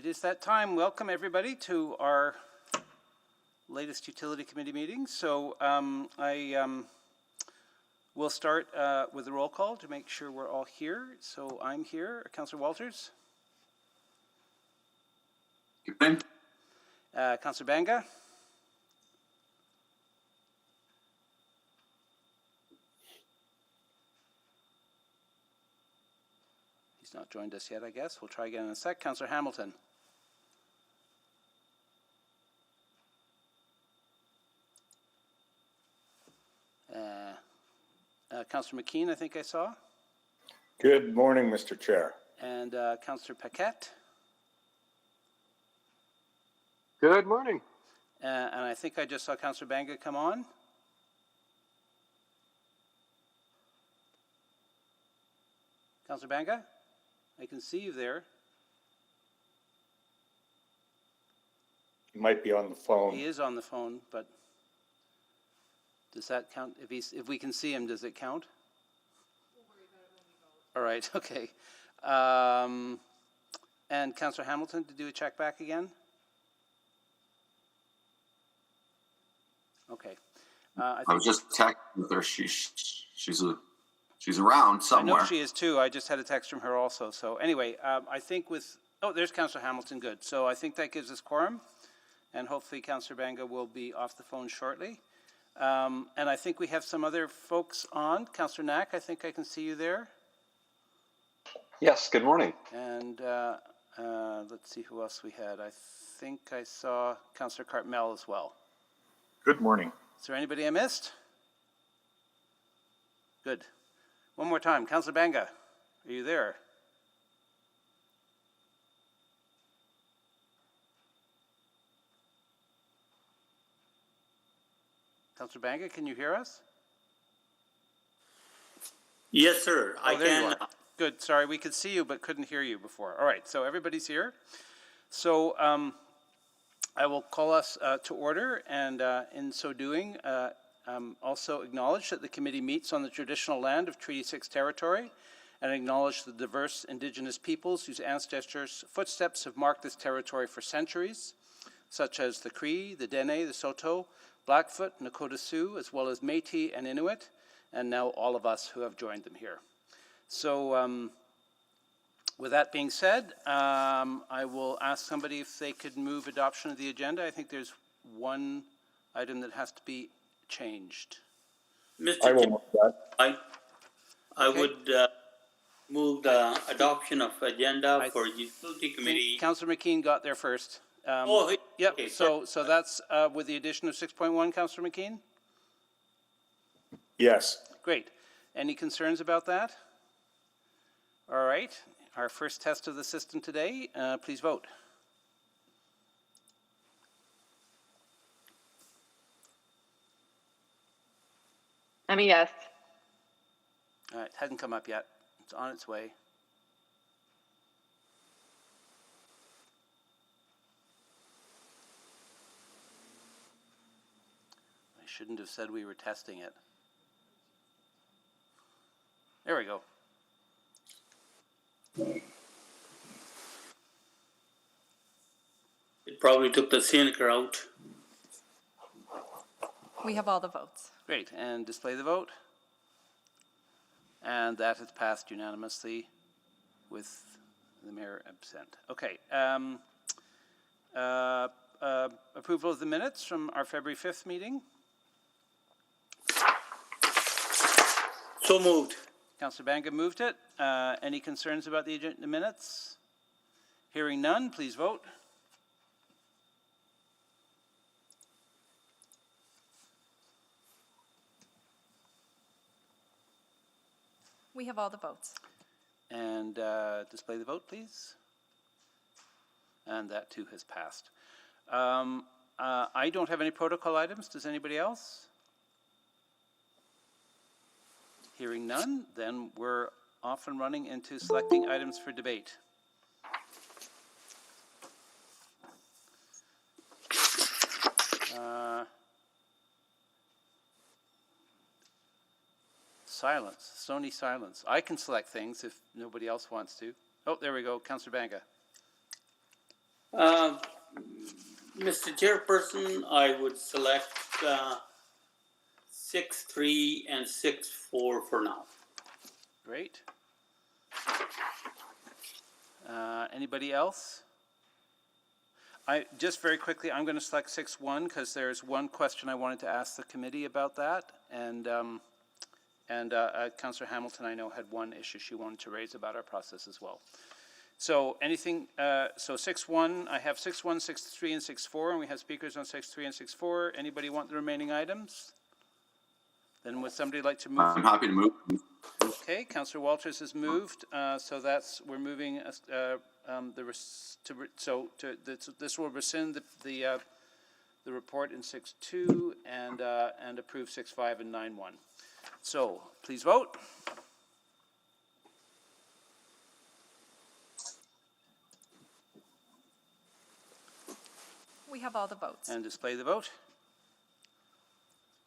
It is that time. Welcome everybody to our latest Utility Committee meeting. So I will start with a roll call to make sure we're all here. So I'm here. Councillor Walters. Evening. Councillor Banga. He's not joined us yet, I guess. We'll try again in a sec. Councillor Hamilton. Councillor McKean, I think I saw. Good morning, Mr. Chair. And Councillor Paquette. Good morning. And I think I just saw Councillor Banga come on. Councillor Banga, I can see you there. He might be on the phone. He is on the phone, but does that count? If we can see him, does it count? We'll worry about it when we vote. All right, okay. And Councillor Hamilton to do a check back again? Okay. I was just texting with her. She's around somewhere. I know she is too. I just had a text from her also. So anyway, I think there's Councillor Hamilton. Good. So I think that gives us quorum, and hopefully Councillor Banga will be off the phone shortly. And I think we have some other folks on. Councillor Knack, I think I can see you there. Yes, good morning. And let's see who else we had. I think I saw Councillor Cartmel as well. Good morning. Is there anybody I missed? Good. One more time. Councillor Banga, are you there? Councillor Banga, can you hear us? Yes, sir. I can. Good. Sorry, we could see you but couldn't hear you before. All right, so everybody's here. So I will call us to order, and in so doing, also acknowledge that the committee meets on the traditional land of Treaty 6 territory, and acknowledge the diverse Indigenous peoples whose ancestors' footsteps have marked this territory for centuries, such as the Cree, the Dene, the Saulteaux, Blackfoot, Nakota Sioux, as well as Métis and Inuit, and now all of us who have joined them here. So with that being said, I will ask somebody if they could move adoption of the agenda. I think there's one item that has to be changed. Mr. I will move that. I would move the adoption of agenda for Utility Committee. Councillor McKean got there first. Yep. Okay, so that's with the addition of 6.1, Councillor McKean? Yes. Great. Any concerns about that? All right. Our first test of the system today. Please vote. I'm a yes. All right. Hasn't come up yet. It's on its way. I shouldn't have said we were testing it. There we go. It probably took the scenic route. We have all the votes. Great. And display the vote. And that has passed unanimously with the mayor absent. Okay. Approval of the minutes from our February 5th meeting. So moved. Councillor Banga moved it. Any concerns about the minutes? Hearing none, please vote. We have all the votes. And display the vote, please. And that too has passed. I don't have any protocol items. Does anybody else? Hearing none, then we're off and running into selecting items for debate. Silence, stony silence. I can select things if nobody else wants to. Oh, there we go, Councillor Banga. Mr. Chairperson, I would select 6.3 and 6.4 for now. Great. Anybody else? Just very quickly, I'm going to select 6.1 because there's one question I wanted to ask the committee about that, and Councillor Hamilton, I know, had one issue she wanted to raise about our process as well. So anything, so 6.1, I have 6.1, 6.3, and 6.4, and we have speakers on 6.3 and 6.4. Anybody want the remaining items? Then would somebody like to move? I'm happy to move. Okay, Councillor Walters has moved, so we're moving this will rescind the report in 6.2 and approve 6.5 and 9.1. So please vote. We have all the votes. And display the vote.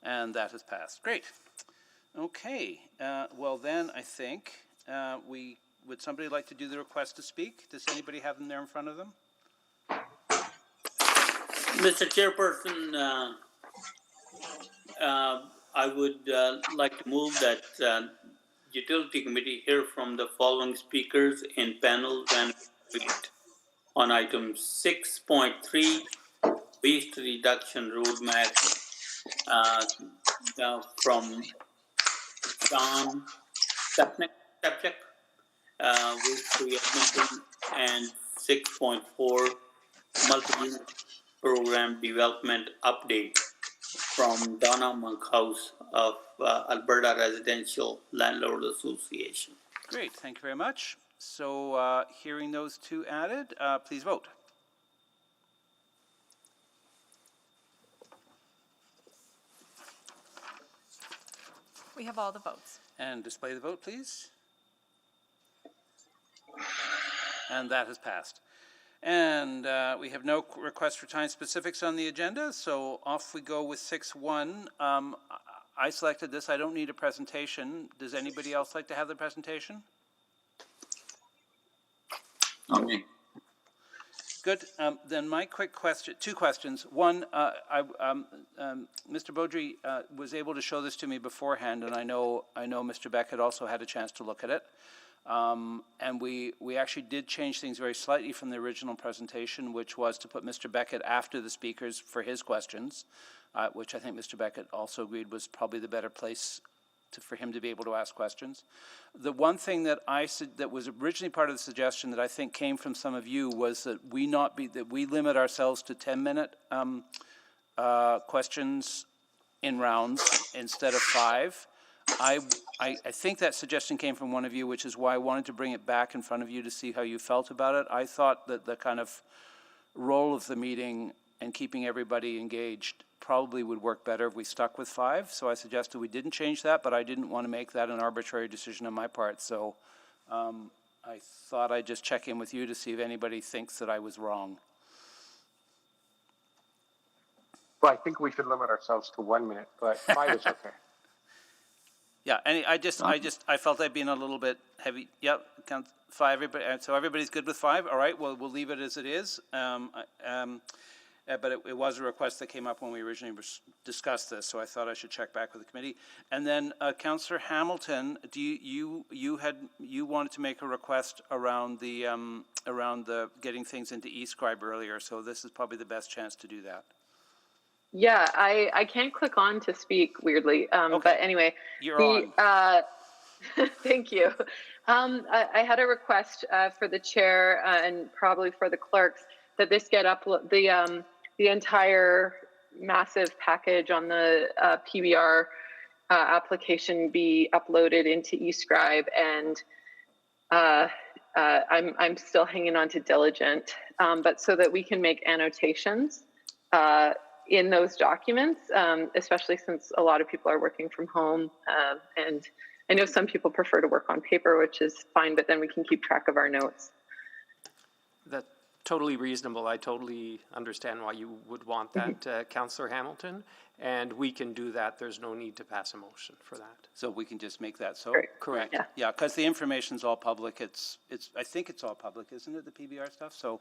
And that has passed. Great. Okay. Well, then I think would somebody like to do the request to speak? Does anybody have them there in front of them? Mr. Chairperson, I would like to move that Utility Committee hear from the following speakers in panel when on item 6.3, waste reduction roadmap from John Stepnick, waste to Edmonton, and 6.4, multi-unit program development update from Donna Monkhouse of Alberta Residential Landlord Association. Great, thank you very much. So hearing those two added, please vote. We have all the votes. And display the vote, please. And that has passed. And we have no request for time specifics on the agenda, so off we go with 6.1. I selected this. I don't need a presentation. Does anybody else like to have the presentation? Not me. Good. Then my quick question, two questions. One, Mr. Beaudry was able to show this to me beforehand, and I know Mr. Beckett also had a chance to look at it. And we actually did change things very slightly from the original presentation, which was to put Mr. Beckett after the speakers for his questions, which I think Mr. Beckett also agreed was probably the better place for him to be able to ask questions. The one thing that that was originally part of the suggestion that I think came from some of you was that we limit ourselves to 10-minute questions in rounds instead of 5. I think that suggestion came from one of you, which is why I wanted to bring it back in front of you to see how you felt about it. I thought that the kind of role of the meeting and keeping everybody engaged probably would work better if we stuck with 5. So I suggested we didn't change that, but I didn't want to make that an arbitrary decision on my part. So I thought I'd just check in with you to see if anybody thinks that I was wrong. Well, I think we should limit ourselves to 1 minute, but 5 is okay. Yeah, and I felt I'd been a little bit heavy. Yep, 5. Everybody, so everybody's good with 5. All right. Well, we'll leave it as it is. But it was a request that came up when we originally discussed this, so I thought I should check back with the committee. And then, Councillor Hamilton, do you wanted to make a request around the getting things into eScribe earlier? So this is probably the best chance to do that. Yeah, I can't click on to speak weirdly. Okay. But anyway, You're on. Thank you. I had a request for the chair and probably for the clerks that this get the entire massive package on the PBR application be uploaded into eScribe, and I'm still hanging on to Diligent, but so that we can make annotations in those documents, especially since a lot of people are working from home, and I know some people prefer to work on paper, which is fine, but then we can keep track of our notes. totally reasonable. I totally understand why you would want that, Councillor Hamilton, and we can do that. There's no need to pass a motion for that. So we can just make that so? Great. Correct. Yeah. Yeah, because the information's all public. I think it's all public, isn't it, the PBR stuff? So,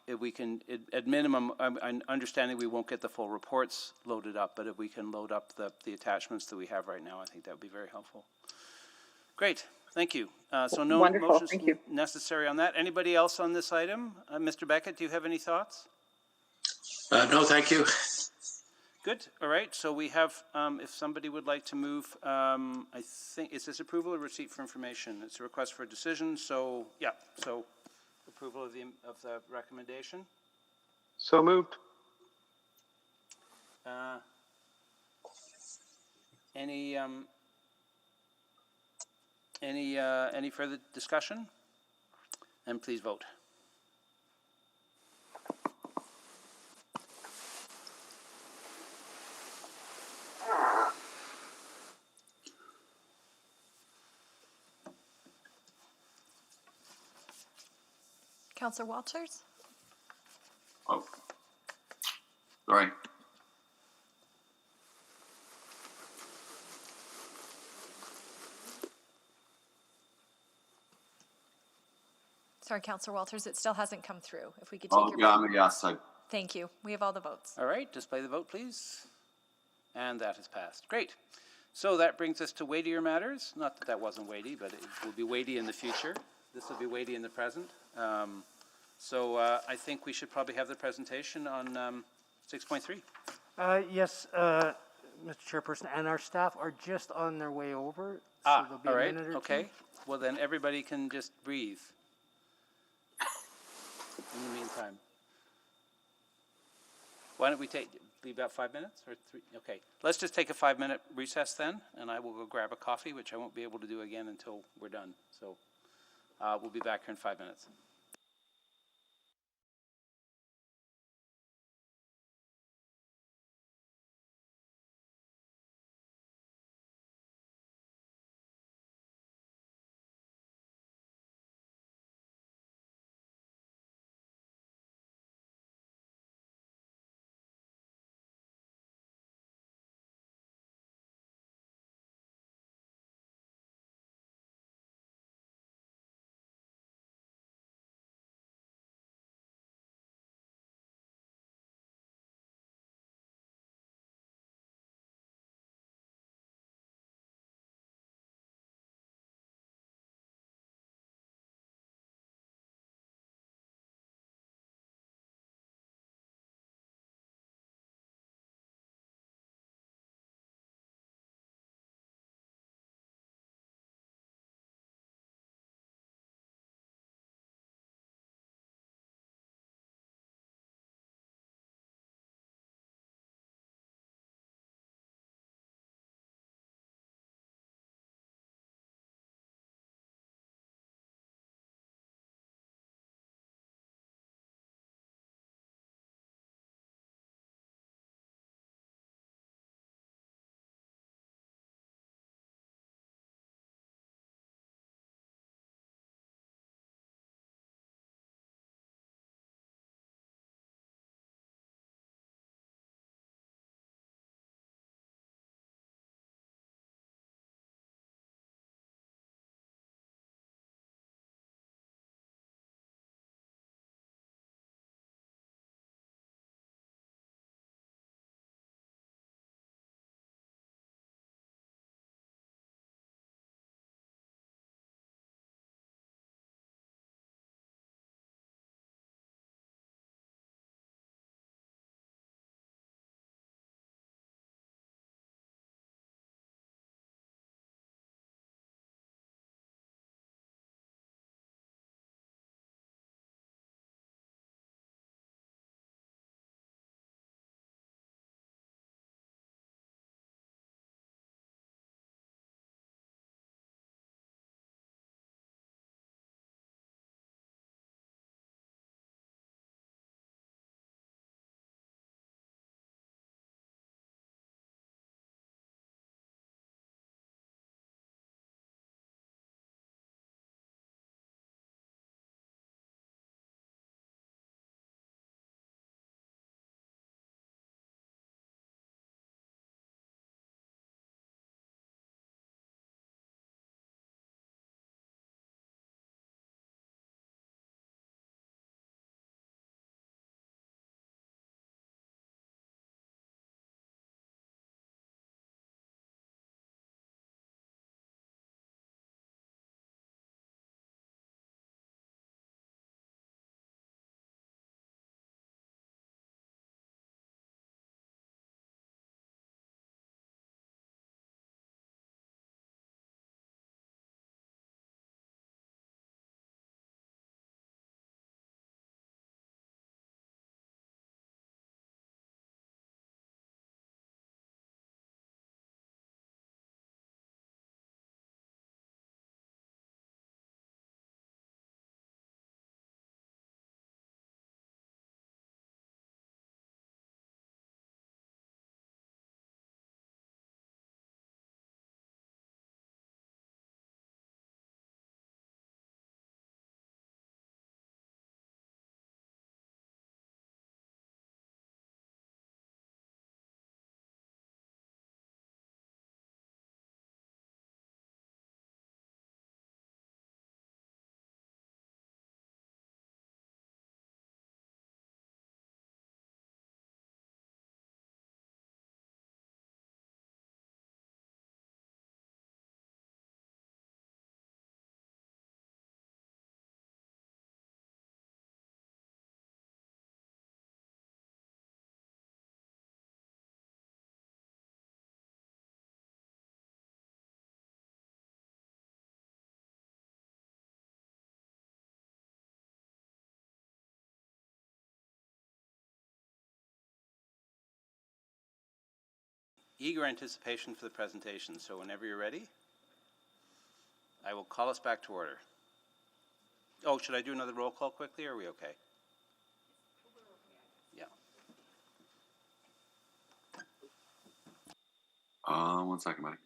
if we can, at minimum, I'm understanding we won't get the full reports loaded up, but if we can load up the attachments that we have right now, I think that would be very helpful. Great, thank you. So no Wonderful, motions thank you. necessary on that. Anybody else on this item? Mr. Beckett, do you have any thoughts? No, thank you. Good, all right, so we have, if somebody would like to move, I think, is this approval or receipt for information? It's a request for a decision, so, yeah, so approval of the recommendation. So moved. Any further discussion? And please vote. Councillor Walters? Oh. Sorry. Sorry, Councillor Walters, it still hasn't come through. If we could take Oh, your yeah, vote. yes, Thank you. We have all the votes. All right, display the vote, please. And that has passed. Great. So that brings us to weightier matters. Not that that wasn't weighty, but it will be weighty in the future. This will be weighty in the present. So I think we should probably have the presentation on 6.3. Yes, Mr. Chairperson, and our staff are just on their way over. So there'll be All a right, minute or two. okay. Well, then everybody can just breathe in the meantime. Why don't we be about 5 minutes or 3? Okay, let's just take a 5-minute recess then, and I will go grab a coffee, which I won't be able to do again until we're done. So we'll be back here in 5 minutes. eager anticipation for the presentation. So whenever you're ready, I will call us back to order. Oh, should I do another roll call quickly, or are we okay? Yeah. 1 second, buddy.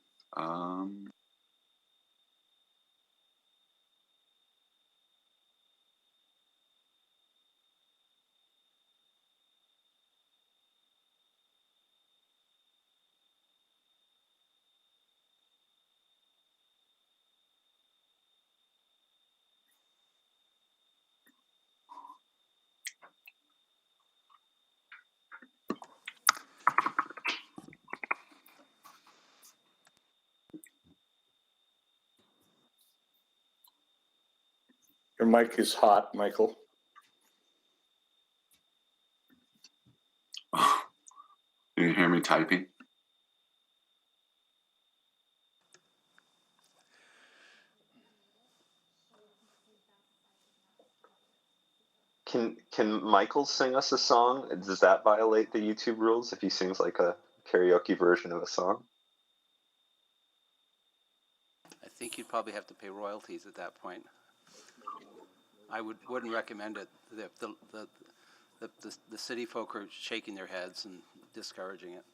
Your mic is hot, Michael. You can hear me typing? Can Michael sing us a song? Does that violate the YouTube rules if he sings like a karaoke version of a song? I think you'd probably have to pay royalties at that point. I wouldn't recommend it. The city folk are shaking their heads and discouraging it.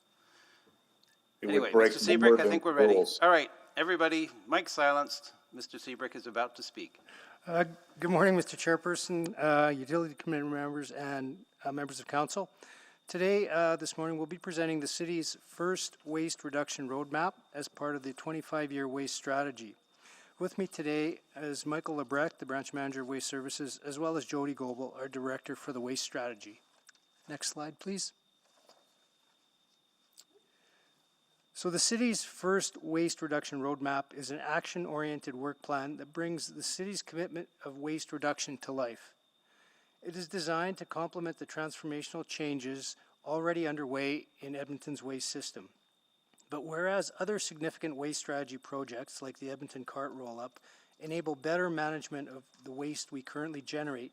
It Anyway, would break Mr. more Seabrook, I than think we're ready. rules. All right, everybody, mic silenced. Mr. Seabrook is about to speak. Good morning, Mr. Chairperson, Utility Committee members, and members of council. Today, this morning, we'll be presenting the city's first waste reduction roadmap as part of the 25-year waste strategy. With me today is Michael Lebrecht, the branch manager of Waste Services, as well as Jody Goebel, our director for the waste strategy. Next slide, please. So the city's first waste reduction roadmap is an action-oriented work plan that brings the city's commitment of waste reduction to life. It is designed to complement the transformational changes already underway in Edmonton's waste system. But whereas other significant waste strategy projects like the Edmonton Cart Roll-Up enable better management of the waste we currently generate,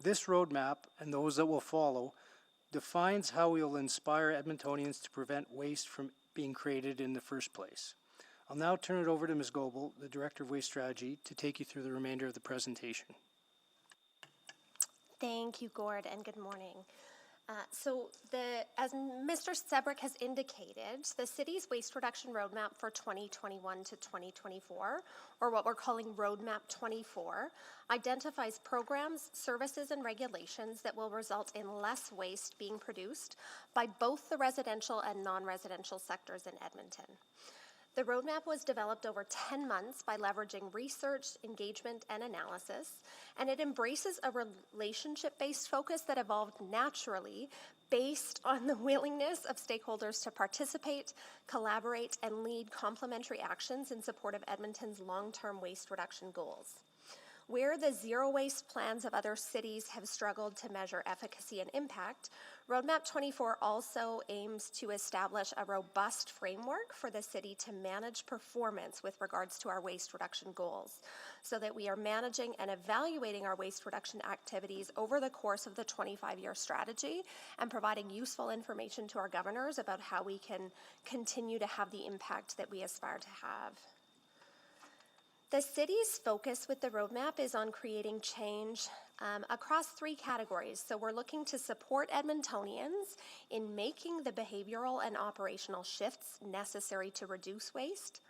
this roadmap and those that will follow defines how we will inspire Edmontonians to prevent waste from being created in the first place. I'll now turn it over to Ms. Goebel, the Director of Waste Strategy, to take you through the remainder of the presentation. Thank you, Gord, and good morning. As Mr. Sebrick has indicated, the city's waste reduction roadmap for 2021 to 2024, or what we're calling Roadmap 24, identifies programs, services, and regulations that will result in less waste being produced by both the residential and non-residential sectors in Edmonton. The roadmap was developed over 10 months by leveraging research, engagement, and analysis, and it embraces a relationship-based focus that evolved naturally based on the willingness of stakeholders to participate, collaborate, and lead complementary actions in support of Edmonton's long-term waste reduction goals. Where the zero waste plans of other cities have struggled to measure efficacy and impact, Roadmap 24 also aims to establish a robust framework for the city to manage performance with regards to our waste reduction goals, so that we are managing and evaluating our waste reduction activities over the course of the 25-year strategy and providing useful information to our governors about how we can continue to have the impact that we aspire to have. The city's focus with the roadmap is on creating change across three categories. So we're looking to support Edmontonians in making the behavioral and operational shifts necessary to reduce waste.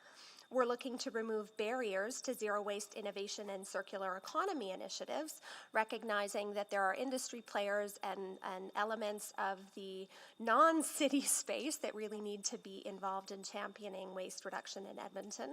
We're looking to remove barriers to zero waste innovation and circular economy initiatives, recognizing that there are industry players and elements of the non-city space that really need to be involved in championing waste reduction in Edmonton,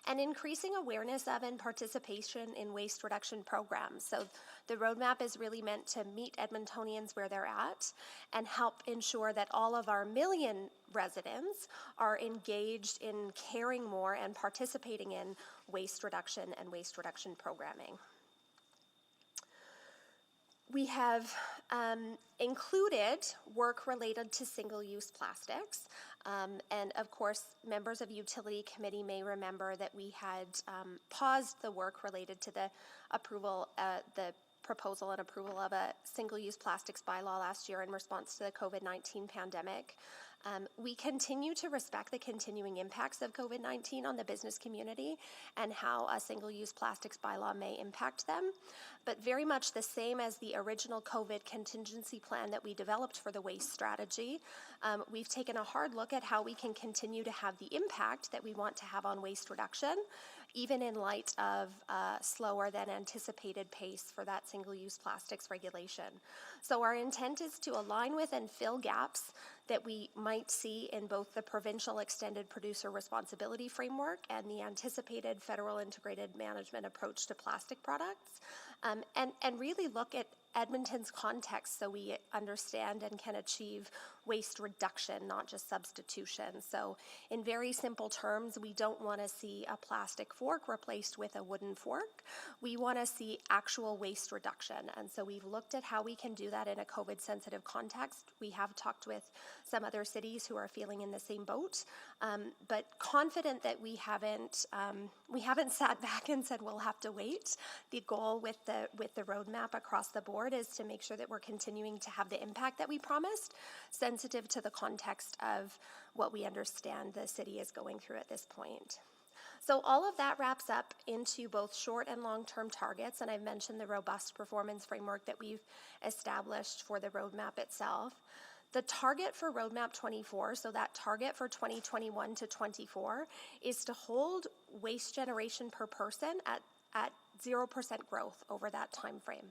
and increasing awareness of and participation in waste reduction programs. So the roadmap is really meant to meet Edmontonians where they're at and help ensure that all of our million residents are engaged in caring more and participating in waste reduction and waste reduction programming. We have included work related to single-use plastics. And of course, members of Utility Committee may remember that we had paused the work related to the proposal and approval of a single-use plastics bylaw last year in response to the COVID-19 pandemic. We continue to respect the continuing impacts of COVID-19 on the business community and how a single-use plastics bylaw may impact them, but very much the same as the original COVID contingency plan that we developed for the waste strategy. We've taken a hard look at how we can continue to have the impact that we want to have on waste reduction, even in light of slower than anticipated pace for that single-use plastics regulation. So our intent is to align with and fill gaps that we might see in both the provincial extended producer responsibility framework and the anticipated federal integrated management approach to plastic products, and really look at Edmonton's context so we understand and can achieve waste reduction, not just substitution. So in very simple terms, we don't want to see a plastic fork replaced with a wooden fork. We want to see actual waste reduction. And so we've looked at how we can do that in a COVID-sensitive context. We have talked with some other cities who are feeling in the same boat, but confident that we haven't sat back and said we'll have to wait. The goal with the roadmap across the board is to make sure that we're continuing to have the impact that we promised, sensitive to the context of what we understand the city is going through at this point. So all of that wraps up into both short and long-term targets, and I've mentioned the robust performance framework that we've established for the roadmap itself. The target for Roadmap 24, so that target for 2021 to 24, is to hold waste generation per person at 0% growth over that time frame.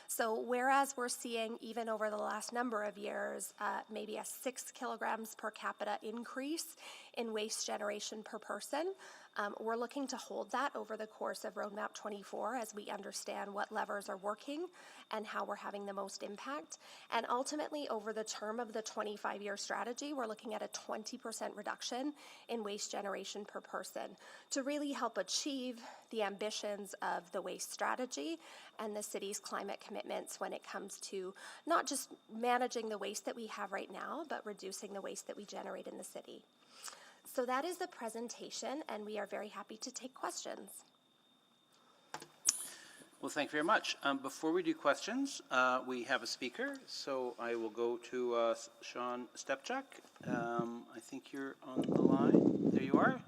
So whereas we're seeing, even over the last number of years, maybe a 6 kilograms per capita increase in waste generation per person, we're looking to hold that over the course of Roadmap 24 as we understand what levers are working and how we're having the most impact. And ultimately, over the term of the 25-year strategy, we're looking at a 20% reduction in waste generation per person to really help achieve the ambitions of the waste strategy and the city's climate commitments when it comes to not just managing the waste that we have right now, but reducing the waste that we generate in the city. So that is the presentation, and we are very happy to take questions. Well, thank you very much. Before we do questions, we have a speaker, so I will go to Sean Stepchuk. I think you're on the line. There you are.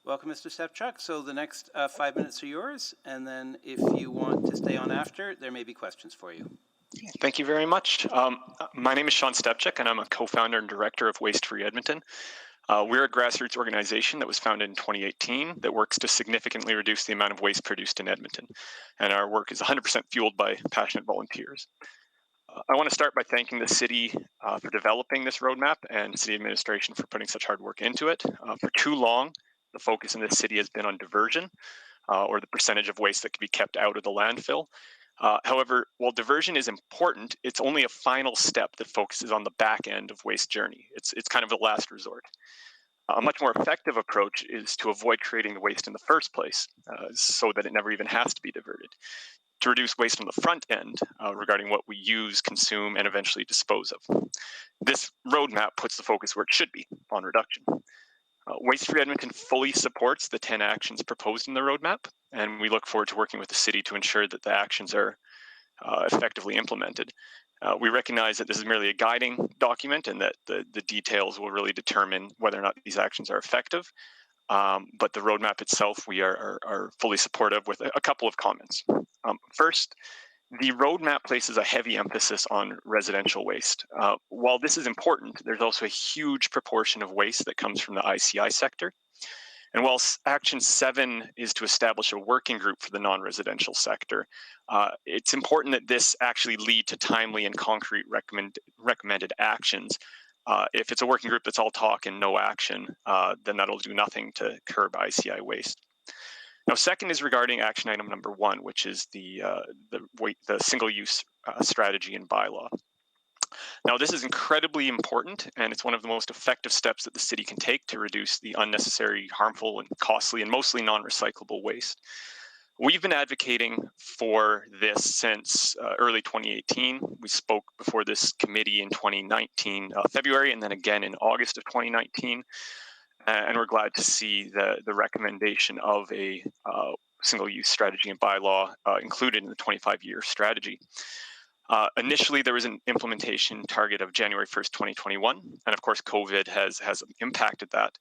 Welcome, Mr. Stepchuk. So the next 5 minutes are yours, and then if you want to stay on after, there may be questions for you. Thank you very much. My name is Sean Stepchuk, and I'm a co-founder and director of Waste Free Edmonton. We're a grassroots organization that was founded in 2018 that works to significantly reduce the amount of waste produced in Edmonton. And our work is 100% fueled by passionate volunteers. I want to start by thanking the city for developing this roadmap and city administration for putting such hard work into it. For too long, the focus in this city has been on diversion, or the percentage of waste that can be kept out of the landfill. However, while diversion is important, it's only a final step that focuses on the back end of waste journey. It's kind of a last resort. A much more effective approach is to avoid creating the waste in the first place, so that it never even has to be diverted. To reduce waste on the front end regarding what we use, consume, and eventually dispose of. This roadmap puts the focus where it should be, on reduction. Waste Free Edmonton fully supports the 10 actions proposed in the roadmap, and we look forward to working with the city to ensure that the actions are effectively implemented. We recognize that this is merely a guiding document and that the details will really determine whether or not these actions are effective. But the roadmap itself, we are fully supportive with a couple of comments. First, the roadmap places a heavy emphasis on residential waste. While this is important, there's also a huge proportion of waste that comes from the ICI sector. And while Action 7 is to establish a working group for the non-residential sector, it's important that this actually lead to timely and concrete recommended actions. If it's a working group that's all talk and no action, then that'll do nothing to curb ICI waste. Now, second is regarding action item number 1, which is the single-use strategy and bylaw. Now, this is incredibly important, and it's one of the most effective steps that the city can take to reduce the unnecessary, harmful, and costly, and mostly non-recyclable waste. We've been advocating for this since early 2018. We spoke before this committee in 2019, February, and then again in August of 2019. And we're glad to see the recommendation of a single-use strategy and bylaw included in the 25-year strategy. Initially, there was an implementation target of January 1st, 2021, and of course, COVID has impacted that,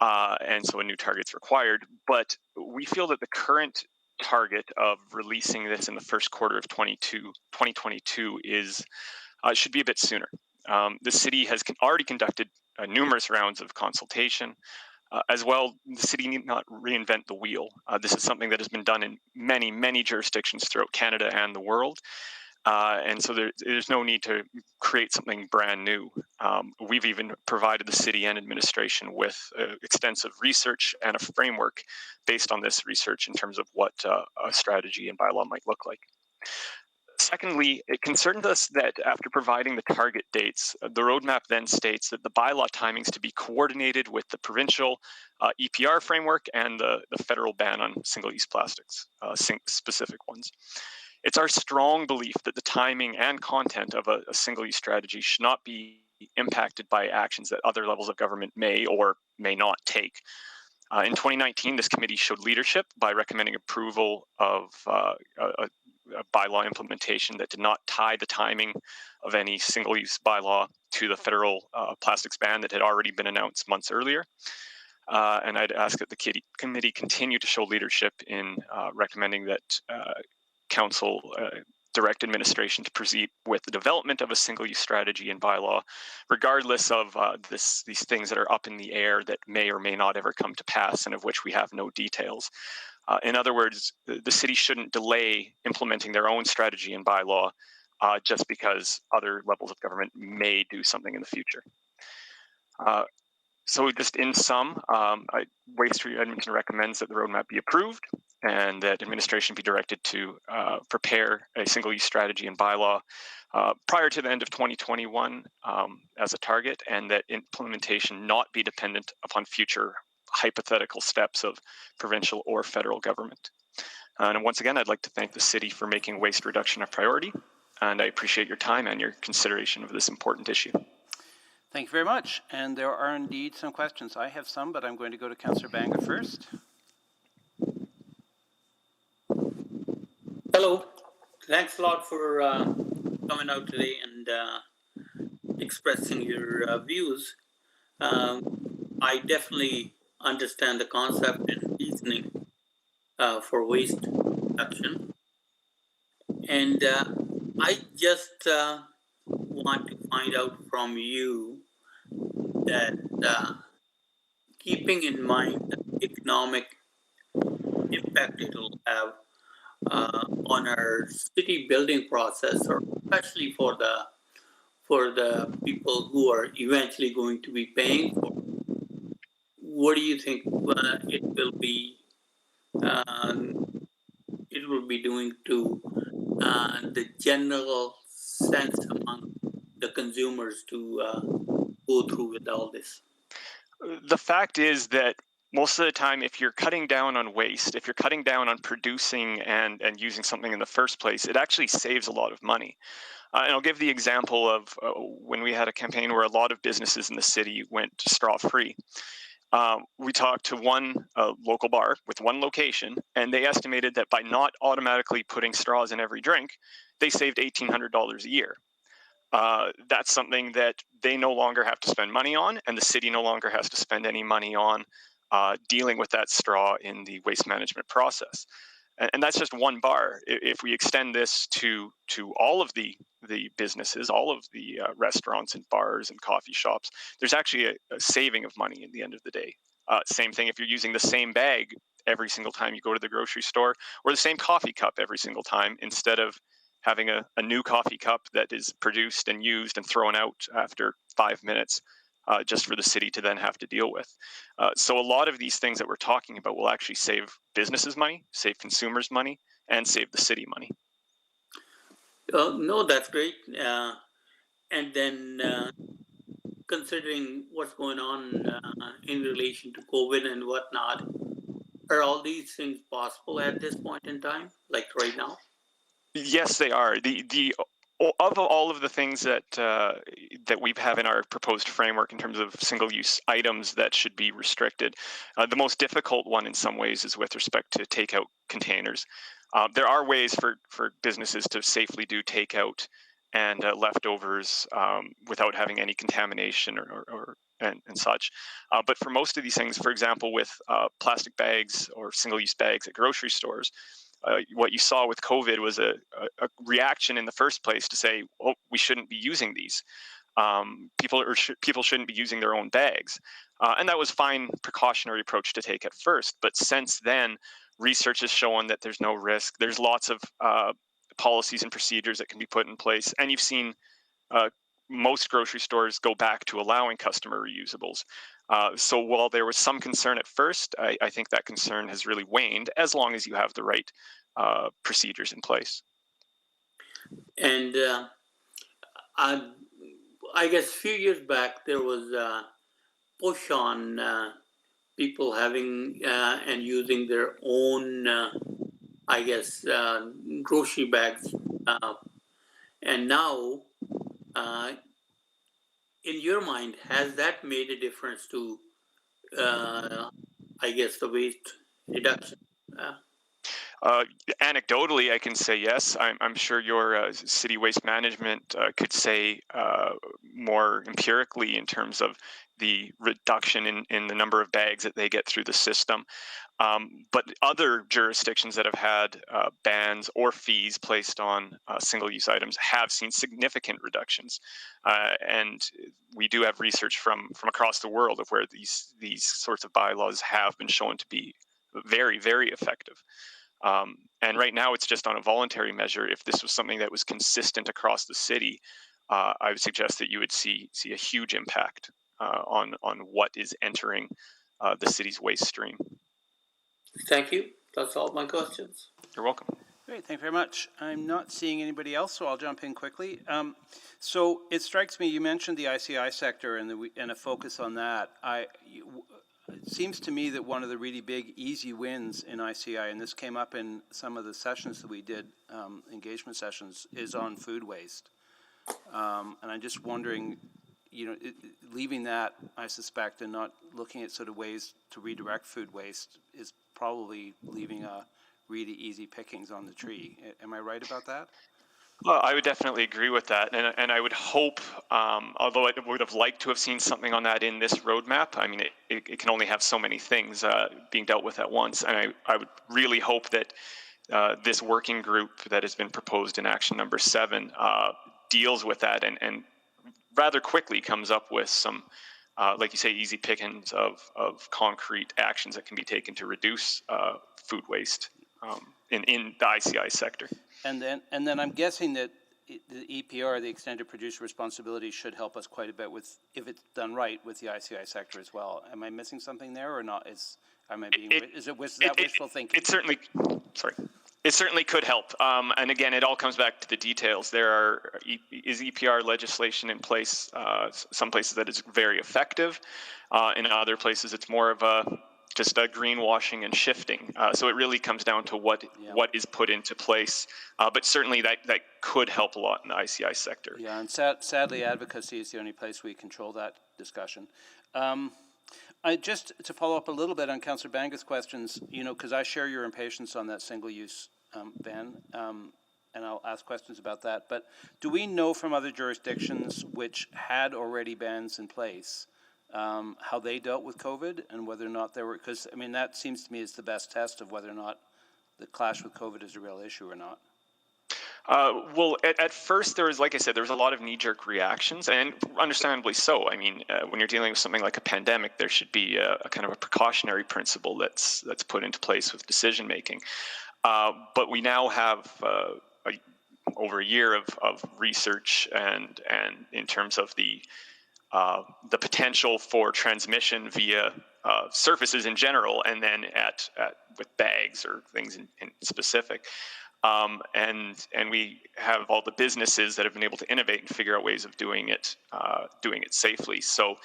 and so a new target's required. But we feel that the current target of releasing this in the first quarter of 2022 is should be a bit sooner. The city has already conducted numerous rounds of consultation. As well, the city need not reinvent the wheel. This is something that has been done in many, many jurisdictions throughout Canada and the world. And so there's no need to create something brand new. We've even provided the city and administration with extensive research and a framework based on this research in terms of what a strategy and bylaw might look like. Secondly, it concerned us that after providing the target dates, the roadmap then states that the bylaw timings to be coordinated with the provincial EPR framework and the federal ban on single-use plastics, specific ones. It's our strong belief that the timing and content of a single-use strategy should not be impacted by actions that other levels of government may or may not take. In 2019, this committee showed leadership by recommending approval of a bylaw implementation that did not tie the timing of any single-use bylaw to the federal plastics ban that had already been announced months earlier. And I'd ask that the committee continue to show leadership in recommending that Council direct administration to proceed with the development of a single-use strategy and bylaw, regardless of these things that are up in the air that may or may not ever come to pass and of which we have no details. In other words, the city shouldn't delay implementing their own strategy and bylaw just because other levels of government may do something in the future. So just in sum, Waste for Edmonton recommends that the roadmap be approved and that administration be directed to prepare a single-use strategy and bylaw prior to the end of 2021 as a target, and that implementation not be dependent upon future hypothetical steps of provincial or federal government. And once again, I'd like to thank the city for making waste reduction a priority, and I appreciate your time and your consideration of this important issue. Thank you very much. And there are indeed some questions. I have some, but I'm going to go to Councillor Banga first. Hello. Thanks a lot for coming out today and expressing your views. I definitely understand the concept and reasoning for waste reduction. And I just want to find out from you that keeping in mind the economic impact it will have on our city building process, or especially for the people who are eventually going to be paying for it, what do you think it will be doing to the general sense among the consumers to go through with all this? The fact is that most of the time, if you're cutting down on waste, if you're cutting down on producing and using something in the first place, it actually saves a lot of money. And I'll give the example of when we had a campaign where a lot of businesses in the city went straw-free. We talked to one local bar with one location, and they estimated that by not automatically putting straws in every drink, they saved $1,800 a year. That's something that they no longer have to spend money on, and the city no longer has to spend any money on dealing with that straw in the waste management process. And that's just one bar. If we extend this to all of the businesses, all of the restaurants and bars and coffee shops, there's actually a saving of money at the end of the day. Same thing if you're using the same bag every single time you go to the grocery store, or the same coffee cup every single time, instead of having a new coffee cup that is produced and used and thrown out after 5 minutes just for the city to then have to deal with. So a lot of these things that we're talking about will actually save businesses money, save consumers money, and save the city money. No, that's great. And then considering what's going on in relation to COVID and whatnot, are all these things possible at this point in time, like right now? Yes, they are. Of all of the things that we have in our proposed framework in terms of single-use items that should be restricted, the most difficult one in some ways is with respect to takeout containers. There are ways for businesses to safely do takeout and leftovers without having any contamination and such. But for most of these things, for example, with plastic bags or single-use bags at grocery stores, what you saw with COVID was a reaction in the first place to say, oh, we shouldn't be using these. People shouldn't be using their own bags. And that was fine precautionary approach to take at first. But since then, research has shown that there's no risk. There's lots of policies and procedures that can be put in place. And you've seen most grocery stores go back to allowing customer reusables. So while there was some concern at first, I think that concern has really waned as long as you have the right procedures in place. And I guess a few years back, there was a push on people having and using their own, I guess, grocery bags. And now, in your mind, has that made a difference to, I guess, the waste reduction? Anecdotally, I can say yes. I'm sure your city waste management could say more empirically in terms of the reduction in the number of bags that they get through the system. But other jurisdictions that have had bans or fees placed on single-use items have seen significant reductions. And we do have research from across the world of where these sorts of bylaws have been shown to be very, very effective. And right now it's just on a voluntary measure. If this was something that was consistent across the city, I would suggest that you would see a huge impact on what is entering the city's waste stream. Thank you. That's all my questions. You're welcome. Great, thank you very much. I'm not seeing anybody else, so I'll jump in quickly. So it strikes me, you mentioned the ICI sector and a focus on that. It seems to me that one of the really big, easy wins in ICI, and this came up in some of the sessions that we did, engagement sessions, is on food waste. And I'm just wondering, leaving that, I suspect, and not looking at sort of ways to redirect food waste is probably leaving a really easy pickings on the tree. Am I right about that? Well, I would definitely agree with that, and I would hope, although I would have liked to have seen something on that in this roadmap. I mean, it can only have so many things being dealt with at once, and I would really hope that this working group that has been proposed in action number 7 deals with that and rather quickly comes up with some, like you say, easy pickings of concrete actions that can be taken to reduce food waste in the ICI sector. And then I'm guessing that the EPR, the extended producer responsibility, should help us quite a bit with, if it's done right, with the ICI sector as well. Am I missing something there or not? Is that wishful thinking? It certainly could help. And again, it all comes back to the details. Is EPR legislation in place? Some places that is very effective. In other places, it's more of just greenwashing and shifting. So it really comes down to what is put into place. But certainly that could help a lot in the ICI sector. Yeah, and sadly, advocacy is the only place we control that discussion. Just to follow up a little bit on Councillor Banga's questions, because I share your impatience on that single-use ban, and I'll ask questions about that. But do we know from other jurisdictions which had already bans in place how they dealt with COVID and whether or not there were, because I mean that seems to me is the best test of whether or not the clash with COVID is a real issue or not. Well, at first there was, like I said, there was a lot of knee-jerk reactions, and understandably so. I mean, when you're dealing with something like a pandemic, there should be a kind of a precautionary principle that's put into place with decision making. But we now have over a year of research and in terms of the potential for transmission via surfaces in general, and then with bags or things in specific. And we have all the businesses that have been able to innovate and figure out ways of doing it safely. So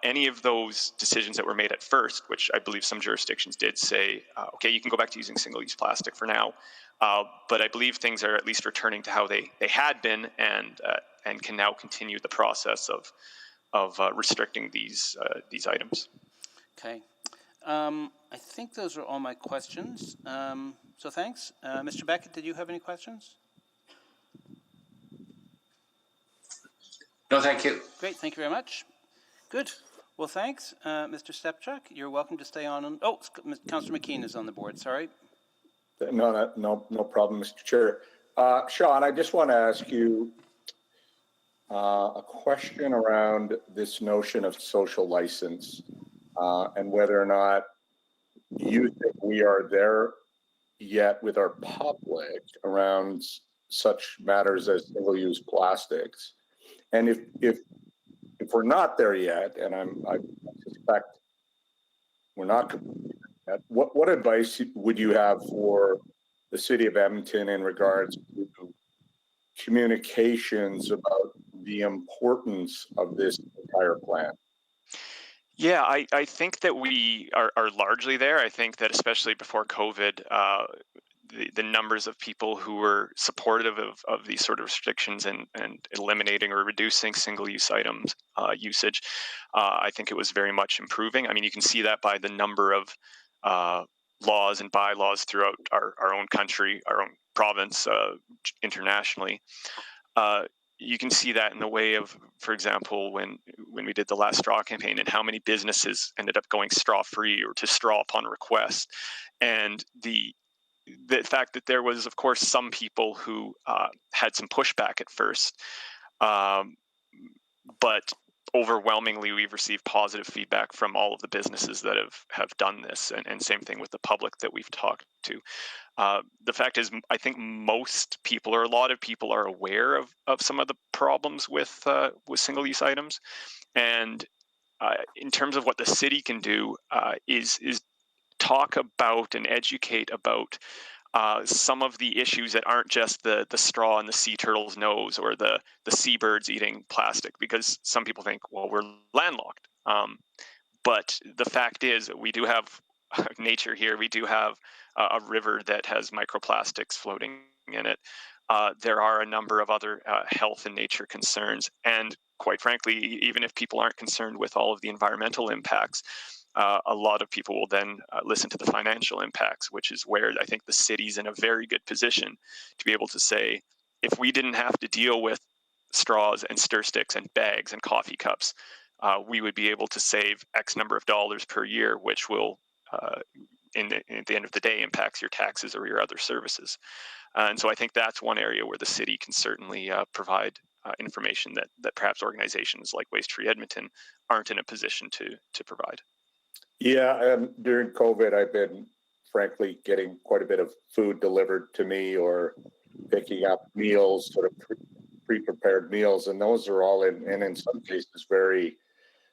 any of those decisions that were made at first, which I believe some jurisdictions did say, okay, you can go back to using single-use plastic for now, but I believe things are at least returning to how they had been, and can now continue the process of restricting these items. Okay. I think those are all my questions. So thanks. Mr. Beckett, did you have any questions? No, thank you. Great, thank you very much. Good. Well, thanks, Mr. Stepchuk. You're welcome to stay on. Oh, Councillor McKean is on the board. Sorry. No problem, Mr. Chair. Sean, I just want to ask you a question around this notion of social license and whether or not you think we are there yet with our public around such matters as single-use plastics. And if we're not there yet, and I suspect we're not completely there yet, what advice would you have for the city of Edmonton in regards to communications about the importance of this entire plan? Yeah, I think that we are largely there. I think that especially before COVID, the numbers of people who were supportive of these sort of restrictions and eliminating or reducing single-use items usage, I think it was very much improving. I mean, you can see that by the number of laws and bylaws throughout our own country, our own province, internationally. You can see that in the way of, for example, when we did the last straw campaign and how many businesses ended up going straw-free or to straw upon request. And the fact that there was, of course, some people who had some pushback at first, but overwhelmingly we've received positive feedback from all of the businesses that have done this, and same thing with the public that we've talked to. The fact is, I think most people, or a lot of people, are aware of some of the problems with single-use items, and in terms of what the city can do, is talk about and educate about some of the issues that aren't just the straw in the sea turtle's nose or the seabirds eating plastic, because some people think, well, we're landlocked. But the fact is, we do have nature here. We do have a river that has microplastics floating in it. There are a number of other health and nature concerns. And quite frankly, even if people aren't concerned with all of the environmental impacts, a lot of people will then listen to the financial impacts, which is where I think the city's in a very good position to be able to say, if we didn't have to deal with straws and stir sticks and bags and coffee cups, we would be able to save X number of dollars per year, which will, at the end of the day, impacts your taxes or your other services. And so I think that's one area where the city can certainly provide information that perhaps organizations like Waste Free Edmonton aren't in a position to provide. Yeah, during COVID, I've been frankly getting quite a bit of food delivered to me or picking up meals, sort of pre-prepared meals, and those are all in some cases very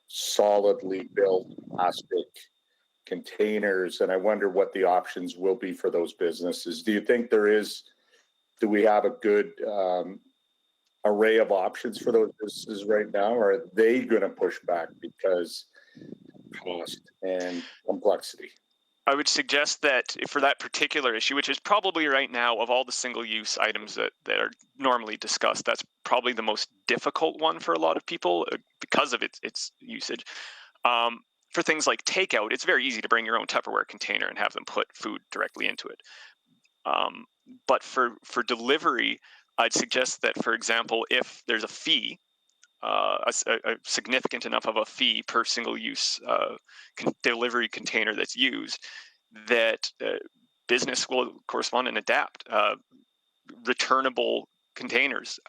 solidly built plastic containers. And I wonder what the options will be for those businesses. Do you think do we have a good array of options for those businesses right now, or are they going to push back because cost and complexity? I would suggest that for that particular issue, which is probably right now of all the single-use items that are normally discussed, that's probably the most difficult one for a lot of people because of its usage. For things like takeout, it's very easy to bring your own Tupperware container and have them put food directly into it. But for delivery, I'd suggest that, for example, if there's a fee, a significant enough of a fee per single-use delivery container that's used, that business will correspond and adapt. Returnable containers,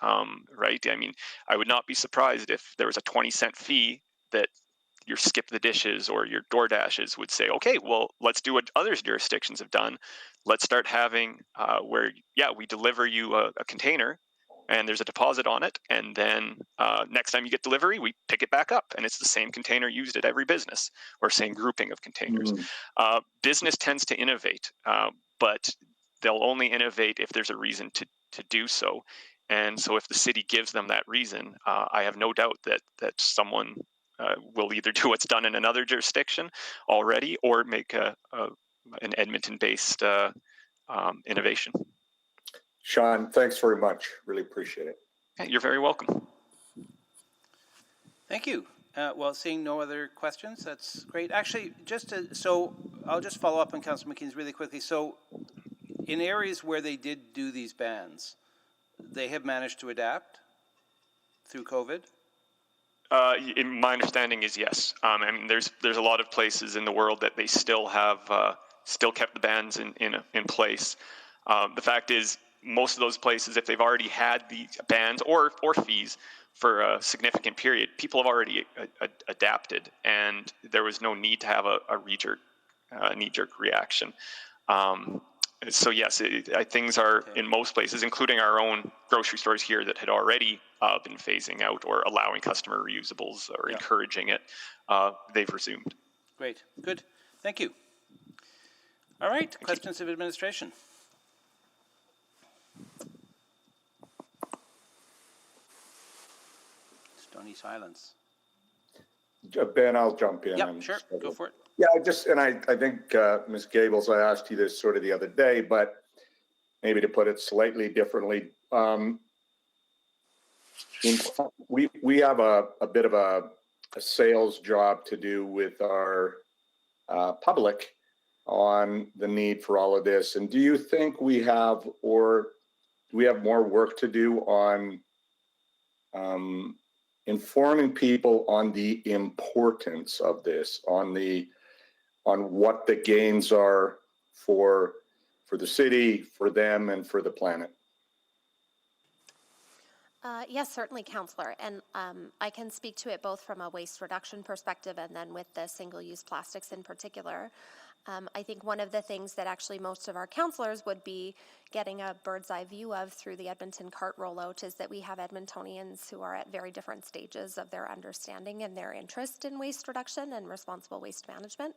right? I mean, I would not be surprised if there was a 20-cent fee that your Skip the Dishes or your DoorDashes would say, okay, well, let's do what other jurisdictions have done. Let's start having where, yeah, we deliver you a container, and there's a deposit on it, and then next time you get delivery, we pick it back up, and it's the same container used at every business, or same grouping of containers. Business tends to innovate, but they'll only innovate if there's a reason to do so. And so if the city gives them that reason, I have no doubt that someone will either do what's done in another jurisdiction already, or make an Edmonton-based innovation. Sean, thanks very much. Really appreciate it. You're very welcome. Thank you. Well, seeing no other questions, that's great. Actually, so I'll just follow up on Councilor McKean's really quickly. So in areas where they did do these bans, they have managed to adapt through COVID? My understanding is yes. I mean, there's a lot of places in the world that they still have still kept the bans in place. The fact is, most of those places, if they've already had the bans or fees for a significant period, people have already adapted, and there was no need to have a knee-jerk reaction. So yes, things are in most places, including our own grocery stores here that had already been phasing out or allowing customer reusables or encouraging it. They've resumed. Great, good, thank you. All right, questions of administration. Stony silence. Ben, I'll jump in. Yeah, sure, go for it. Yeah, I think, Ms. Gables, I asked you this sort of the other day, but maybe to put it slightly differently, we have a bit of a sales job to do with our public on the need for all of this. And do you think we have, or do we have more work to do on informing people on the importance of this, on what the gains are for the city, for them, and for the planet? Yes, certainly, Councillor. And I can speak to it both from a waste reduction perspective and then with the single-use plastics in particular. I think one of the things that actually most of our councillors would be getting a bird's eye view of through the Edmonton cart rollout is that we have Edmontonians who are at very different stages of their understanding and their interest in waste reduction and responsible waste management.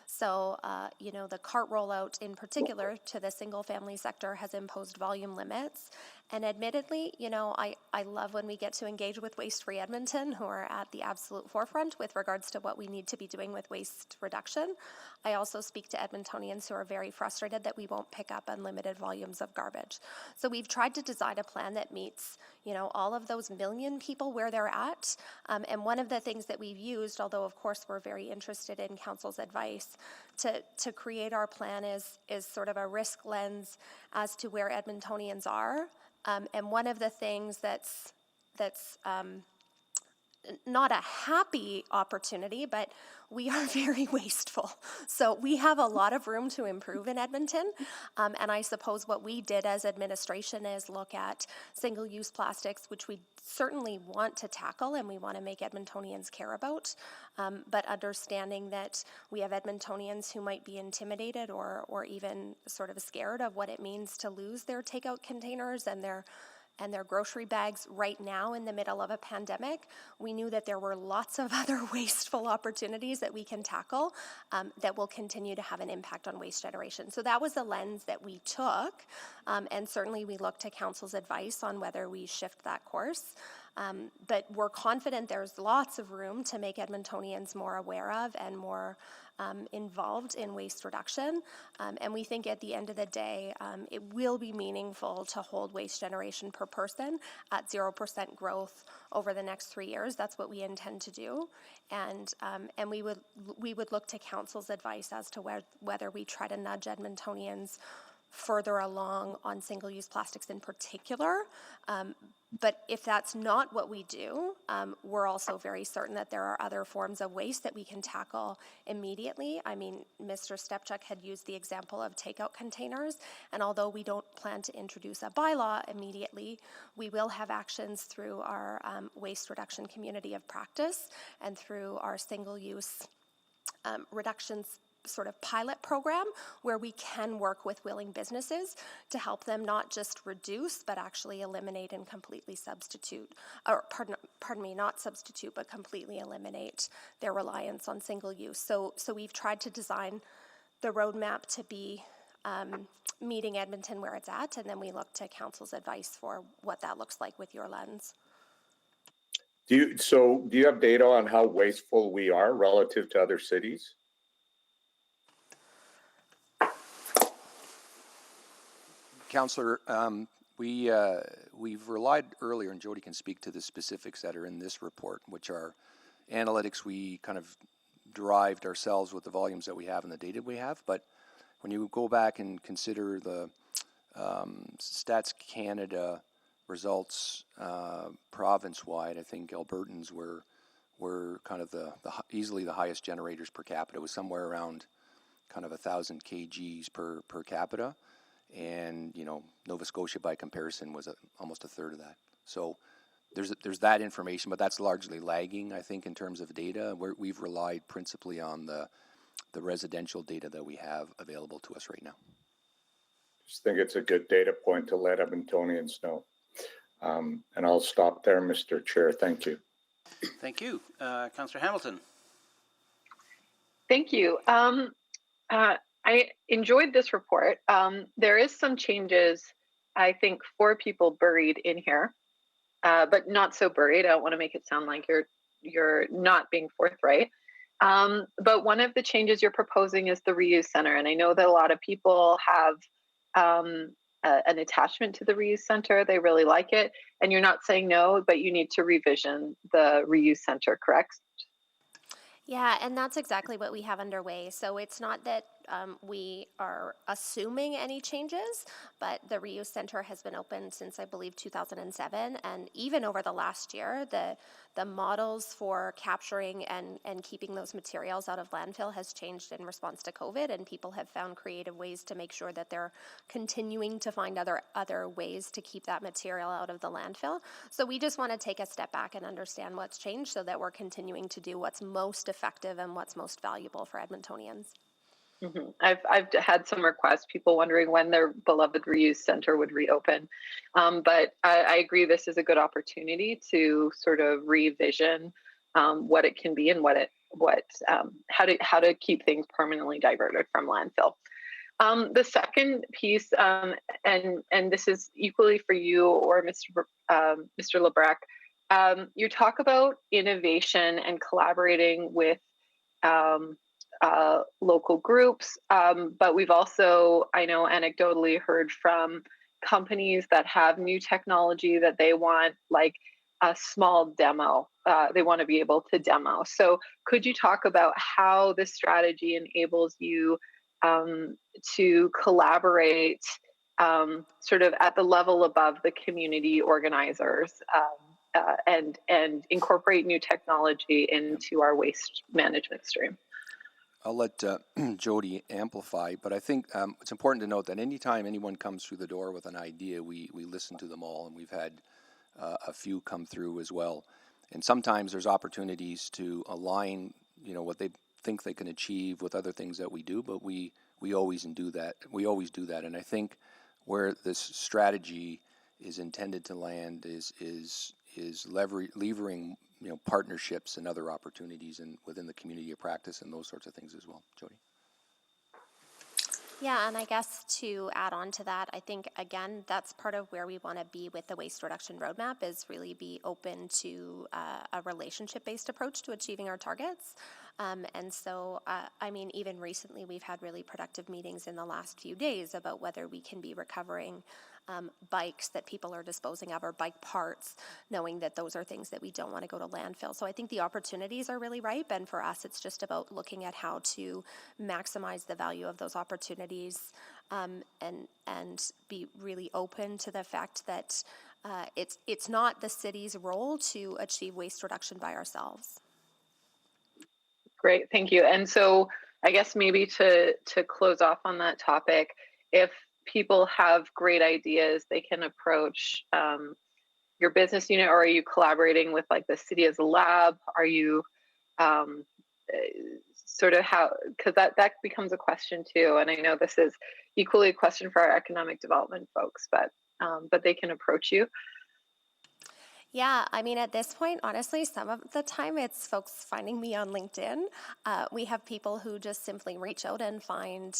So, the cart rollout in particular to the single family sector has imposed volume limits. And admittedly, I love when we get to engage with Waste Free Edmonton, who are at the absolute forefront with regards to what we need to be doing with waste reduction. I also speak to Edmontonians who are very frustrated that we won't pick up unlimited volumes of garbage. So we've tried to design a plan that meets, all of those million people where they're at. And one of the things that we've used, although of course we're very interested in council's advice, to create our plan is sort of a risk lens as to where Edmontonians are. And one of the things that's not a happy opportunity, but we are very wasteful. So we have a lot of room to improve in Edmonton. And I suppose what we did as administration is look at single-use plastics, which we certainly want to tackle and we want to make Edmontonians care about. But understanding that we have Edmontonians who might be intimidated or even sort of scared of what it means to lose their takeout containers and their grocery bags right now in the middle of a pandemic. We knew that there were lots of other wasteful opportunities that we can tackle that will continue to have an impact on waste generation. So that was the lens that we took, and certainly we looked to council's advice on whether we shift that course. But we're confident there's lots of room to make Edmontonians more aware of and more involved in waste reduction. And we think at the end of the day, it will be meaningful to hold waste generation per person at 0% growth over the next 3 years. That's what we intend to do. And we would look to council's advice as to whether we try to nudge Edmontonians further along on single-use plastics in particular. But if that's not what we do, we're also very certain that there are other forms of waste that we can tackle immediately. I mean, Mr. Stepchuk had used the example of takeout containers, and although we don't plan to introduce a bylaw immediately, we will have actions through our waste reduction community of practice and through our single-use reductions sort of pilot program where we can work with willing businesses to help them not just reduce but actually eliminate and completely substitute, or pardon me, not substitute but completely eliminate their reliance on single use. So we've tried to design the roadmap to be meeting Edmonton where it's at, and then we look to council's advice for what that looks like with your lens. Do you have data on how wasteful we are relative to other cities? Councillor, we've relied earlier, and Jody can speak to the specifics that are in this report, which are analytics we kind of derived ourselves with the volumes that we have and the data we have. But when you go back and consider the Stats Canada results province-wide, I think Albertans were kind of easily the highest generators per capita. It was somewhere around kind of 1,000 kgs per capita, and Nova Scotia by comparison was almost a third of that. So there's that information, but that's largely lagging, I think, in terms of data. We've relied principally on the residential data that we have available to us right now. Just think it's a good data point to let Edmontonians know. And I'll stop there, Mr. Chair. Thank you. Thank you. Councillor Hamilton. Thank you. I enjoyed this report. There is some changes, I think, for people buried in here, but not so buried. I don't want to make it sound like you're not being forthright. But one of the changes you're proposing is the reuse center, and I know that a lot of people have an attachment to the reuse center. They really like it, and you're not saying no, but you need to revision the reuse center, correct? Yeah, and that's exactly what we have underway. So it's not that we are assuming any changes, but the reuse center has been open since, I believe, 2007. And even over the last year, the models for capturing and keeping those materials out of landfill has changed in response to COVID, and people have found creative ways to make sure that they're continuing to find other ways to keep that material out of the landfill. So we just want to take a step back and understand what's changed so that we're continuing to do what's most effective and what's most valuable for Edmontonians. Mm-hmm. I've had some requests, people wondering when their beloved reuse center would reopen. But I agree this is a good opportunity to sort of revision what it can be and how to keep things permanently diverted from landfill. The second piece, and this is equally for you or Mr. Lebrecq, you talk about innovation and collaborating with local groups, but we've also, I know, anecdotally heard from companies that have new technology that they want like a small demo. They want to be able to demo. So could you talk about how this strategy enables you to collaborate sort of at the level above the community organizers and incorporate new technology into our waste management stream? I'll let Jody amplify, but I think it's important to note that anytime anyone comes through the door with an idea, we listen to them all, and we've had a few come through as well. And sometimes there's opportunities to align, what they think they can achieve with other things that we do, but we always do that. We always do that, and I think where this strategy is intended to land is levering partnerships and other opportunities within the community of practice and those sorts of things as well. Jody? Yeah, and I guess to add on to that, I think, again, that's part of where we want to be with the waste reduction roadmap is really be open to a relationship-based approach to achieving our targets. And so, even recently we've had really productive meetings in the last few days about whether we can be recovering bikes that people are disposing of or bike parts, knowing that those are things that we don't want to go to landfill. So I think the opportunities are really ripe, and for us it's just about looking at how to maximize the value of those opportunities and be really open to the fact that it's not the city's role to achieve waste reduction by ourselves. Great, thank you. And so I guess maybe to close off on that topic, if people have great ideas, they can approach your business unit, or are you collaborating with like the city as a lab? Are you sort of how, because that becomes a question too. And I know this is equally a question for our economic development folks, but they can approach you. Yeah, at this point, honestly, some of the time it's folks finding me on LinkedIn. We have people who just simply reach out and find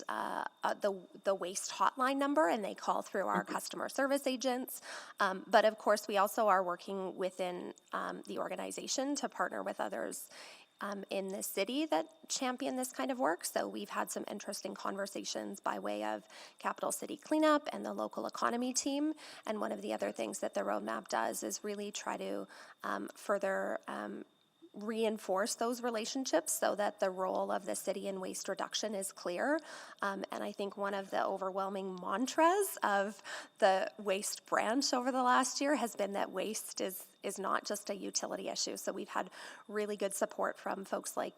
the waste hotline number, and they call through our customer service agents. But of course, we also are working within the organization to partner with others in the city that champion this kind of work. So we've had some interesting conversations by way of Capital City Cleanup and the local economy team. And one of the other things that the roadmap does is really try to further reinforce those relationships so that the role of the city in waste reduction is clear. And I think one of the overwhelming mantras of the waste branch over the last year has been that waste is not just a utility issue. So we've had really good support from folks like,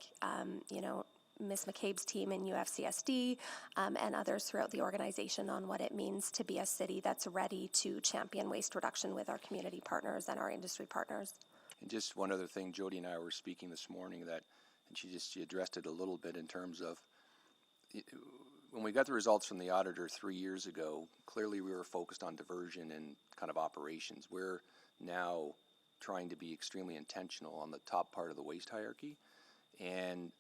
Ms. McCabe's team in UFCSD and others throughout the organization on what it means to be a city that's ready to champion waste reduction with our community partners and our industry partners. And just one other thing, Jody and I were speaking this morning and she addressed it a little bit in terms of when we got the results from the auditor 3 years ago, clearly we were focused on diversion and kind of operations. We're now trying to be extremely intentional on the top part of the waste hierarchy. And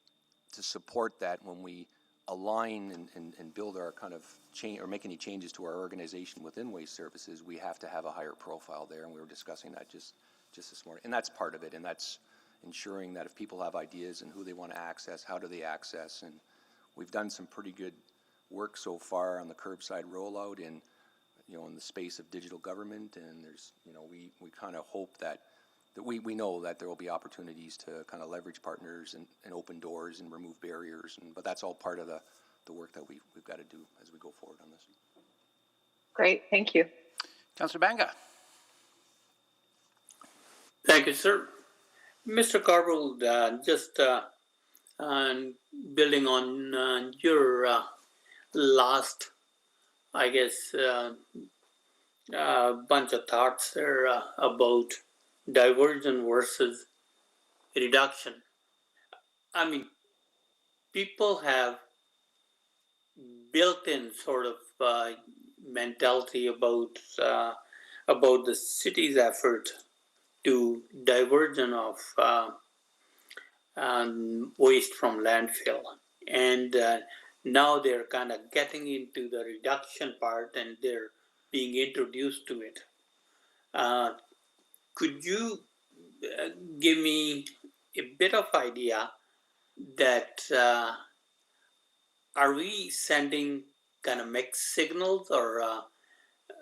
to support that, when we align and build our kind of change or make any changes to our organization within waste services, we have to have a higher profile there. And we were discussing that just this morning. And that's part of it. And that's ensuring that if people have ideas and who they want to access, how do they access. And we've done some pretty good work so far on the curbside rollout in the space of digital government. And there's, we kind of hope that we know that there will be opportunities to kind of leverage partners and open doors and remove barriers. But that's all part of the work that we've got to do as we go forward on this. Great, thank you. Councillor Banga. Thank you, sir. Mr. Carville, just building on your last, I guess, bunch of thoughts there about diversion versus reduction. I mean, people have built-in sort of mentality about the city's effort to diversion of waste from landfill, and now they're kind of getting into the reduction part and they're being introduced to it. Could you give me a bit of idea that are we sending kind of mixed signals, or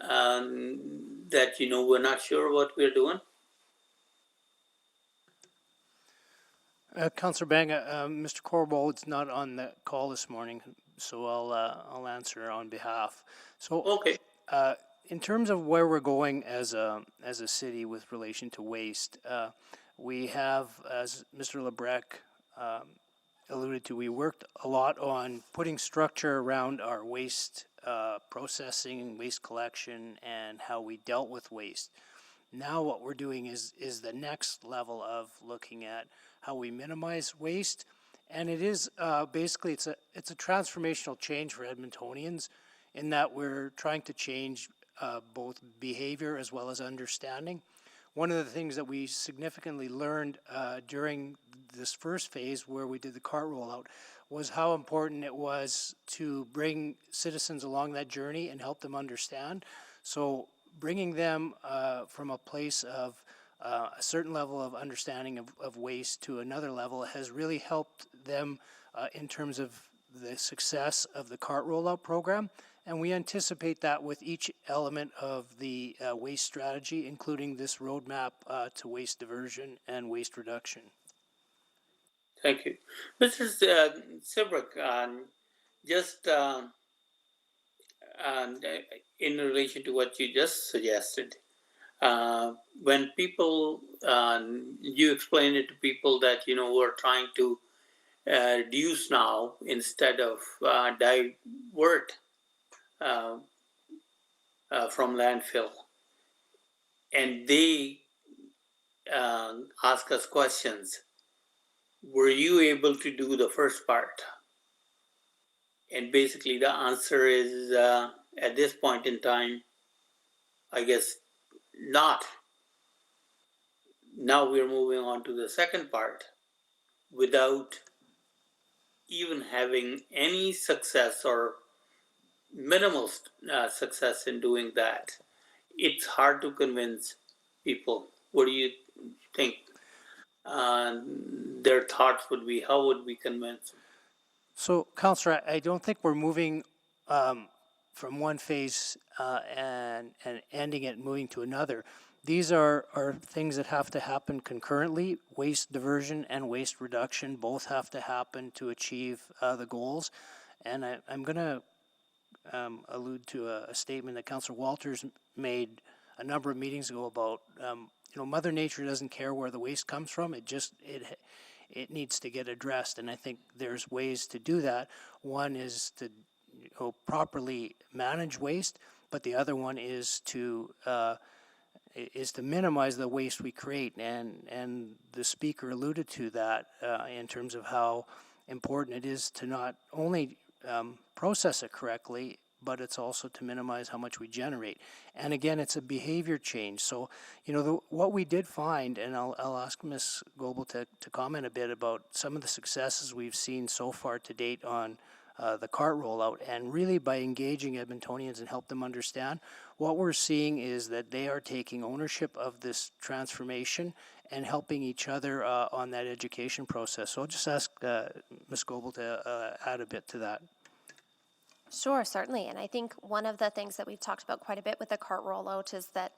that we're not sure what we're doing? Councillor Banga, Mr. Corbold is not on the call this morning, so I'll answer on behalf. So, okay. In terms of where we're going as a city with relation to waste, we have, as Mr. Lebrec alluded to, we worked a lot on putting structure around our waste processing, waste collection, and how we dealt with waste. Now what we're doing is the next level of looking at how we minimize waste, and it is basically it's a transformational change for Edmontonians in that we're trying to change both behavior as well as understanding. One of the things that we significantly learned during this first phase where we did the cart rollout was how important it was to bring citizens along that journey and help them understand. So bringing them from a place of a certain level of understanding of waste to another level has really helped them in terms of the success of the cart rollout program. And we anticipate that with each element of the waste strategy, including this roadmap to waste diversion and waste reduction. Thank you. Mr. Sebrick, just in relation to what you just suggested, when people, you explain it to people that, we're trying to reduce now instead of divert from landfill, and they ask us questions. Were you able to do the first part? And basically the answer is, at this point in time, I guess not. Now we're moving on to the second part without even having any success or minimal success in doing that. It's hard to convince people. What do you think their thoughts would be? How would we convince them? So, Councillor, I don't think we're moving from one phase and ending it and moving to another. these are things that have to happen concurrently. Waste diversion and waste reduction both have to happen to achieve the goals. And I'm going to allude to a statement that Councillor Walters made a number of meetings ago about, Mother Nature doesn't care where the waste comes from. It needs to get addressed. And I think there's ways to do that. One is to properly manage waste, but the other one is to minimize the waste we create. And the speaker alluded to that in terms of how important it is to not only process it correctly, but it's also to minimize how much we generate. And again, it's a behavior change. So, what we did find, and I'll ask Ms. Goebel to comment a bit about some of the successes we've seen so far to date on the cart rollout, and really by engaging Edmontonians and help them understand, what we're seeing is that they are taking ownership of this transformation and helping each other on that education process. So I'll just ask Ms. Goebel to add a bit to that. Sure, certainly. And I think one of the things that we've talked about quite a bit with the cart rollout is that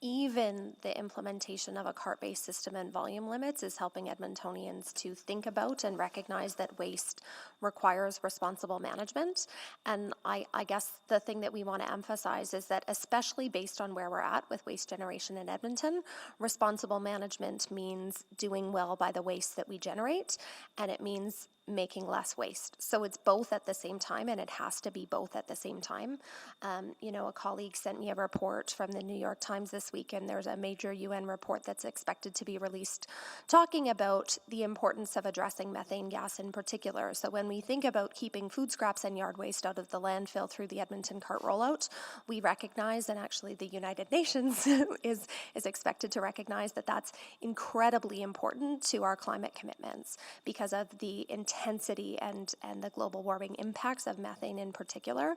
even the implementation of a cart-based system and volume limits is helping Edmontonians to think about and recognize that waste requires responsible management. And I guess the thing that we want to emphasize is that, especially based on where we're at with waste generation in Edmonton, responsible management means doing well by the waste that we generate, and it means making less waste. So it's both at the same time, and it has to be both at the same time. A colleague sent me a report from the New York Times this week, and there's a major UN report that's expected to be released talking about the importance of addressing methane gas in particular. So when we think about keeping food scraps and yard waste out of the landfill through the Edmonton cart rollout, we recognize, and actually the United Nations is expected to recognize, that that's incredibly important to our climate commitments because of the intensity and the global warming impacts of methane in particular.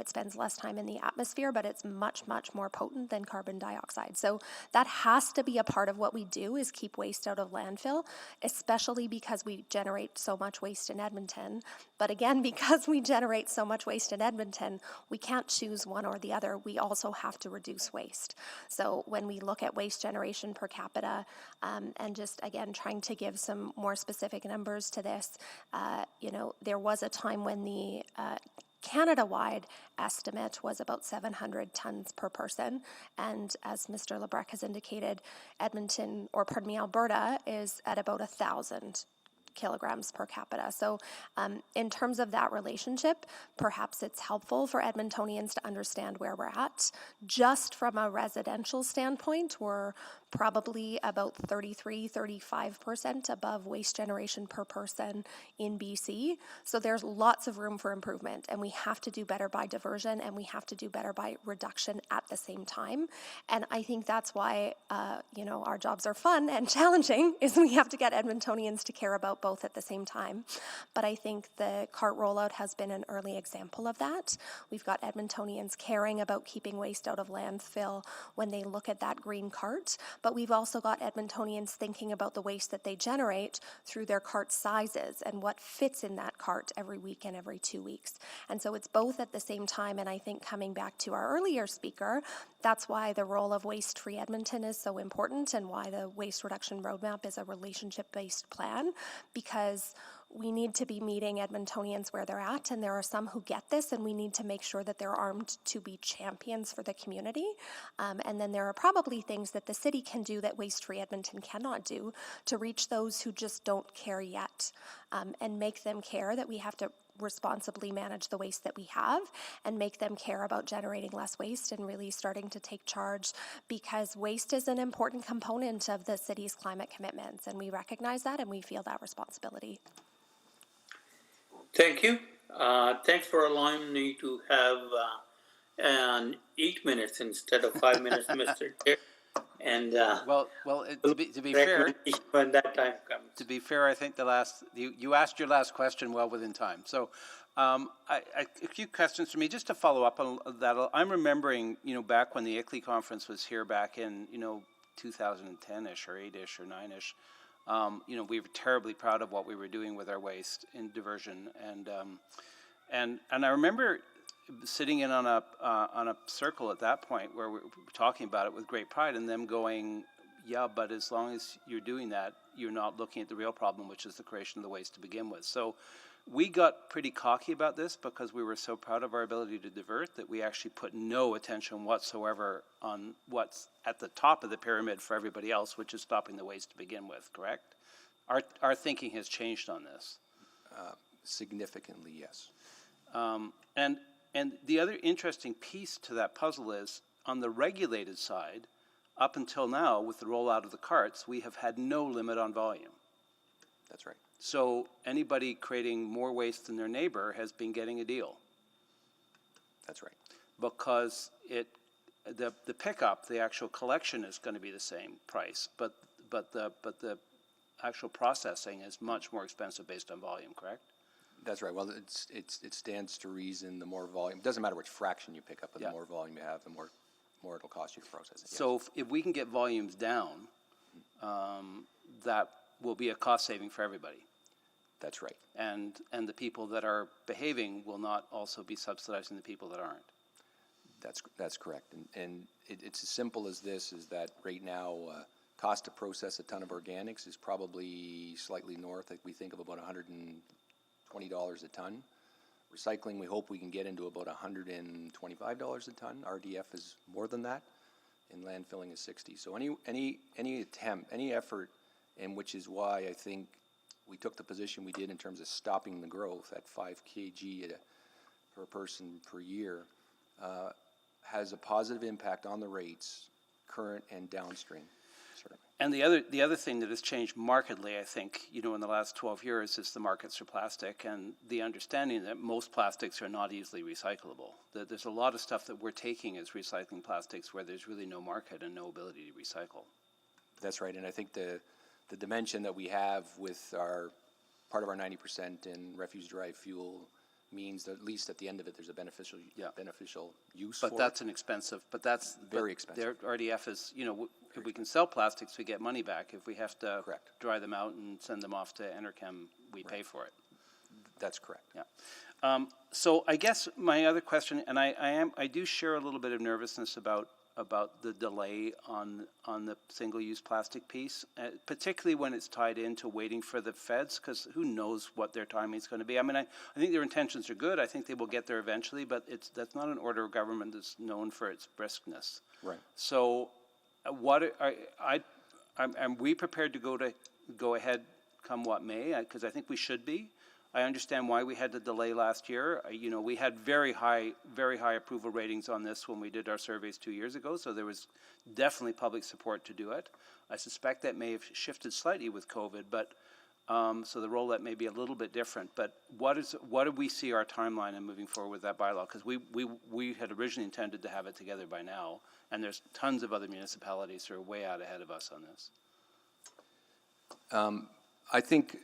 It spends less time in the atmosphere, but it's much, much more potent than carbon dioxide. So that has to be a part of what we do, is keep waste out of landfill, especially because we generate so much waste in Edmonton. But again, because we generate so much waste in Edmonton, we can't choose one or the other. We also have to reduce waste. So when we look at waste generation per capita, and just again trying to give some more specific numbers to this, there was a time when the Canada-wide estimate was about 700 tons per person, and as Mr. Lebrecq has indicated, Alberta is at about 1,000 kilograms per capita. So in terms of that relationship, perhaps it's helpful for Edmontonians to understand where we're at. Just from a residential standpoint, we're probably about 33-35% above waste generation per person in BC. So there's lots of room for improvement, and we have to do better by diversion, and we have to do better by reduction at the same time. And I think that's why, our jobs are fun and challenging, is we have to get Edmontonians to care about both at the same time. But I think the cart rollout has been an early example of that. We've got Edmontonians caring about keeping waste out of landfill when they look at that green cart, but we've also got Edmontonians thinking about the waste that they generate through their cart sizes and what fits in that cart every week and every 2 weeks. And so it's both at the same time, and I think coming back to our earlier speaker, that's why the role of Waste-Free Edmonton is so important, and why the Waste Reduction Roadmap is a relationship-based plan, because we need to be meeting Edmontonians where they're at, and there are some who get this, and we need to make sure that they're armed to be champions for the community. And then there are probably things that the city can do that Waste-Free Edmonton cannot do to reach those who just don't care yet, and make them care that we have to responsibly manage the waste that we have, and make them care about generating less waste and really starting to take charge, because waste is an important component of the city's climate commitments, and we recognize that and we feel that responsibility. Thank you. Thanks for allowing me to have 8 minutes instead of 5 minutes, Mr. Chair. And to be fair, when that time comes. To be fair, I think you asked your last question well within time. So, a few questions for me just to follow up on that. I'm remembering, back when the ICLEI conference was here back in 2010ish or 8ish or 9ish. We were terribly proud of what we were doing with our waste in diversion, and I remember sitting in on a circle at that point where we're talking about it with great pride, and them going, yeah, but as long as you're doing that, you're not looking at the real problem, which is the creation of the waste to begin with. So we got pretty cocky about this because we were so proud of our ability to divert that we actually put no attention whatsoever on what's at the top of the pyramid for everybody else, which is stopping the waste to begin with, correct? Our thinking has changed on this. Significantly, yes. And the other interesting piece to that puzzle is, on the regulated side, up until now, with the rollout of the carts, we have had no limit on volume. That's right. So anybody creating more waste than their neighbor has been getting a deal. That's right. Because the pickup, the actual collection is going to be the same price, but the actual processing is much more expensive based on volume, correct? That's right. Well, it stands to reason the more volume, it doesn't matter which fraction you pick up, but the more volume you have, the more it'll cost you to process it. So if we can get volumes down, that will be a cost saving for everybody. That's right. And the people that are behaving will not also be subsidizing the people that aren't. That's correct. And it's as simple as this, is that right now, cost to process a ton of organics is probably slightly north. Like we think of about $120 a ton. Recycling, we hope we can get into about $125 a ton. RDF is more than that, and landfilling is 60. So any attempt, any effort, and which is why I think we took the position we did in terms of stopping the growth at 5 kg per person per year, has a positive impact on the rates, current and downstream. Certainly. And the other thing that has changed markedly, I think, in the last 12 years is the markets for plastic and the understanding that most plastics are not easily recyclable. That there's a lot of stuff that we're taking as recycling plastics where there's really no market and no ability to recycle. That's right, and I think the dimension that we have with part of our 90% in refuse-derived fuel means that at least at the end of it, there's a beneficial use for it. But that's an expensive, very expensive. Their RDF is, if we can sell plastics, we get money back. If we have to dry them out and send them off to Enerchem, we pay for it. That's correct. Yeah. So I guess my other question, and I do share a little bit of nervousness about the delay on the single-use plastic piece, particularly when it's tied into waiting for the feds, because who knows what their timing is going to be. I mean, I think their intentions are good. I think they will get there eventually, but that's not an order of government that's known for its briskness. Right. So am we prepared to go ahead come what may? Because I think we should be. I understand why we had to delay last year. We had very high approval ratings on this when we did our surveys 2 years ago, so there was definitely public support to do it. I suspect that may have shifted slightly with COVID, but so the rollout may be a little bit different. But what do we see our timeline in moving forward with that bylaw? Because we had originally intended to have it together by now, and there's tons of other municipalities who are way out ahead of us on this. I think,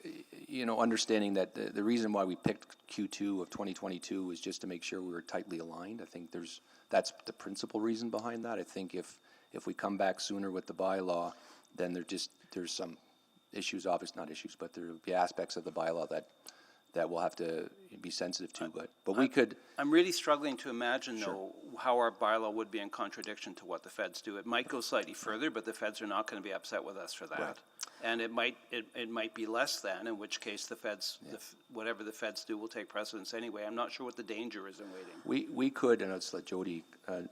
understanding that the reason why we picked Q2 of 2022 was just to make sure we were tightly aligned. I think that's the principal reason behind that. I think if we come back sooner with the bylaw, then there's some issues, obviously not issues, but there'll be aspects of the bylaw that we'll have to be sensitive to. But we could. I'm really struggling to imagine, though, how our bylaw would be in contradiction to what the feds do. It might go slightly further, but the feds are not going to be upset with us for that. Right. And it might be less than, in which case the feds, whatever the feds do, will take precedence anyway. I'm not sure what the danger is in waiting. We could, and let's let Jody.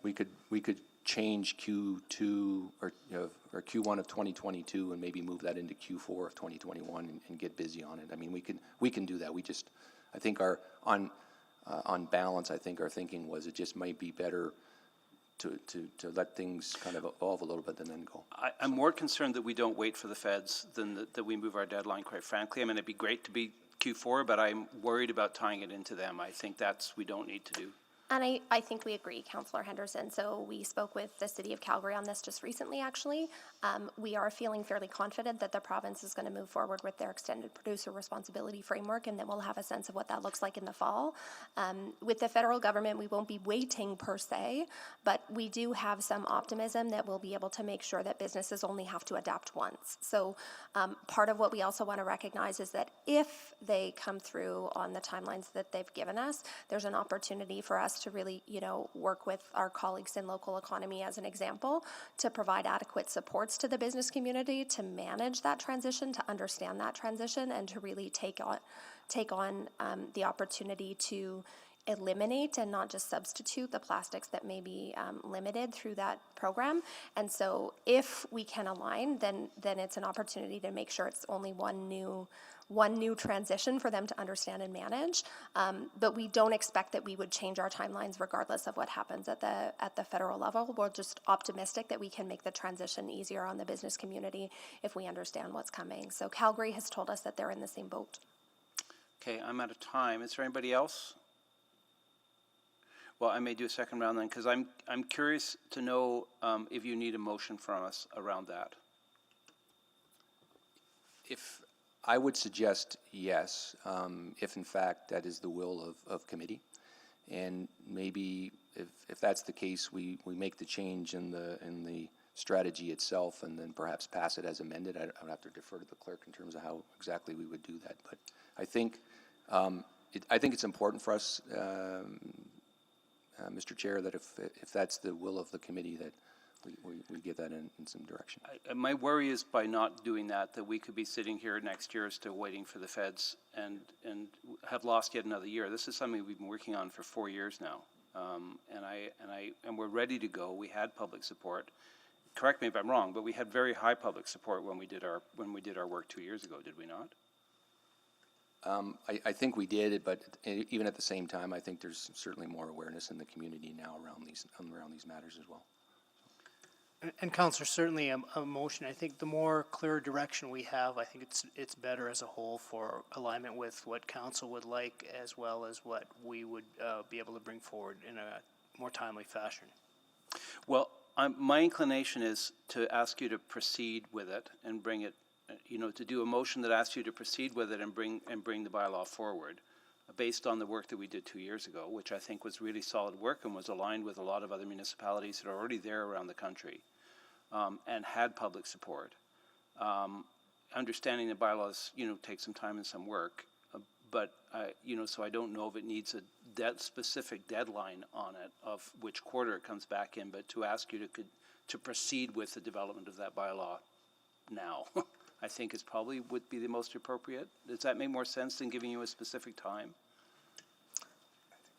We could change Q2 or Q1 of 2022 and maybe move that into Q4 of 2021 and get busy on it. I mean, we can do that. I think on balance, I think our thinking was it just might be better to let things kind of evolve a little bit and then go. I'm more concerned that we don't wait for the feds than that we move our deadline, quite frankly. I mean, it'd be great to be Q4, but I'm worried about tying it into them. I think we don't need to do. And I think we agree, Councillor Henderson. So we spoke with the City of Calgary on this just recently, actually. We are feeling fairly confident that the province is going to move forward with their extended producer responsibility framework, and then we'll have a sense of what that looks like in the fall. With the federal government, we won't be waiting per se, but we do have some optimism that we'll be able to make sure that businesses only have to adapt once. So part of what we also want to recognize is that if they come through on the timelines that they've given us, there's an opportunity for us us to really, work with our colleagues in local economy as an example, to provide adequate supports to the business community, to manage that transition, to understand that transition, and to really take on the opportunity to eliminate and not just substitute the plastics that may be limited through that program. And so if we can align, then it's an opportunity to make sure it's only one new transition for them to understand and manage. But we don't expect that we would change our timelines regardless of what happens at the federal level. We're just optimistic that we can make the transition easier on the business community if we understand what's coming. So Calgary has told us that they're in the same boat. Okay, I'm out of time. Is there anybody else? Well, I may do a second round then, because I'm curious to know if you need a motion from us around that. If I would suggest yes, if in fact that is the will of committee, and maybe if that's the case, we make the change in the strategy itself, and then perhaps pass it as amended. I would have to defer to the clerk in terms of how exactly we would do that, but I think it's important for us. Mr. Chair, that if that's the will of the committee, that we give that in some direction. My worry is by not doing that we could be sitting here next year still waiting for the feds and have lost yet another year. This is something we've been working on for 4 years now, and we're ready to go. We had public support. Correct me if I'm wrong, but we had very high public support when we did our work 2 years ago. Did we not? I think we did, but even at the same time, I think there's certainly more awareness in the community now around these matters as well. And Councillor, certainly a motion. I think the more clear direction we have, I think it's better as a whole for alignment with what Council would like, as well as what we would be able to bring forward in a more timely fashion. Well, my inclination is to ask you to proceed with it and bring it. To do a motion that asks you to proceed with it and bring the bylaw forward based on the work that we did 2 years ago, which I think was really solid work and was aligned with a lot of other municipalities that are already there around the country and had public support. Understanding the bylaws, take some time and some work, but so I don't know if it needs a specific deadline on it of which quarter it comes back in, but to ask you to proceed with the development of that bylaw now. I think is probably would be the most appropriate. Does that make more sense than giving you a specific time?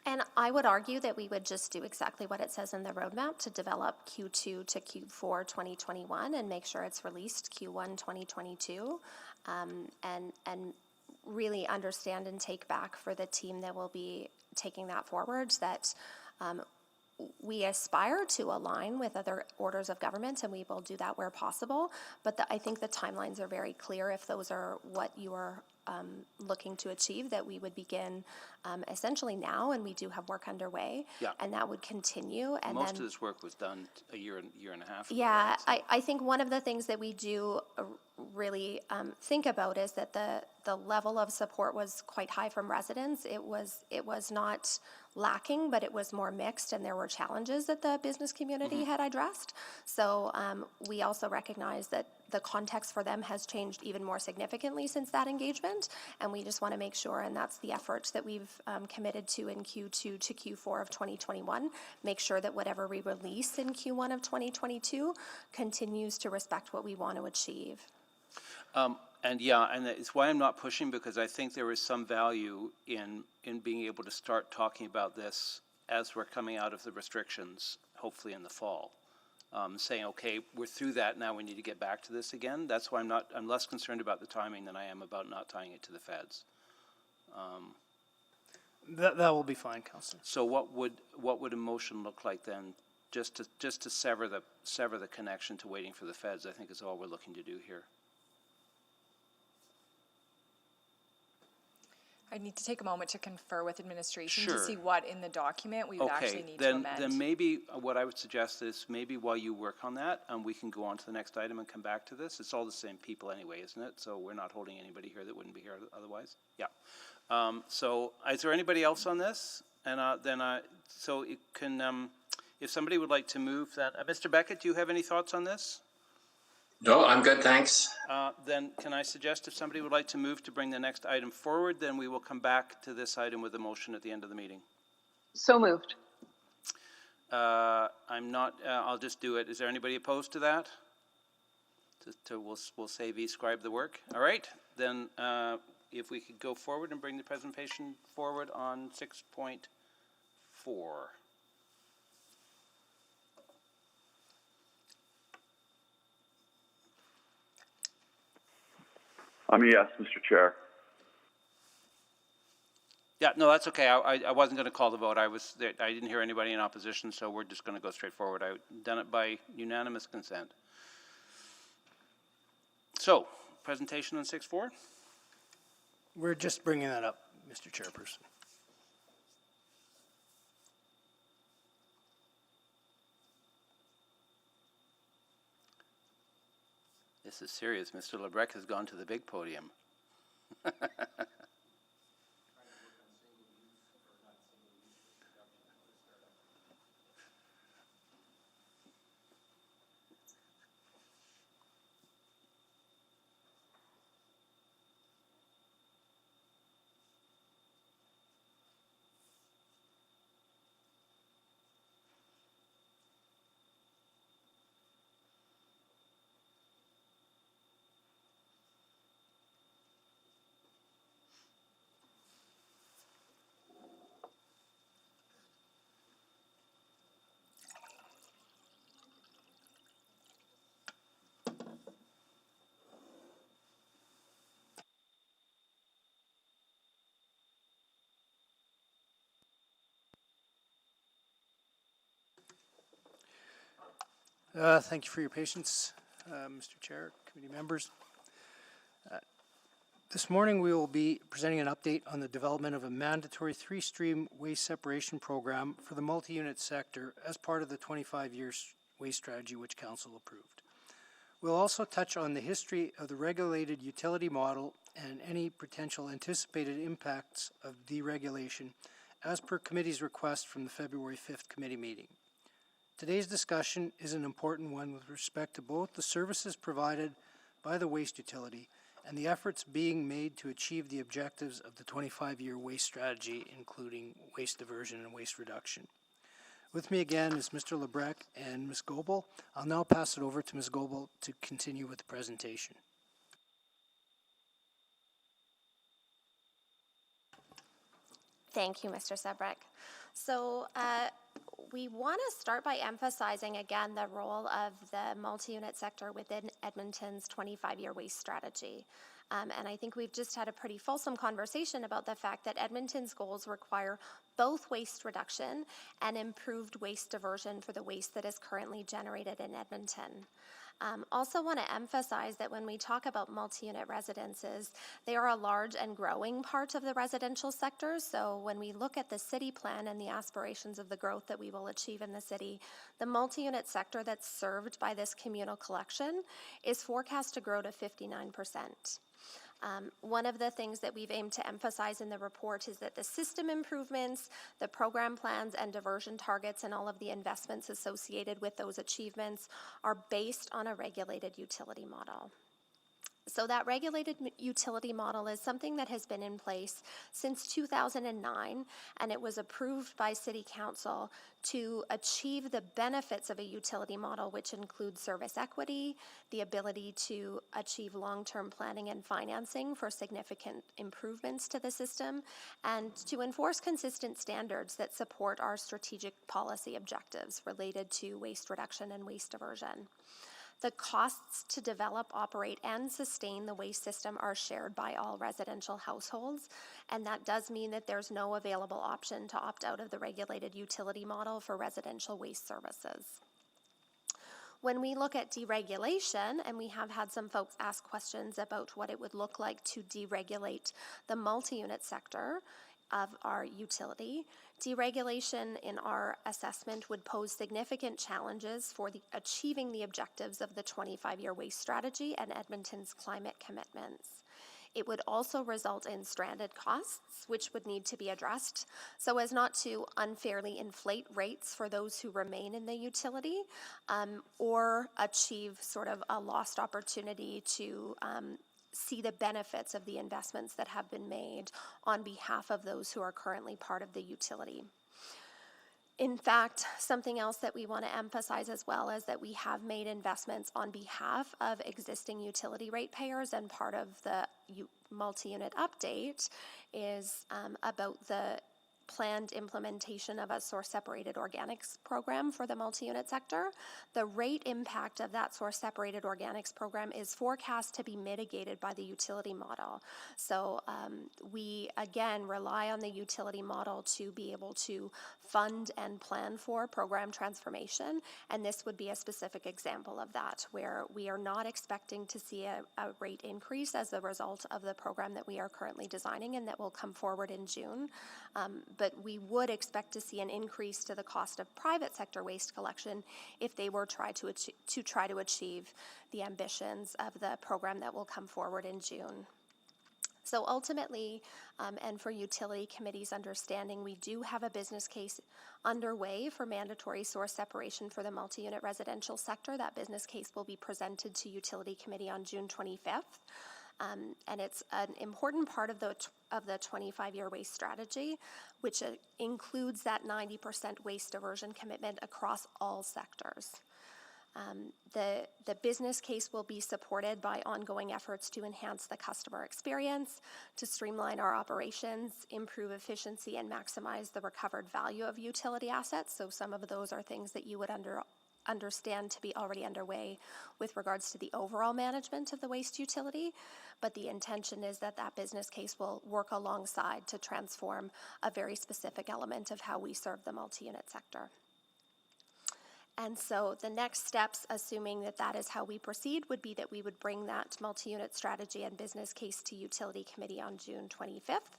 And I would argue that we would just do exactly what it says in the roadmap to develop Q2 to Q4 2021 and make sure it's released Q1 2022, and really understand and take back for the team that will be taking that forward that we aspire to align with other orders of government, and we will do that where possible. But I think the timelines are very clear. If those are what you are looking to achieve, that we would begin essentially now, and we do have work underway, and that would continue. And most of this work was done a year and a half ago. Yeah, right? I think one of the things that we do really think about is that the level of support was quite high from residents. It was not lacking, but it was more mixed, and there were challenges that the business community had addressed. So we also recognize that the context for them has changed even more significantly since that engagement, and we just want to make sure, and that's the efforts that we've committed to in Q2 to Q4 of 2021, make sure that whatever we release in Q1 of 2022 continues to respect what we want to achieve. And it's why I'm not pushing, because I think there is some value in being able to start talking about this as we're coming out of the restrictions, hopefully in the fall. Saying, okay, we're through that, now we need to get back to this again. That's why I'm less concerned about the timing than I am about not tying it to the feds. That will be fine, Councillor. So what would a motion look like then? Just to sever the connection to waiting for the feds, I think is all we're looking to do here. I need to take a moment to confer with administration Sure. to see what in the document we would actually need to amend. Then maybe what I would suggest is maybe while you work on that, we can go on to the next item and come back to this. It's all the same people anyway, isn't it? So we're not holding anybody here that wouldn't be here otherwise. Yeah. So is there anybody else on this? And so it can, if somebody would like to move that, Mr. Beckett, do you have any thoughts on this? No, I'm good, thanks. Then can I suggest if somebody would like to move to bring the next item forward, then we will come back to this item with a motion at the end of the meeting. So moved. I'm not, I'll just do it. Is there anybody opposed to that? We'll say V-scribe the work. All right, then if we could go forward and bring the presentation forward on 6.4. I'm a yes, Mr. Chair. Yeah, no, that's okay. I wasn't going to call the vote. I didn't hear anybody in opposition, so we're just going to go straight forward. I've done it by unanimous consent. So, presentation on 6.4? We're just bringing that up, Mr. Chairperson. This is serious. Mr. Lebrecq has gone to the big podium. Thank you for your patience, Mr. Chair, committee members. This morning we will be presenting an update on the development of a mandatory 3-stream waste separation program for the multi-unit sector as part of the 25-year waste strategy which Council approved. We'll also touch on the history of the regulated utility model and any potential anticipated impacts of deregulation as per committee's request from the February 5th committee meeting. Today's discussion is an important one with respect to both the services provided by the waste utility and the efforts being made to achieve the objectives of the 25-year waste strategy, including waste diversion and waste reduction. With me again is Mr. Lebrecq and Ms. Goebel. I'll now pass it over to Ms. Goebel to continue with the presentation. Thank you, Mr. Sebreck. So we want to start by emphasizing again the role of the multi-unit sector within Edmonton's 25-year waste strategy. And I think we've just had a pretty fulsome conversation about the fact that Edmonton's goals require both waste reduction and improved waste diversion for the waste that is currently generated in Edmonton. Also want to emphasize that when we talk about multi-unit residences, they are a large and growing part of the residential sector. So when we look at the city plan and the aspirations of the growth that we will achieve in the city, the multi-unit sector that's served by this communal collection is forecast to grow to 59%. One of the things that we've aimed to emphasize in the report is that the system improvements, the program plans and diversion targets and all of the investments associated with those achievements are based on a regulated utility model. So that regulated utility model is something that has been in place since 2009, and it was approved by City Council to achieve the benefits of a utility model, which includes service equity, the ability to achieve long-term planning and financing for significant improvements to the system, and to enforce consistent standards that support our strategic policy objectives related to waste reduction and waste diversion. The costs to develop, operate, and sustain the waste system are shared by all residential households, and that does mean that there's no available option to opt out of the regulated utility model for residential waste services. When we look at deregulation, and we have had some folks ask questions about what it would look like to deregulate the multi-unit sector of our utility, deregulation in our assessment would pose significant challenges for achieving the objectives of the 25-year waste strategy and Edmonton's climate commitments. It would also result in stranded costs, which would need to be addressed so as not to unfairly inflate rates for those who remain in the utility or achieve sort of a lost opportunity to see the benefits of the investments that have been made on behalf of those who are currently part of the utility. In fact, something else that we want to emphasize as well is that we have made investments on behalf of existing utility ratepayers, and part of the multi-unit update is about the planned implementation of a source-separated organics program for the multi-unit sector. The rate impact of that source-separated organics program is forecast to be mitigated by the utility model. So we, again, rely on the utility model to be able to fund and plan for program transformation, and this would be a specific example of that, where we are not expecting to see a rate increase as a result of the program that we are currently designing and that will come forward in June. But we would expect to see an increase to the cost of private sector waste collection if they were try to achieve the ambitions of the program that will come forward in June. So ultimately, and for utility committee's understanding, we do have a business case underway for mandatory source separation for the multi-unit residential sector. That business case will be presented to utility committee on June 25th. And it's an important part of the 25-year waste strategy, which includes that 90% waste diversion commitment across all sectors. The business case will be supported by ongoing efforts to enhance the customer experience, to streamline our operations, improve efficiency, and maximize the recovered value of utility assets. So some of those are things that you would understand to be already underway with regards to the overall management of the waste utility, but the intention is that that business case will work alongside to transform a very specific element of how we serve the multi-unit sector. And so the next steps, assuming that that is how we proceed, would be that we would bring that multi-unit strategy and business case to utility committee on June 25th.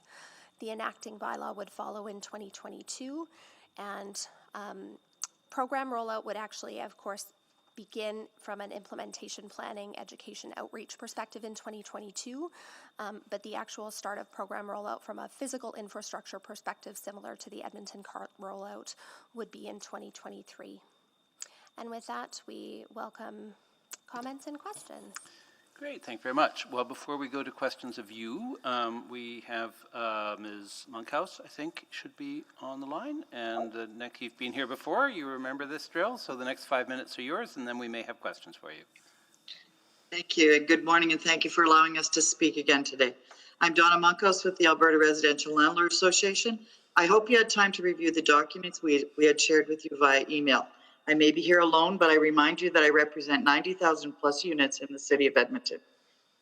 The enacting bylaw would follow in 2022, and program rollout would actually, of course, begin from an implementation planning, education, outreach perspective in 2022, but the actual start of program rollout from a physical infrastructure perspective, similar to the Edmonton CART rollout, would be in 2023. And with that, we welcome comments and questions. Great, thank you very much. Well, before we go to questions of you, we have Ms. Monkhouse, I think, should be on the line. And Nick, you've been here before. You remember this drill. So the next 5 minutes are yours, and then we may have questions for you. Thank you, and good morning, and thank you for allowing us to speak again today. I'm Donna Monkhouse with the Alberta Residential Landlord Association. I hope you had time to review the documents we had shared with you via email. I may be here alone, but I remind you that I represent 90,000 plus units in the city of Edmonton.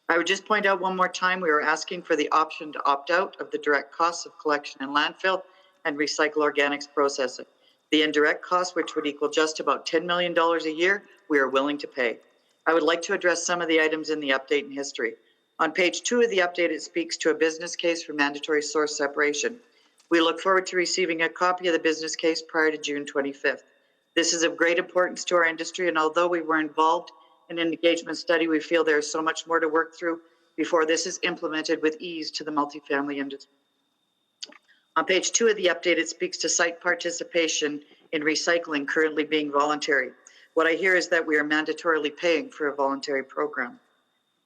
I would just point out one more time, we are asking for the option to opt out of the direct costs of collection and landfill and recycle organics processing. The indirect costs, which would equal just about $10 million a year, we are willing to pay. I would like to address some of the items in the update and history. On page 2 of the update, it speaks to a business case for mandatory source separation. We look forward to receiving a copy of the business case prior to June 25th. This is of great importance to our industry, and although we were involved in an engagement study, we feel there is so much more to work through before this is implemented with ease to the multifamily industry. On page 2 of the update, it speaks to site participation in recycling currently being voluntary. What I hear is that we are mandatorily paying for a voluntary program.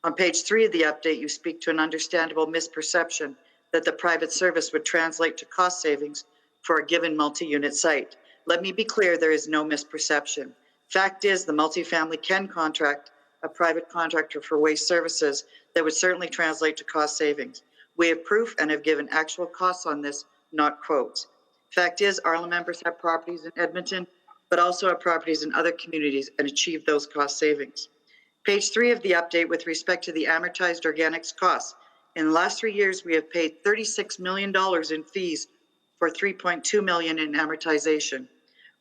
On page 3 of the update, you speak to an understandable misperception that the private service would translate to cost savings for a given multi-unit site. Let me be clear, there is no misperception. Fact is, the multifamily can contract a private contractor for waste services that would certainly translate to cost savings. We have proof and have given actual costs on this, not quotes. Fact is, Arla members have properties in Edmonton, but also have properties in other communities and achieve those cost savings. Page 3 of the update with respect to the amortized organics costs. In the last 3 years, we have paid $36 million in fees for $3.2 million in amortization.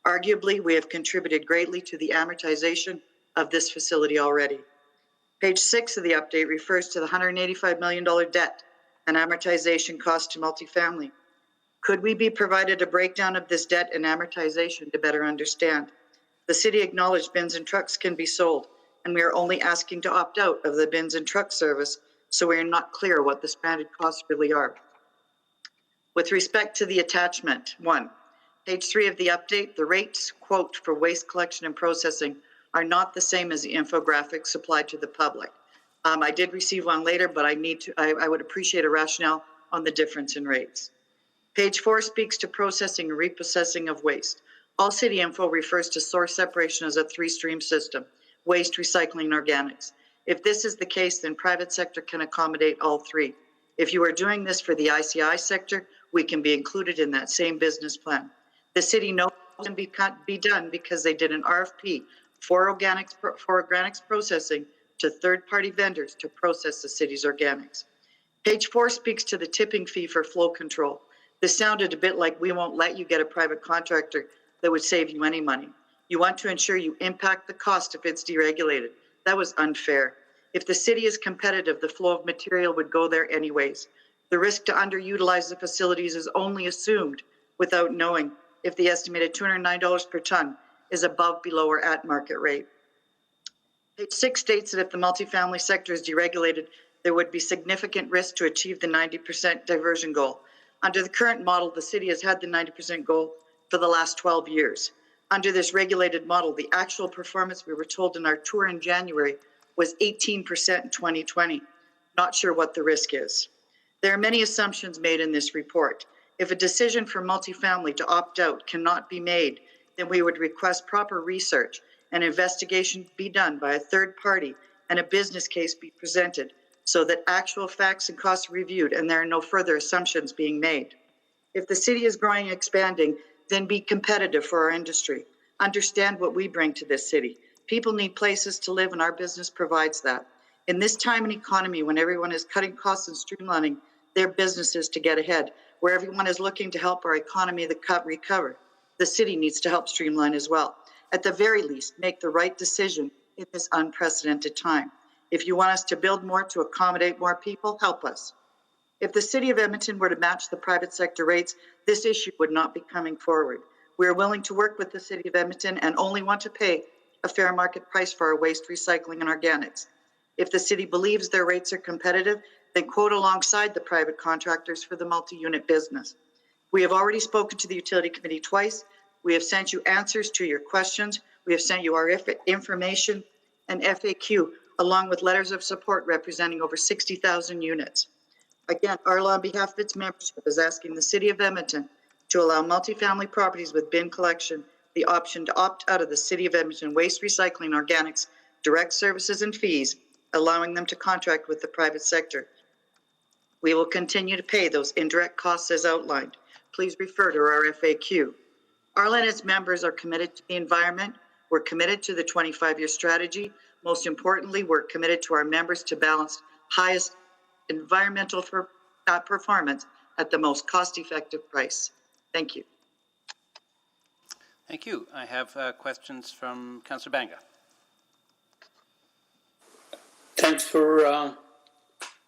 Arguably, we have contributed greatly to the amortization of this facility already. Page 6 of the update refers to the $185 million debt and amortization cost to multifamily. Could we be provided a breakdown of this debt and amortization to better understand? The city acknowledged bins and trucks can be sold, and we are only asking to opt out of the bins and truck service, so we are not clear what the stranded costs really are. With respect to the attachment 1, page 3 of the update, the rates, quote, for waste collection and processing are not the same as the infographic supplied to the public. I did receive one later, but I would appreciate a rationale on the difference in rates. Page 4 speaks to processing and reprocessing of waste. All city info refers to source separation as a three-stream system: waste, recycling, and organics. If this is the case, then private sector can accommodate all three. If you are doing this for the ICI sector, we can be included in that same business plan. The city knows it can be done because they did an RFP for organics processing to third-party vendors to process the city's organics. Page 4 speaks to the tipping fee for flow control. This sounded a bit like we won't let you get a private contractor that would save you any money. You want to ensure you impact the cost if it's deregulated. That was unfair. If the city is competitive, the flow of material would go there anyways. The risk to underutilize the facilities is only assumed without knowing if the estimated $209 per ton is above, below, or at market rate. Page 6 states that if the multifamily sector is deregulated, there would be significant risk to achieve the 90% diversion goal. Under the current model, the city has had the 90% goal for the last 12 years. Under this regulated model, the actual performance, we were told in our tour in January, was 18% in 2020. Not sure what the risk is. There are many assumptions made in this report. If a decision for multifamily to opt out cannot be made, then we would request proper research and investigation be done by a third party and a business case be presented so that actual facts and costs are reviewed and there are no further assumptions being made. If the city is growing and expanding, then be competitive for our industry. Understand what we bring to this city. People need places to live and our business provides that. In this time and economy when everyone is cutting costs and streamlining their businesses to get ahead, where everyone is looking to help our economy recover, the city needs to help streamline as well. At the very least, make the right decision in this unprecedented time. If you want us to build more to accommodate more people, help us. If the city of Edmonton were to match the private sector rates, this issue would not be coming forward. We are willing to work with the city of Edmonton and only want to pay a fair market price for our waste, recycling, and organics. If the city believes their rates are competitive, then quote alongside the private contractors for the multi-unit business. We have already spoken to the utility committee twice. We have sent you answers to your questions. We have sent you our information and FAQ, along with letters of support representing over 60,000 units. Again, Arla, on behalf of its membership, is asking the city of Edmonton to allow multifamily properties with bin collection the option to opt out of the city of Edmonton waste, recycling, organics, direct services, and fees, allowing them to contract with the private sector. We will continue to pay those indirect costs as outlined. Please refer to our FAQ. Arla and its members are committed to the environment. We're committed to the 25-year strategy. Most importantly, we're committed to our members to balance highest environmental performance at the most cost-effective price. Thank you. Thank you. I have questions from Councillor Banga. Thanks for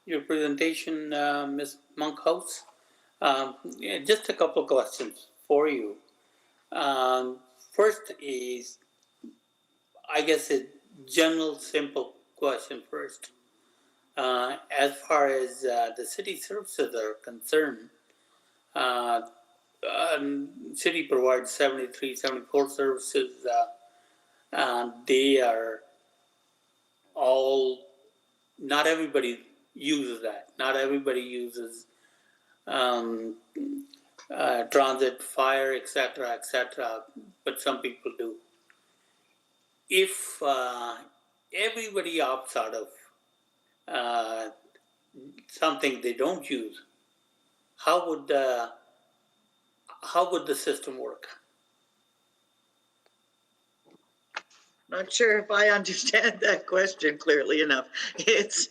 your presentation, Ms. Monkhouse. Just a couple of questions for you. First is, I guess, a general, simple question first. As far as the city services are concerned, city provides 73, 74 services. They are all, not everybody uses that. Not everybody uses transit, fire, etc., but some people do. If everybody opts out of something they don't use, how would the system work? Not sure if I understand that question clearly enough. It's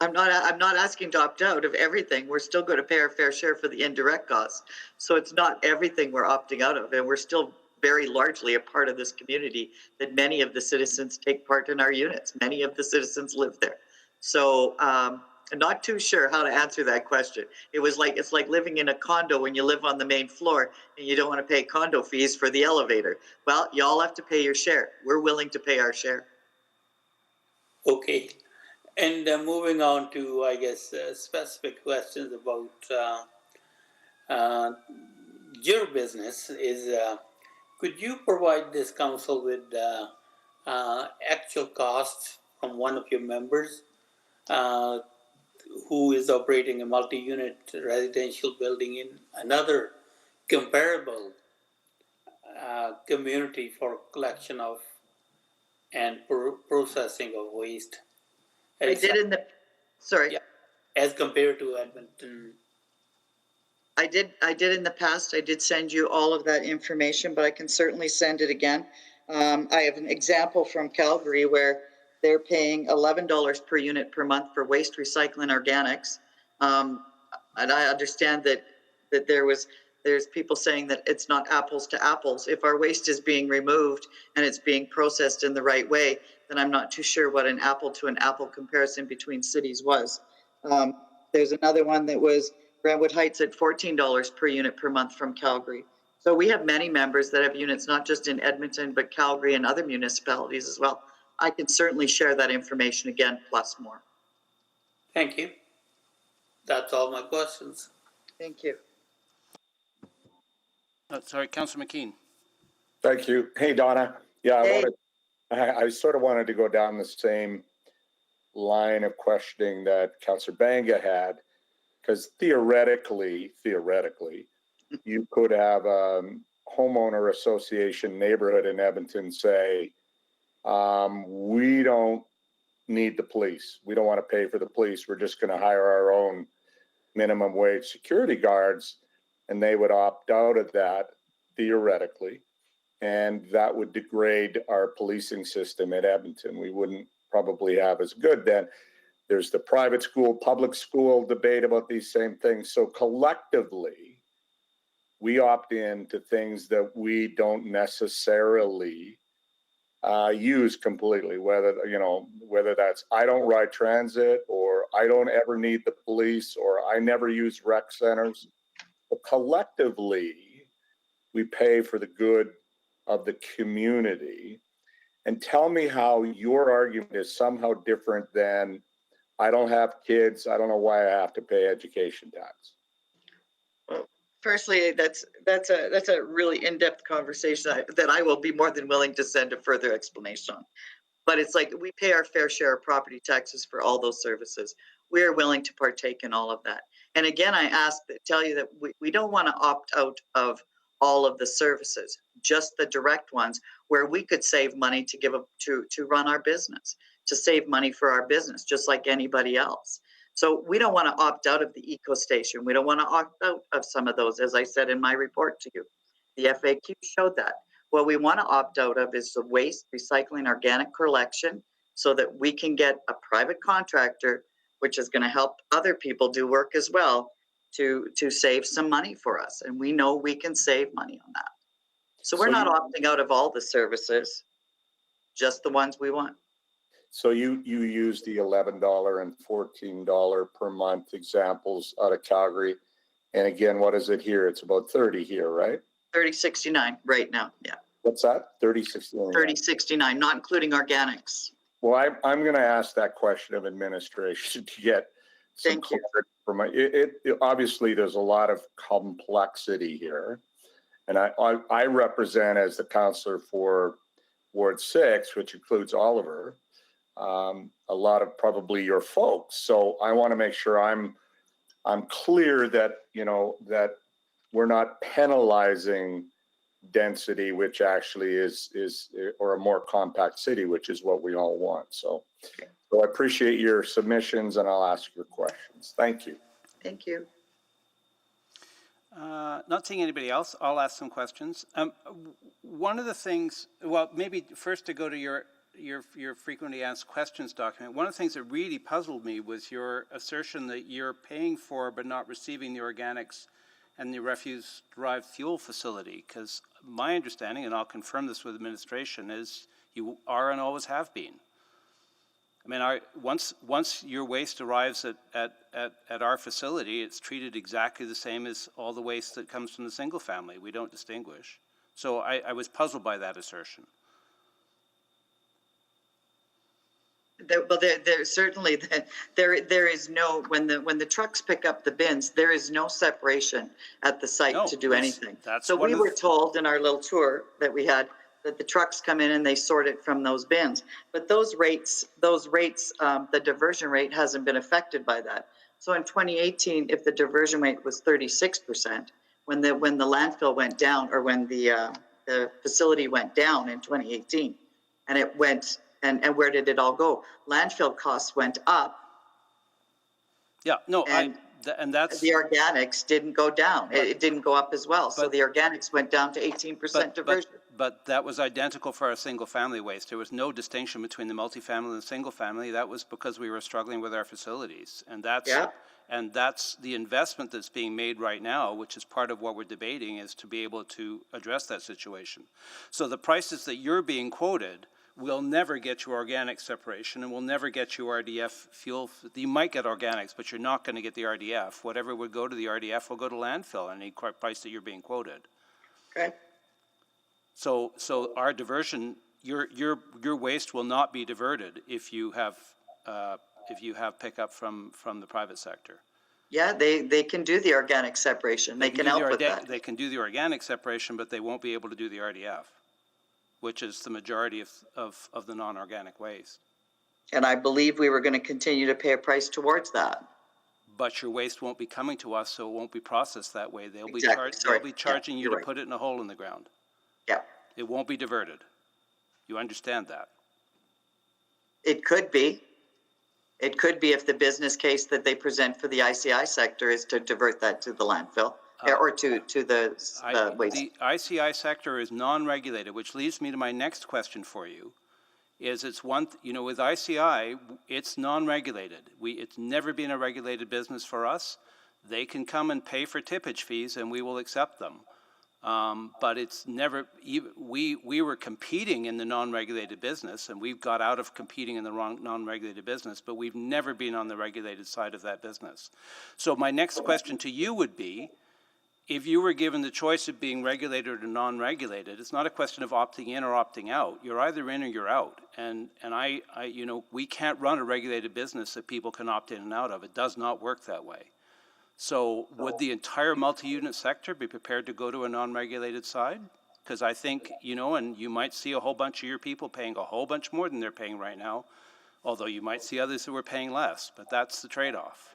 I'm not asking to opt out of everything. We're still going to pay our fair share for the indirect costs. So it's not everything we're opting out of, and we're still very largely a part of this community that many of the citizens take part in our units. Many of the citizens live there. So I'm not too sure how to answer that question. It's like living in a condo when you live on the main floor and you don't want to pay condo fees for the elevator. Well, you all have to pay your share. We're willing to pay our share. Okay. And moving on to, I guess, specific questions about your business is, could you provide this council with actual costs from one of your members who is operating a multi-unit residential building in another comparable community for collection of and processing of waste. I did in the, sorry. Yeah, as compared to Edmonton. I did in the past. I did send you all of that information, but I can certainly send it again. I have an example from Calgary where they're paying $11 per unit per month for waste recycling organics. And I understand that there's people saying that it's not apples to apples. If our waste is being removed and it's being processed in the right way, then I'm not too sure what an apple to an apple comparison between cities was. There's another one that was Brentwood Heights at $14 per unit per month from Calgary. So we have many members that have units, not just in Edmonton, but Calgary and other municipalities as well. I can certainly share that information again, plus more. Thank you. That's all my questions. Thank you. Sorry, Councillor McKean. Thank you. Hey, Donna. Yeah, Hey. I sort of wanted to go down the same line of questioning that Councillor Banga had, because theoretically, you could have a homeowner association neighborhood in Edmonton say, we don't need the police. We don't want to pay for the police. We're just going to hire our own minimum wage security guards. And they would opt out of that theoretically. And that would degrade our policing system at Edmonton. We wouldn't probably have as good then. There's the private school, public school debate about these same things. So collectively, we opt in to things that we don't necessarily use completely, whether that's I don't ride transit, or I don't ever need the police, or I never use rec centers. But collectively, we pay for the good of the community. And tell me how your argument is somehow different than I don't have kids, I don't know why I have to pay education tax. Well, firstly, that's a really in-depth conversation that I will be more than willing to send a further explanation on. But it's like we pay our fair share of property taxes for all those services. We are willing to partake in all of that. And again, I tell you that we don't want to opt out of all of the services, just the direct ones where we could save money to give up to run our business, to save money for our business, just like anybody else. So we don't want to opt out of the eco station. We don't want to opt out of some of those, as I said in my report to you. The FAQ showed that. What we want to opt out of is the waste recycling organic collection, so that we can get a private contractor, which is going to help other people do work as well, to save some money for us. And we know we can save money on that. So we're not opting out of all the services, just the ones we want. So you use the $11 and $14 per month examples out of Calgary. And again, what is it here? It's about 30 here, right? 3069 right now, yeah. What's that? 3069? 3069, not including organics. Well, I'm going to ask that question of administration to get some clarity from it obviously there's a lot of complexity here. And I represent, as the councillor for Ward 6, which includes Oliver, a lot of probably your folks. So I want to make sure I'm clear that, that we're not penalizing density, which actually is or a more compact city, which is what we all want. So I appreciate your submissions, and I'll ask your questions. Thank you. Thank you. Not seeing anybody else, I'll ask some questions. One of the things, well, maybe first to go to your frequently asked questions document, one of the things that really puzzled me was your assertion that you're paying for but not receiving the organics and the refuse-derived fuel facility, because my understanding, and I'll confirm this with administration, is you are and always have been. I mean, once your waste arrives at our facility, it's treated exactly the same as all the waste that comes from the single family. We don't distinguish. So I was puzzled by that assertion. Well, there certainly there is no, when the trucks pick up the bins, there is no separation at the site to do anything. So we were told in our little tour that we had that the trucks come in and they sort it from those bins. But those rates, the diversion rate hasn't been affected by that. So in 2018, if the diversion rate was 36%, when the landfill went down, or when the facility went down in 2018, and it went, and where did it all go? Landfill costs went up. Yeah, no, and that's the organics didn't go down. It didn't go up as well. So the organics went down to 18% diversion. But that was identical for our single-family waste. There was no distinction between the multifamily and the single-family. That was because we were struggling with our facilities, and that's the investment that's being made right now, which is part of what we're debating, is to be able to address that situation. So the prices that you're being quoted will never get you organic separation, and will never get you RDF fuel. You might get organics, but you're not going to get the RDF. Whatever would go to the RDF will go to landfill, any price that you're being quoted. Okay. So our diversion, your waste will not be diverted if you have pickup from the private sector. Yeah, they can do the organic separation. They can help with that. They can do the organic separation, but they won't be able to do the RDF, which is the majority of the non-organic waste. And I believe we were going to continue to pay a price towards that. But your waste won't be coming to us, so it won't be processed that way. They'll be charging you to put it in a hole in the ground. Yeah. It won't be diverted. You understand that? It could be. It could be if the business case that they present for the ICI sector is to divert that to the landfill, or to the waste. The ICI sector is non-regulated, which leads me to my next question for you. With ICI, it's non-regulated. It's never been a regulated business for us. They can come and pay for tippage fees, and we will accept them. But it's never, we were competing in the non-regulated business, and we've got out of competing in the non-regulated business, but we've never been on the regulated side of that business. So my next question to you would be, if you were given the choice of being regulated or non-regulated, it's not a question of opting in or opting out. You're either in or you're out. And we can't run a regulated business that people can opt in and out of. It does not work that way. So would the entire multi-unit sector be prepared to go to a non-regulated side? Because I think, and you might see a whole bunch of your people paying a whole bunch more than they're paying right now, although you might see others who are paying less, but that's the trade-off.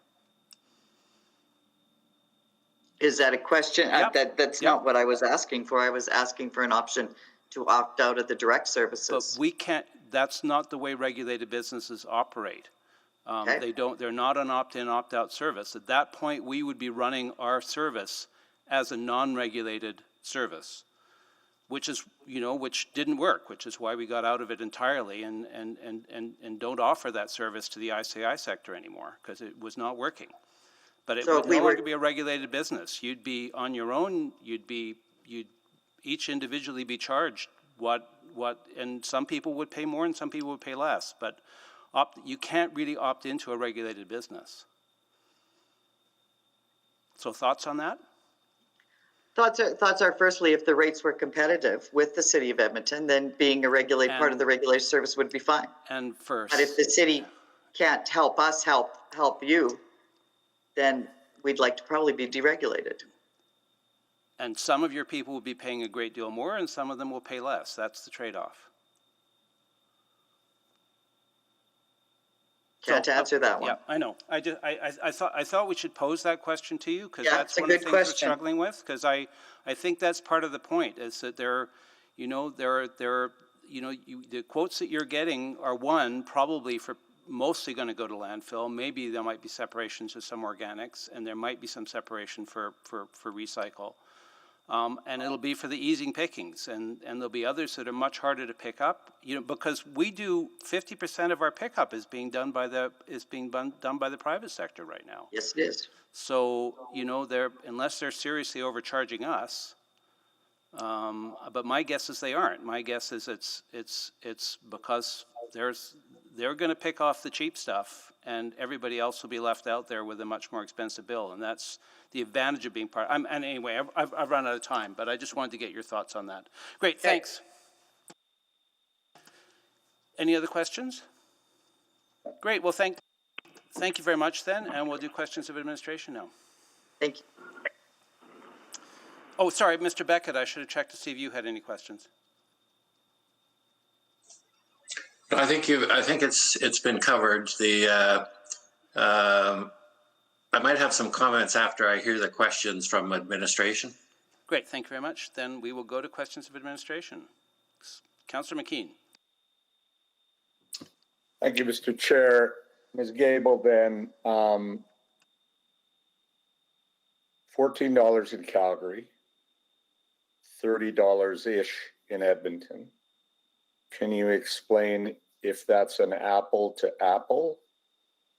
Is that a question? Yep. That's not what I was asking for. I was asking for an option to opt out of the direct services. But we can't, that's not the way regulated businesses operate. They're not an opt-in, opt-out service. At that point, we would be running our service as a non-regulated service, which didn't work, which is why we got out of it entirely and don't offer that service to the ICI sector anymore, because it was not working. But it would no longer be a regulated business. You'd be on your own. You'd each individually be charged and some people would pay more and some people would pay less. But you can't really opt into a regulated business. So thoughts on that? Thoughts are firstly, if the rates were competitive with the City of Edmonton, then being a regulated part of the regulated service would be fine. And first, but if the city can't help us help you, then we'd like to probably be deregulated. And some of your people will be paying a great deal more, and some of them will pay less. That's the trade-off. Can't answer that one. Yeah, I know. I thought we should pose that question to you, because that's one of the things we're struggling with. Because I think that's part of the point, is that the quotes that you're getting are probably for mostly going to go to landfill. Maybe there might be separations of some organics, and there might be some separation for recycle. And it'll be for the easing pickings, and there'll be others that are much harder to pick up. Because we do 50% of our pickup is being done by the private sector right now. Yes, it is. So unless they're seriously overcharging us, but my guess is they aren't. My guess is it's because they're going to pick off the cheap stuff, and everybody else will be left out there with a much more expensive bill, and that's the advantage of being part. And anyway, I've run out of time, but I just wanted to get your thoughts on that. Great, thanks. Any other questions? Great. Well, thank you very much then, and we'll do questions of administration now. Thank you. Oh, sorry, Mr. Beckett, I should have checked to see if you had any questions. I think it's been covered. I might have some comments after I hear the questions from administration. Great, thank you very much. Then we will go to questions of administration. Councillor McKeon. Thank you, Mr. Chair. Ms. Gable, then, $14 in Calgary, $30-ish in Edmonton. Can you explain if that's an apple to apple?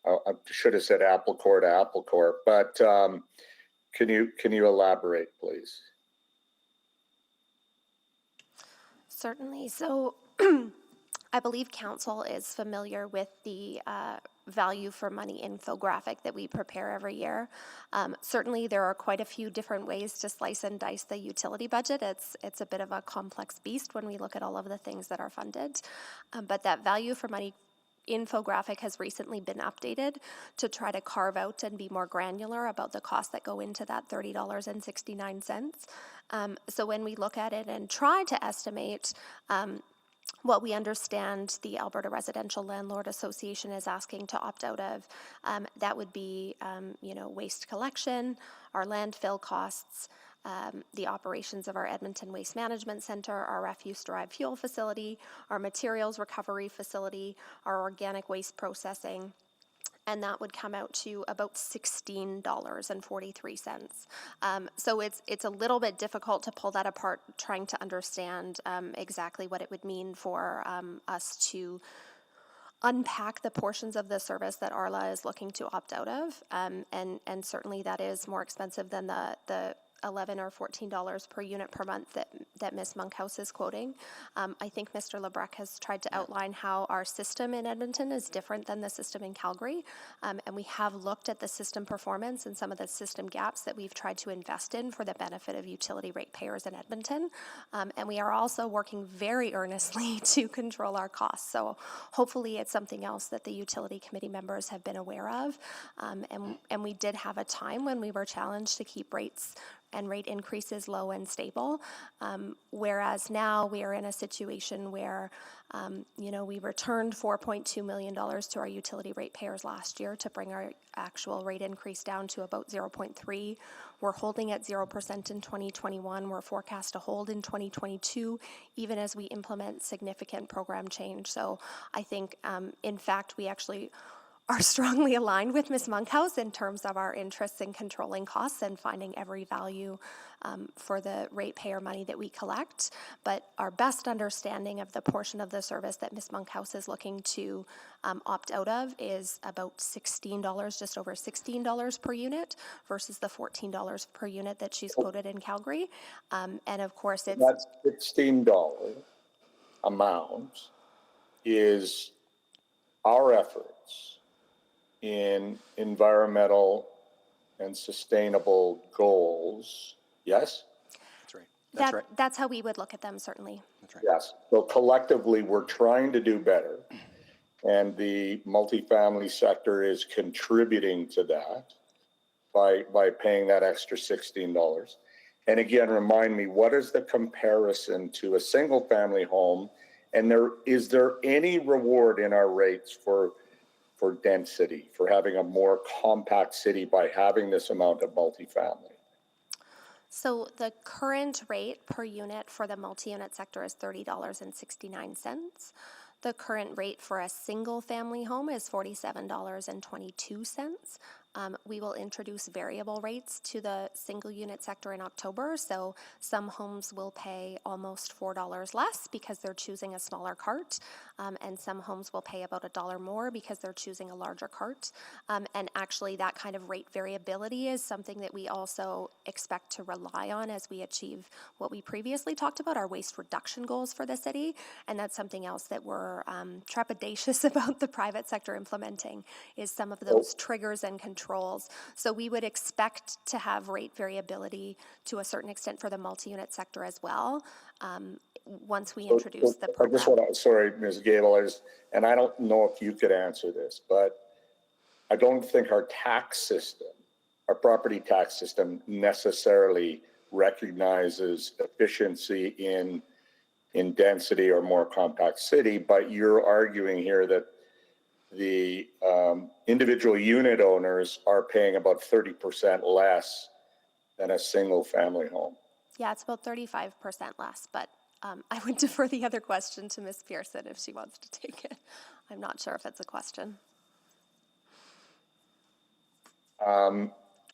I should have said apple core to apple core, but can you elaborate, please? Certainly. So I believe council is familiar with the value for money infographic that we prepare every year. Certainly there are quite a few different ways to slice and dice the utility budget. It's a bit of a complex beast when we look at all of the things that are funded. But that value for money infographic has recently been updated to try to carve out and be more granular about the costs that go into that $30.69. So when we look at it and try to estimate what we understand the Alberta Residential Landlord Association is asking to opt out of, that would be, waste collection, our landfill costs, the operations of our Edmonton Waste Management Centre, our refuse-derived fuel facility, our materials recovery facility, our organic waste processing, and that would come out to about $16.43. So it's a little bit difficult to pull that apart, trying to understand exactly what it would mean for us to unpack the portions of the service that Arla is looking to opt out of, and certainly that is more expensive than the $11 or $14 per unit per month that Ms. Monkhouse is quoting. I think Mr. Lebrecq has tried to outline how our system in Edmonton is different than the system in Calgary, and we have looked at the system performance and some of the system gaps that we've tried to invest in for the benefit of utility ratepayers in Edmonton, and we are also working very earnestly to control our costs. So hopefully it's something else that the utility committee members have been aware of, and we did have a time when we were challenged to keep rates and rate increases low and stable, whereas now we are in a situation where, we returned $4.2 million to our utility ratepayers last year to bring our actual rate increase down to about 0.3. We're holding at 0% in 2021. We're forecast to hold in 2022, even as we implement significant program change. So I think, in fact, we actually are strongly aligned with Ms. Monkhouse in terms of our interests in controlling costs and finding every value for the ratepayer money that we collect. But our best understanding of the portion of the service that Ms. Monkhouse is looking to opt out of is about $16, just over $16 per unit versus the $14 per unit that she's quoted in Calgary. And of course, it's that $16 amount is our efforts in environmental and sustainable goals. Yes? That's right. That's right. That's how we would look at them, certainly. That's right. Yes. So collectively, we're trying to do better, and the multifamily sector is contributing to that by paying that extra $16. And again, remind me, what is the comparison to a single family home? And is there any reward in our rates for density, for having a more compact city by having this amount of multifamily? So the current rate per unit for the multi-unit sector is $30.69. The current rate for a single family home is $47.22. We will introduce variable rates to the single unit sector in October. So some homes will pay almost $4 less because they're choosing a smaller cart. And some homes will pay about $1 more because they're choosing a larger cart. And actually that kind of rate variability is something that we also expect to rely on as we achieve what we previously talked about, our waste reduction goals for the city. And that's something else that we're trepidatious about the private sector implementing, is some of those triggers and controls. So we would expect to have rate variability to a certain extent for the multi-unit sector as well, once we introduce the program. I just want to, sorry, Ms. Gable, and I don't know if you could answer this, but I don't think our tax system, our property tax system, necessarily recognizes efficiency in density or more compact city, but you're arguing here that the individual unit owners are paying about 30% less than a single family home. Yeah, it's about 35% less, but I would defer the other question to Ms. Pearson if she wants to take it. I'm not sure if it's a question.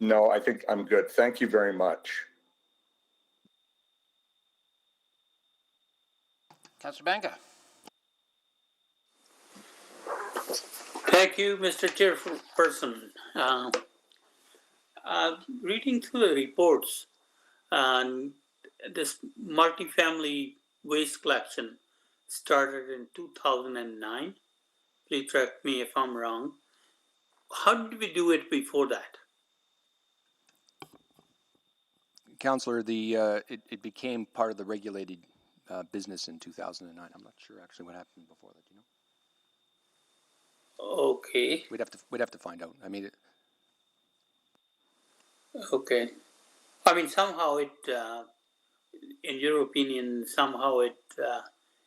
No, I think I'm good. Thank you very much. Councillor Banga. Thank you, Mr. Chairperson. Reading through the reports, this multifamily waste collection started in 2009. Please correct me if I'm wrong. How did we do it before that? Councillor, it became part of the regulated business in 2009. I'm not sure actually what happened before that. Do you know? Okay. We'd have to find out. I mean, Okay. I mean, somehow it, in your opinion, somehow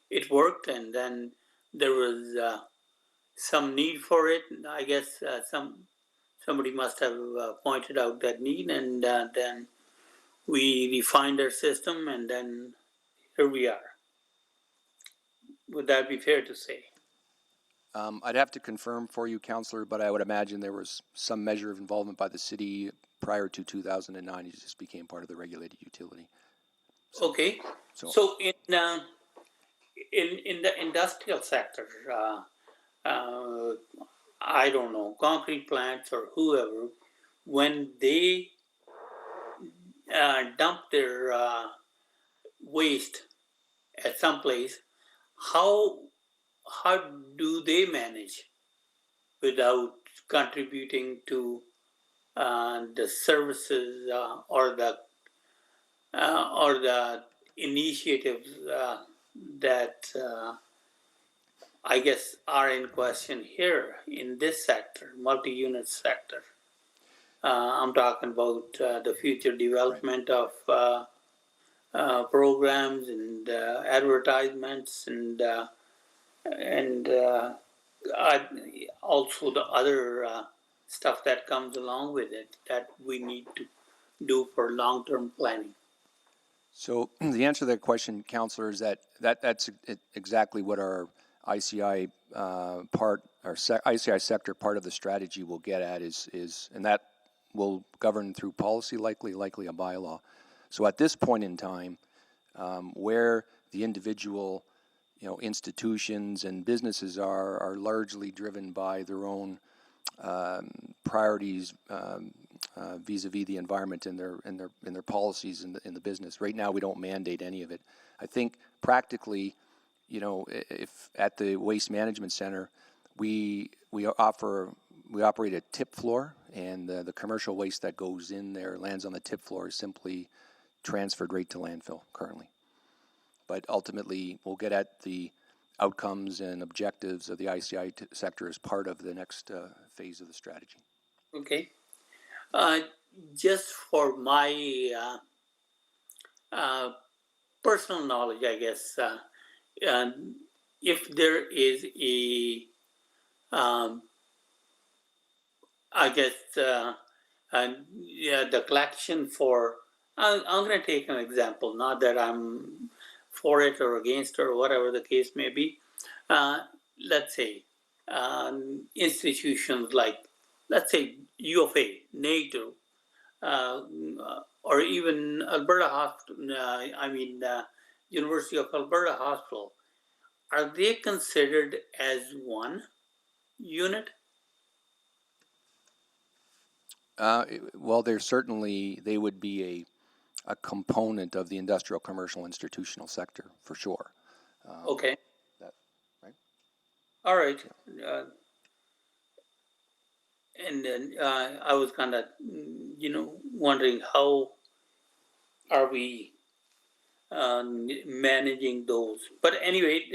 it worked, and then there was some need for it. I guess somebody must have pointed out that need, and then we refined our system, and then here we are. Would that be fair to say? I'd have to confirm for you, Councillor, but I would imagine there was some measure of involvement by the city prior to 2009. It just became part of the regulated utility. Okay. So in the industrial sector, I don't know, concrete plants or whoever, when they dump their waste at some place, how do they manage without contributing to the services or the initiatives that I guess are in question here in this sector, multi-unit sector? I'm talking about the future development of programs and advertisements and also the other stuff that comes along with it that we need to do for long-term planning. So the answer to that question, Councillor, is that's exactly what our ICI part, our ICI sector part of the strategy will get at is, and that will govern through policy, likely a bylaw. So at this point in time, where the individual, institutions and businesses are largely driven by their own priorities vis-a-vis the environment and their policies in the business. Right now, we don't mandate any of it. I think practically, if at the Waste Management Center, we operate a tip floor, and the commercial waste that goes in there lands on the tip floor is simply transferred right to landfill currently. But ultimately, we'll get at the outcomes and objectives of the ICI sector as part of the next phase of the strategy. Okay. Just for my personal knowledge, I guess, if there is a, the collection for, I'm going to take an example, not that I'm for it or against or whatever the case may be. Let's say institutions like, let's say U of A, NATO, or even Alberta Hospital, University of Alberta Hospital, are they considered as one unit? Well, they would be a component of the industrial, commercial, institutional sector for sure. Okay. Right. All right. And then I was kind of, wondering how are we managing those? But anyway,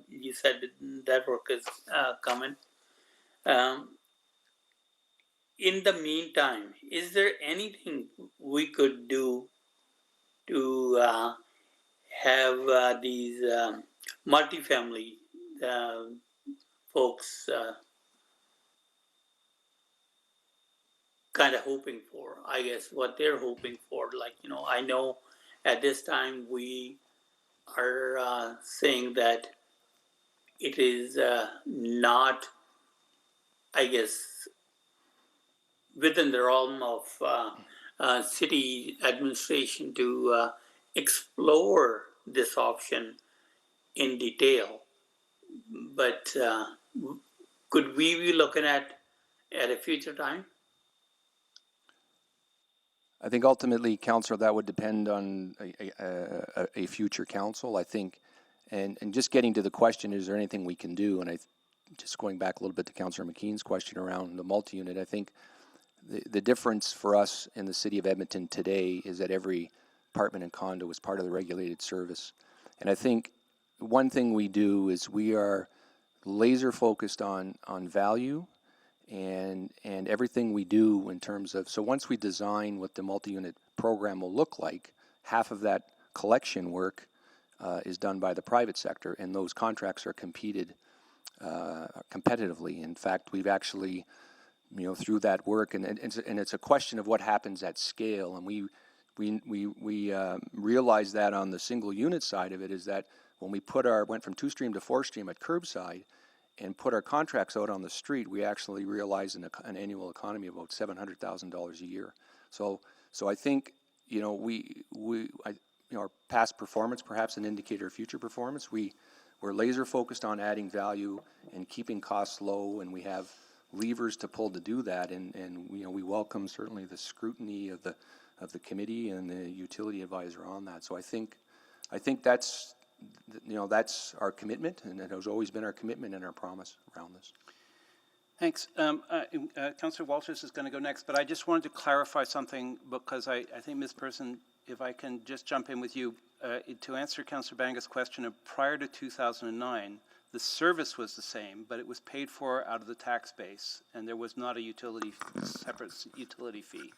you said that work is coming. In the meantime, is there anything we could do to have these multifamily folks kind of hoping for, I guess, what they're hoping for. Like, you know, I know at this time we are saying that it is not, I guess, within the realm of city administration to explore this option in detail. But could we be looking at a future time? I think ultimately, Councillor, that would depend on a future council. I think, and just getting to the question, is there anything we can do? And just going back a little bit to Councillor McKean's question around the multi-unit, I think the difference for us in the city of Edmonton today is that every apartment and condo is part of the regulated service. And I think one thing we do is we are laser focused on value. And everything we do in terms of, so once we design what the multi-unit program will look like, half of that collection work is done by the private sector, and those contracts are competed competitively. In fact, we've actually, you know, through that work, and it's a question of what happens at scale, and we realize that on the single unit side of it is that when we went from 2-stream to 4-stream at curbside, and put our contracts out on the street, we actually realized an annual economy of about $700,000 a year. So I think, you know, our past performance, perhaps an indicator of future performance, we're laser focused on adding value and keeping costs low, and we have levers to pull to do that. And you know, we welcome certainly the scrutiny of the committee and the utility advisor on that. So I think that's, you know, that's our commitment, and it has always been our commitment and our promise around this. Thanks. Councillor Walters is going to go next, but I just wanted to clarify something because I think Ms. Person, if I can just jump in with you, to answer Councillor Banga's question, prior to 2009, the service was the same, but it was paid for out of the tax base, and there was not a separate utility fee.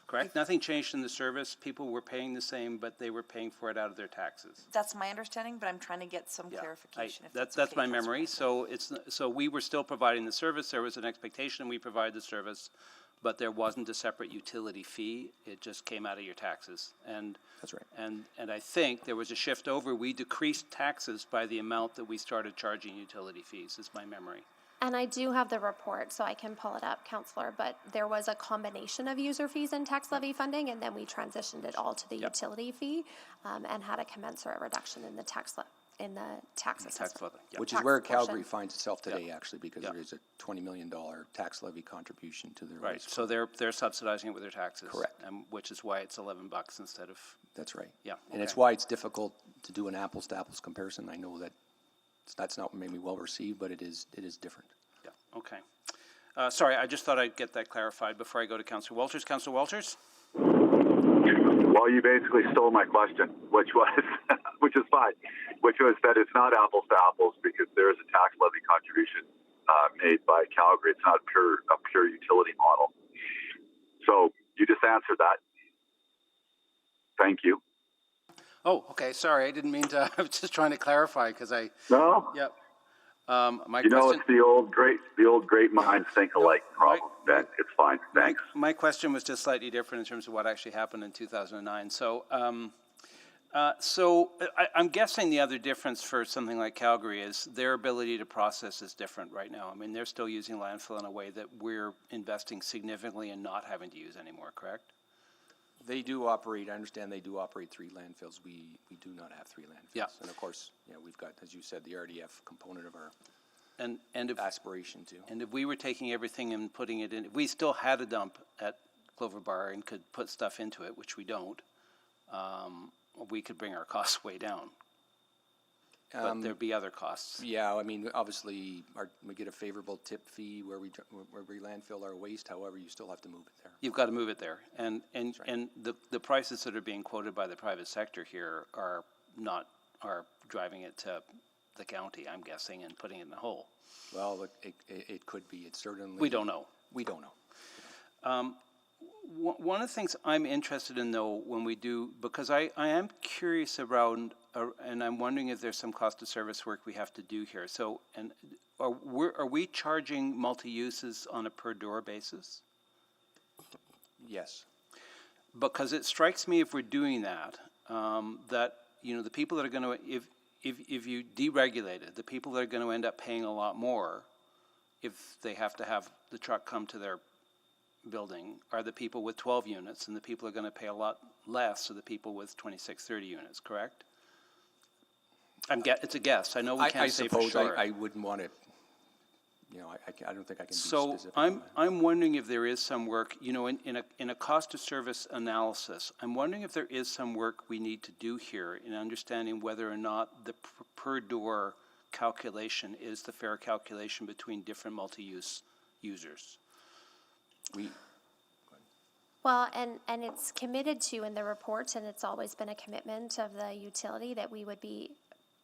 Correct? Nothing changed in the service. People were paying the same, but they were paying for it out of their taxes. That's my understanding, but I'm trying to get some clarification. That's my memory. So we were still providing the service. There was an expectation we provide the service, but there wasn't a separate utility fee. It just came out of your taxes. And that's right. And I think there was a shift over. We decreased taxes by the amount that we started charging utility fees, is my memory. And I do have the report, so I can pull it up, Councillor, but there was a combination of user fees and tax levy funding, and then we transitioned it all to the utility fee and had a commensurate reduction in the tax assessment. Which is where Calgary finds itself today, actually, because there is a $20 million tax levy contribution to their right. So they're subsidizing it with their taxes. Correct. Which is why it's $11 instead of. That's right. Yeah. And it's why it's difficult to do an apples to apples comparison. I know that that's not maybe well received, but it is different. Yeah. Okay. Sorry, I just thought I'd get that clarified before I go to Councillor Walters. Councillor Walters. Well, you basically stole my question, which is fine, which was that it's not apples to apples because there is a tax levy contribution made by Calgary. It's not a pure utility model. So you just answered that. Thank you. Oh, okay. Sorry, I didn't mean to. I was just trying to clarify because I. No. Yep. My you know, question, it's the old great minds think alike problem. Ben, it's fine. Thanks. My question was just slightly different in terms of what actually happened in 2009. So, I'm guessing the other difference for something like Calgary is their ability to process is different right now. I mean, they're still using landfill in a way that we're investing significantly in not having to use anymore. Correct? They do operate, I understand they do operate 3 landfills. We do not have 3 landfills. Yeah. And of course, you know, we've got, as you said, the RDF component of our aspiration too. And if we were taking everything and putting it in, if we still had a dump at Clover Bar and could put stuff into it, which we don't, we could bring our costs way down. But there'd be other costs. Yeah, I mean, obviously, we get a favorable tip fee where we landfill our waste. However, you still have to move it there. You've got to move it there, and right. the prices that are being quoted by the private sector here are driving it to the county, I'm guessing, and putting it in the hole. Well, it could be. It's certainly. We don't know. We don't know. One of the things I'm interested in, though, when we do, because I am curious around, and I'm wondering if there's some cost of service work we have to do here. So, and are we charging multi-uses on a per door basis? Yes. Because it strikes me if we're doing that, that, the people that are going to, if you deregulate it, the people that are going to end up paying a lot more if they have to have the truck come to their building are the people with 12 units, and the people are going to pay a lot less are the people with 26, 30 units, correct? It's a guess. I know we can't say for sure. I wouldn't want to, I don't think I can be So specific on that. I'm wondering if there is some work, in a cost of service analysis, I'm wondering if there is some work we need to do here in understanding whether or not the per door calculation is the fair calculation between different multi-use users. Well, and it's committed to in the report, and it's always been a commitment of the utility that we would be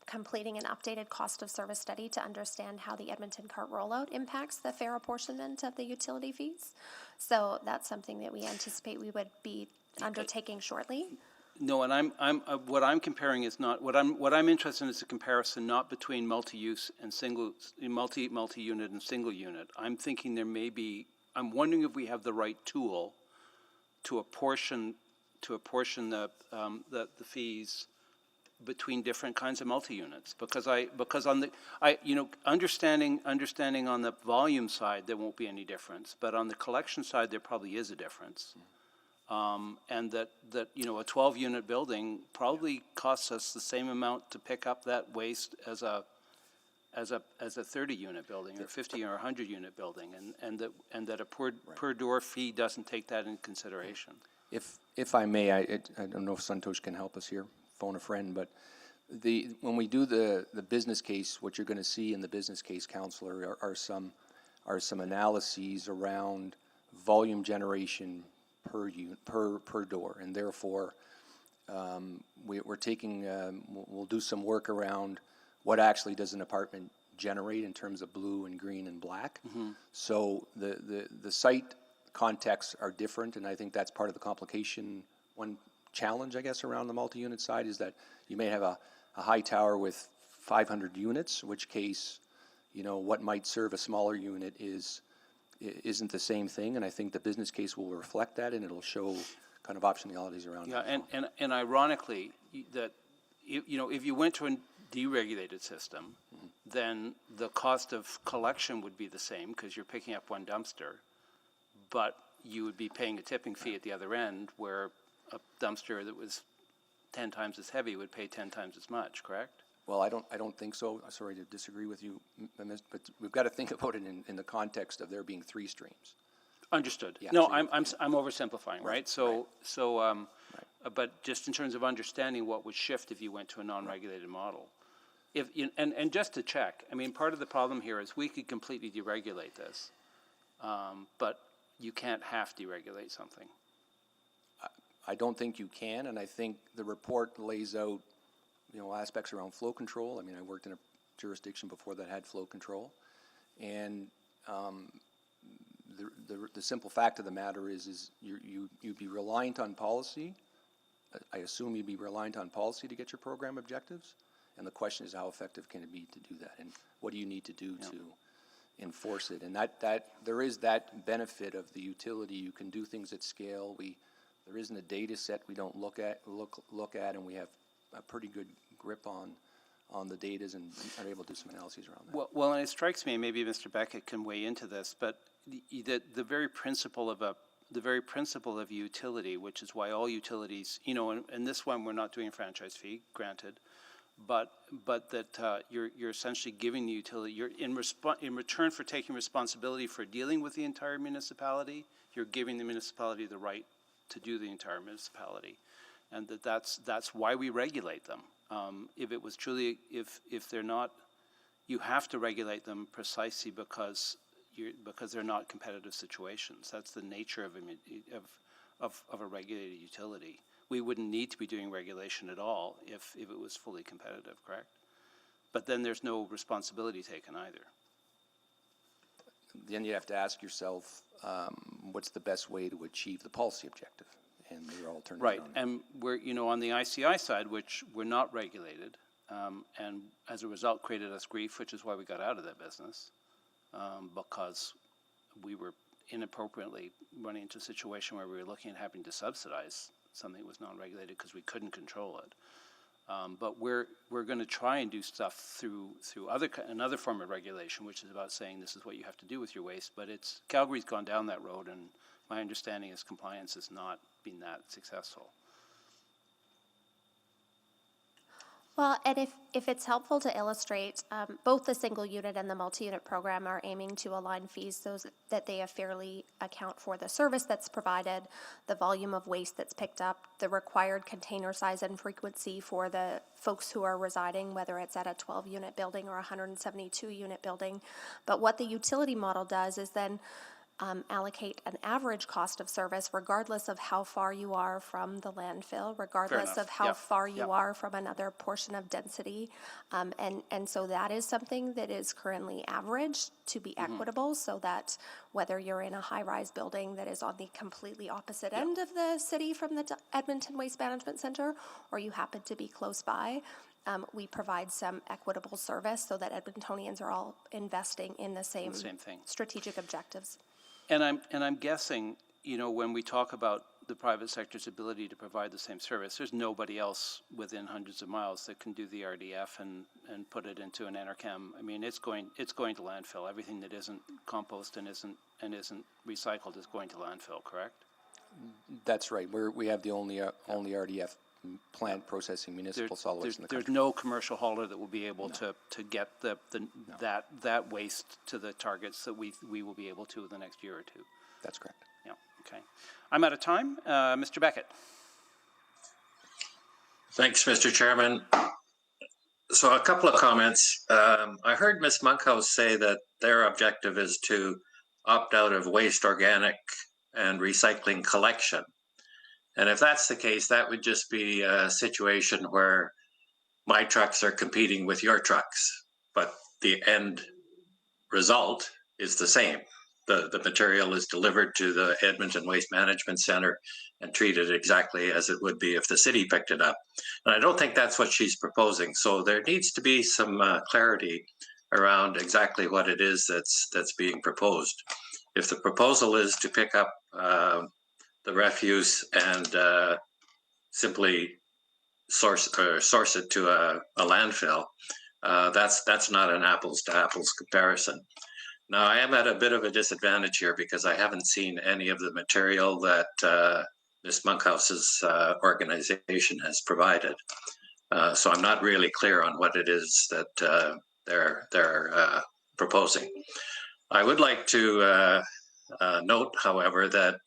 completing an updated cost of service study to understand how the Edmonton cart rollout impacts the fair apportionment of the utility fees. So that's something that we anticipate we would be undertaking shortly. No, and what I'm comparing is not what I'm interested in is a comparison not between multi-use and multi-unit and single unit. I'm thinking I'm wondering if we have the right tool to apportion the fees between different kinds of multi-units, because understanding on the volume side there won't be any difference, but on the collection side there probably is a difference, and that a 12-unit building probably costs us the same amount to pick up that waste as a 30-unit building or 50 or 100-unit building, and that a per door fee doesn't take that into consideration. If I may, I don't know if Santosh can help us here, phone a friend, but when we do the business case, what you're going to see in the business case, Councillor, are some analyses around volume generation per door, and therefore we're taking we'll do some work around what actually does an apartment generate in terms of blue and green and black. Mm-hmm. So the site contexts are different, and I think that's part of the complication. One challenge, I guess, around the multi-unit side is that you may have a high tower with 500 units, in which case, what might serve a smaller unit isn't the same thing, and I think the business case will reflect that, and it'll show kind of optionalities around that. Yeah, and ironically, that if you went to a deregulated system, mm-hmm. then the cost of collection would be the same because you're picking up one dumpster, but you would be paying a tipping fee at the other end, where a dumpster that was 10 times as heavy would pay 10 times as much, correct? Well, I don't think so. Sorry to disagree with you, but we've got to think about it in the context of there being 3 streams. Understood. Yeah, No, so I'm oversimplifying, right? But just in terms of understanding what would shift if you went to a non-regulated model. And just to check, I mean, part of the problem here is we could completely deregulate this, but you can't half deregulate something. I don't think you can, and I think the report lays out, aspects around flow control. I mean, I worked in a jurisdiction before that had flow control, and the simple fact of the matter is you'd be reliant on policy. I assume you'd be reliant on policy to get your program objectives, and the question is how effective can it be to do that, and what do you need to do to enforce it? And that there is that benefit of the utility. You can do things at scale. There isn't a data set we don't look at, and we have a pretty good grip on the data and are able to do some analyses around that. Well, and it strikes me, maybe Mr. Beckett can weigh into this, but the very principle of utility, which is why all utilities, and this one we're not doing a franchise fee, granted, but that you're essentially giving the utility, you're in return for taking responsibility for dealing with the entire municipality, you're giving the municipality the right to do the entire municipality, and that's why we regulate them. If it was truly, if they're not, you have to regulate them precisely because they're not competitive situations. That's the nature of a regulated utility. We wouldn't need to be doing regulation at all if it was fully competitive, correct? But then there's no responsibility taken either. Then you have to ask yourself, what's the best way to achieve the policy objective? And there are alternatives. Right, and we're, on the ICI side, which we're not regulated, and as a result created us grief, which is why we got out of that business, because we were inappropriately running into a situation where we were looking at having to subsidize something that was non-regulated because we couldn't control it. But we're going to try and do stuff through another form of regulation, which is about saying this is what you have to do with your waste. But Calgary's gone down that road, and my understanding is compliance has not been that successful. Well, and if it's helpful to illustrate, both the single unit and the multi-unit program are aiming to align fees so that they fairly account for the service that's provided, the volume of waste that's picked up, the required container size and frequency for the folks who are residing, whether it's at a 12-unit building or a 172-unit building. But what the utility model does is then allocate an average cost of service regardless of how far you are from the landfill, regardless of how far you are from another portion of density. And so that is something that is currently averaged to be equitable, so that whether you're in a high-rise building that is on the completely opposite end of the city from the Edmonton Waste Management Center, or you happen to be close by, we provide some equitable service so that Edmontonians are all investing in the same thing. Strategic objectives. And I'm guessing, when we talk about the private sector's ability to provide the same service, there's nobody else within hundreds of miles that can do the RDF and put it into an NRChem. I mean, it's going to landfill. Everything that isn't compost and isn't recycled is going to landfill. Correct? That's right. We have the only RDF plant processing municipal solid waste in the country. There's no commercial hauler that will be able to get that waste to the targets that we will be able to in the next year or two. That's correct. Yeah. Okay. I'm out of time. Mr. Beckett. Thanks, Mr. Chairman. So a couple of comments. I heard Ms. Monkhouse say that their objective is to opt out of waste organic and recycling collection. And if that's the case, that would just be a situation where my trucks are competing with your trucks, but the end result is the same. The material is delivered to the Edmonton Waste Management Center and treated exactly as it would be if the city picked it up. And I don't think that's what she's proposing. So there needs to be some clarity around exactly what it is that's being proposed. If the proposal is to pick up the refuse and simply source it to a landfill, that's not an apples to apples comparison. Now, I am at a bit of a disadvantage here because I haven't seen any of the material that Ms. Monkhouse's organization has provided. So I'm not really clear on what it is that they're proposing. I would like to note, however, that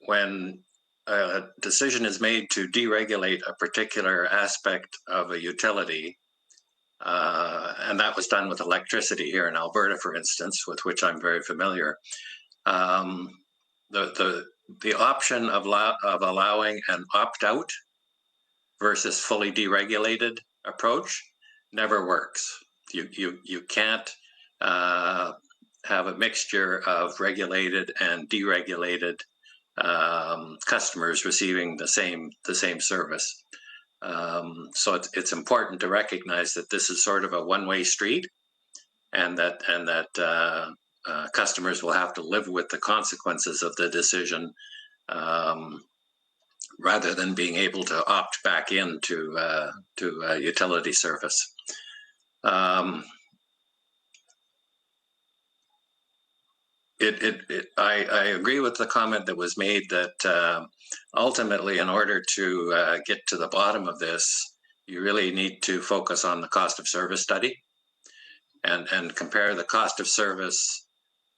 when a decision is made to deregulate a particular aspect of a utility, and that was done with electricity here in Alberta, for instance, with which I'm very familiar, the option of allowing an opt-out versus fully deregulated approach never works. You can't have a mixture of regulated and deregulated customers receiving the same service. So it's important to recognize that this is sort of a one-way street, and that customers will have to live with the consequences of the decision rather than being able to opt back into to utility service. I agree with the comment that was made that ultimately, in order to get to the bottom of this, you really need to focus on the cost of service study and compare the cost of service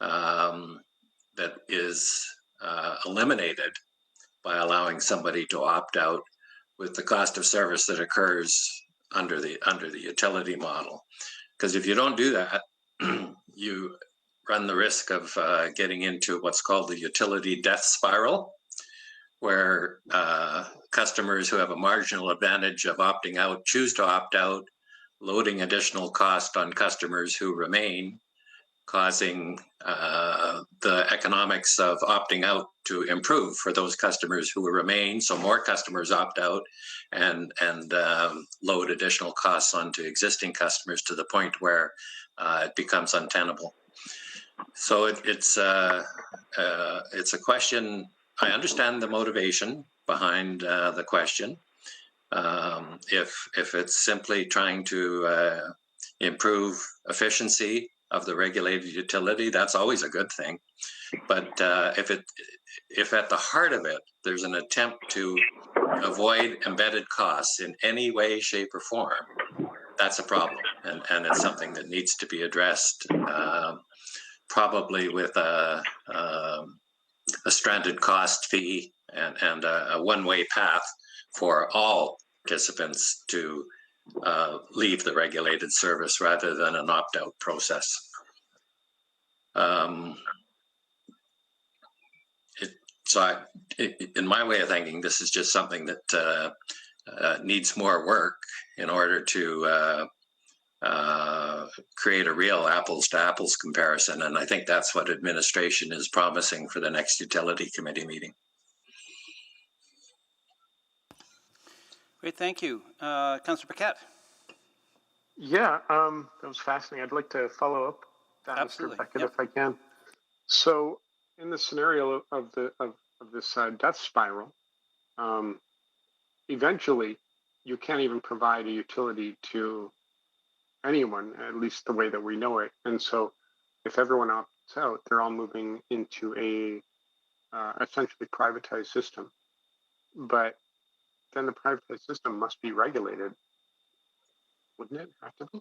that is eliminated by allowing somebody to opt out with the cost of service that occurs under the utility model. Because if you don't do that, you run the risk of getting into what's called the utility death spiral, where customers who have a marginal advantage of opting out choose to opt out, loading additional cost on customers who remain, causing the economics of opting out to improve for those customers who remain. So more customers opt out and load additional costs onto existing customers to the point where it becomes untenable. So it's a question. I understand the motivation behind the question. If it's simply trying to improve efficiency of the regulated utility, that's always a good thing. But if at the heart of it there's an attempt to avoid embedded costs in any way, shape, or form, that's a problem, and it's something that needs to be addressed. Probably with a stranded cost fee and a one-way path for all participants to leave the regulated service rather than an opt-out process. In my way of thinking, this is just something that needs more work in order to create a real apples to apples comparison. And I think that's what administration is promising for the next utility committee meeting. Great, thank you. Councillor Paquette. Yeah, that was fascinating. I'd like to follow up that, Mr. Beckett, if I can. So, in the scenario of this death spiral, eventually you can't even provide a utility to anyone, at least the way that we know it. And so, if everyone opts out, they're all moving into a essentially privatized system. But then the privatized system must be regulated, wouldn't it have to be?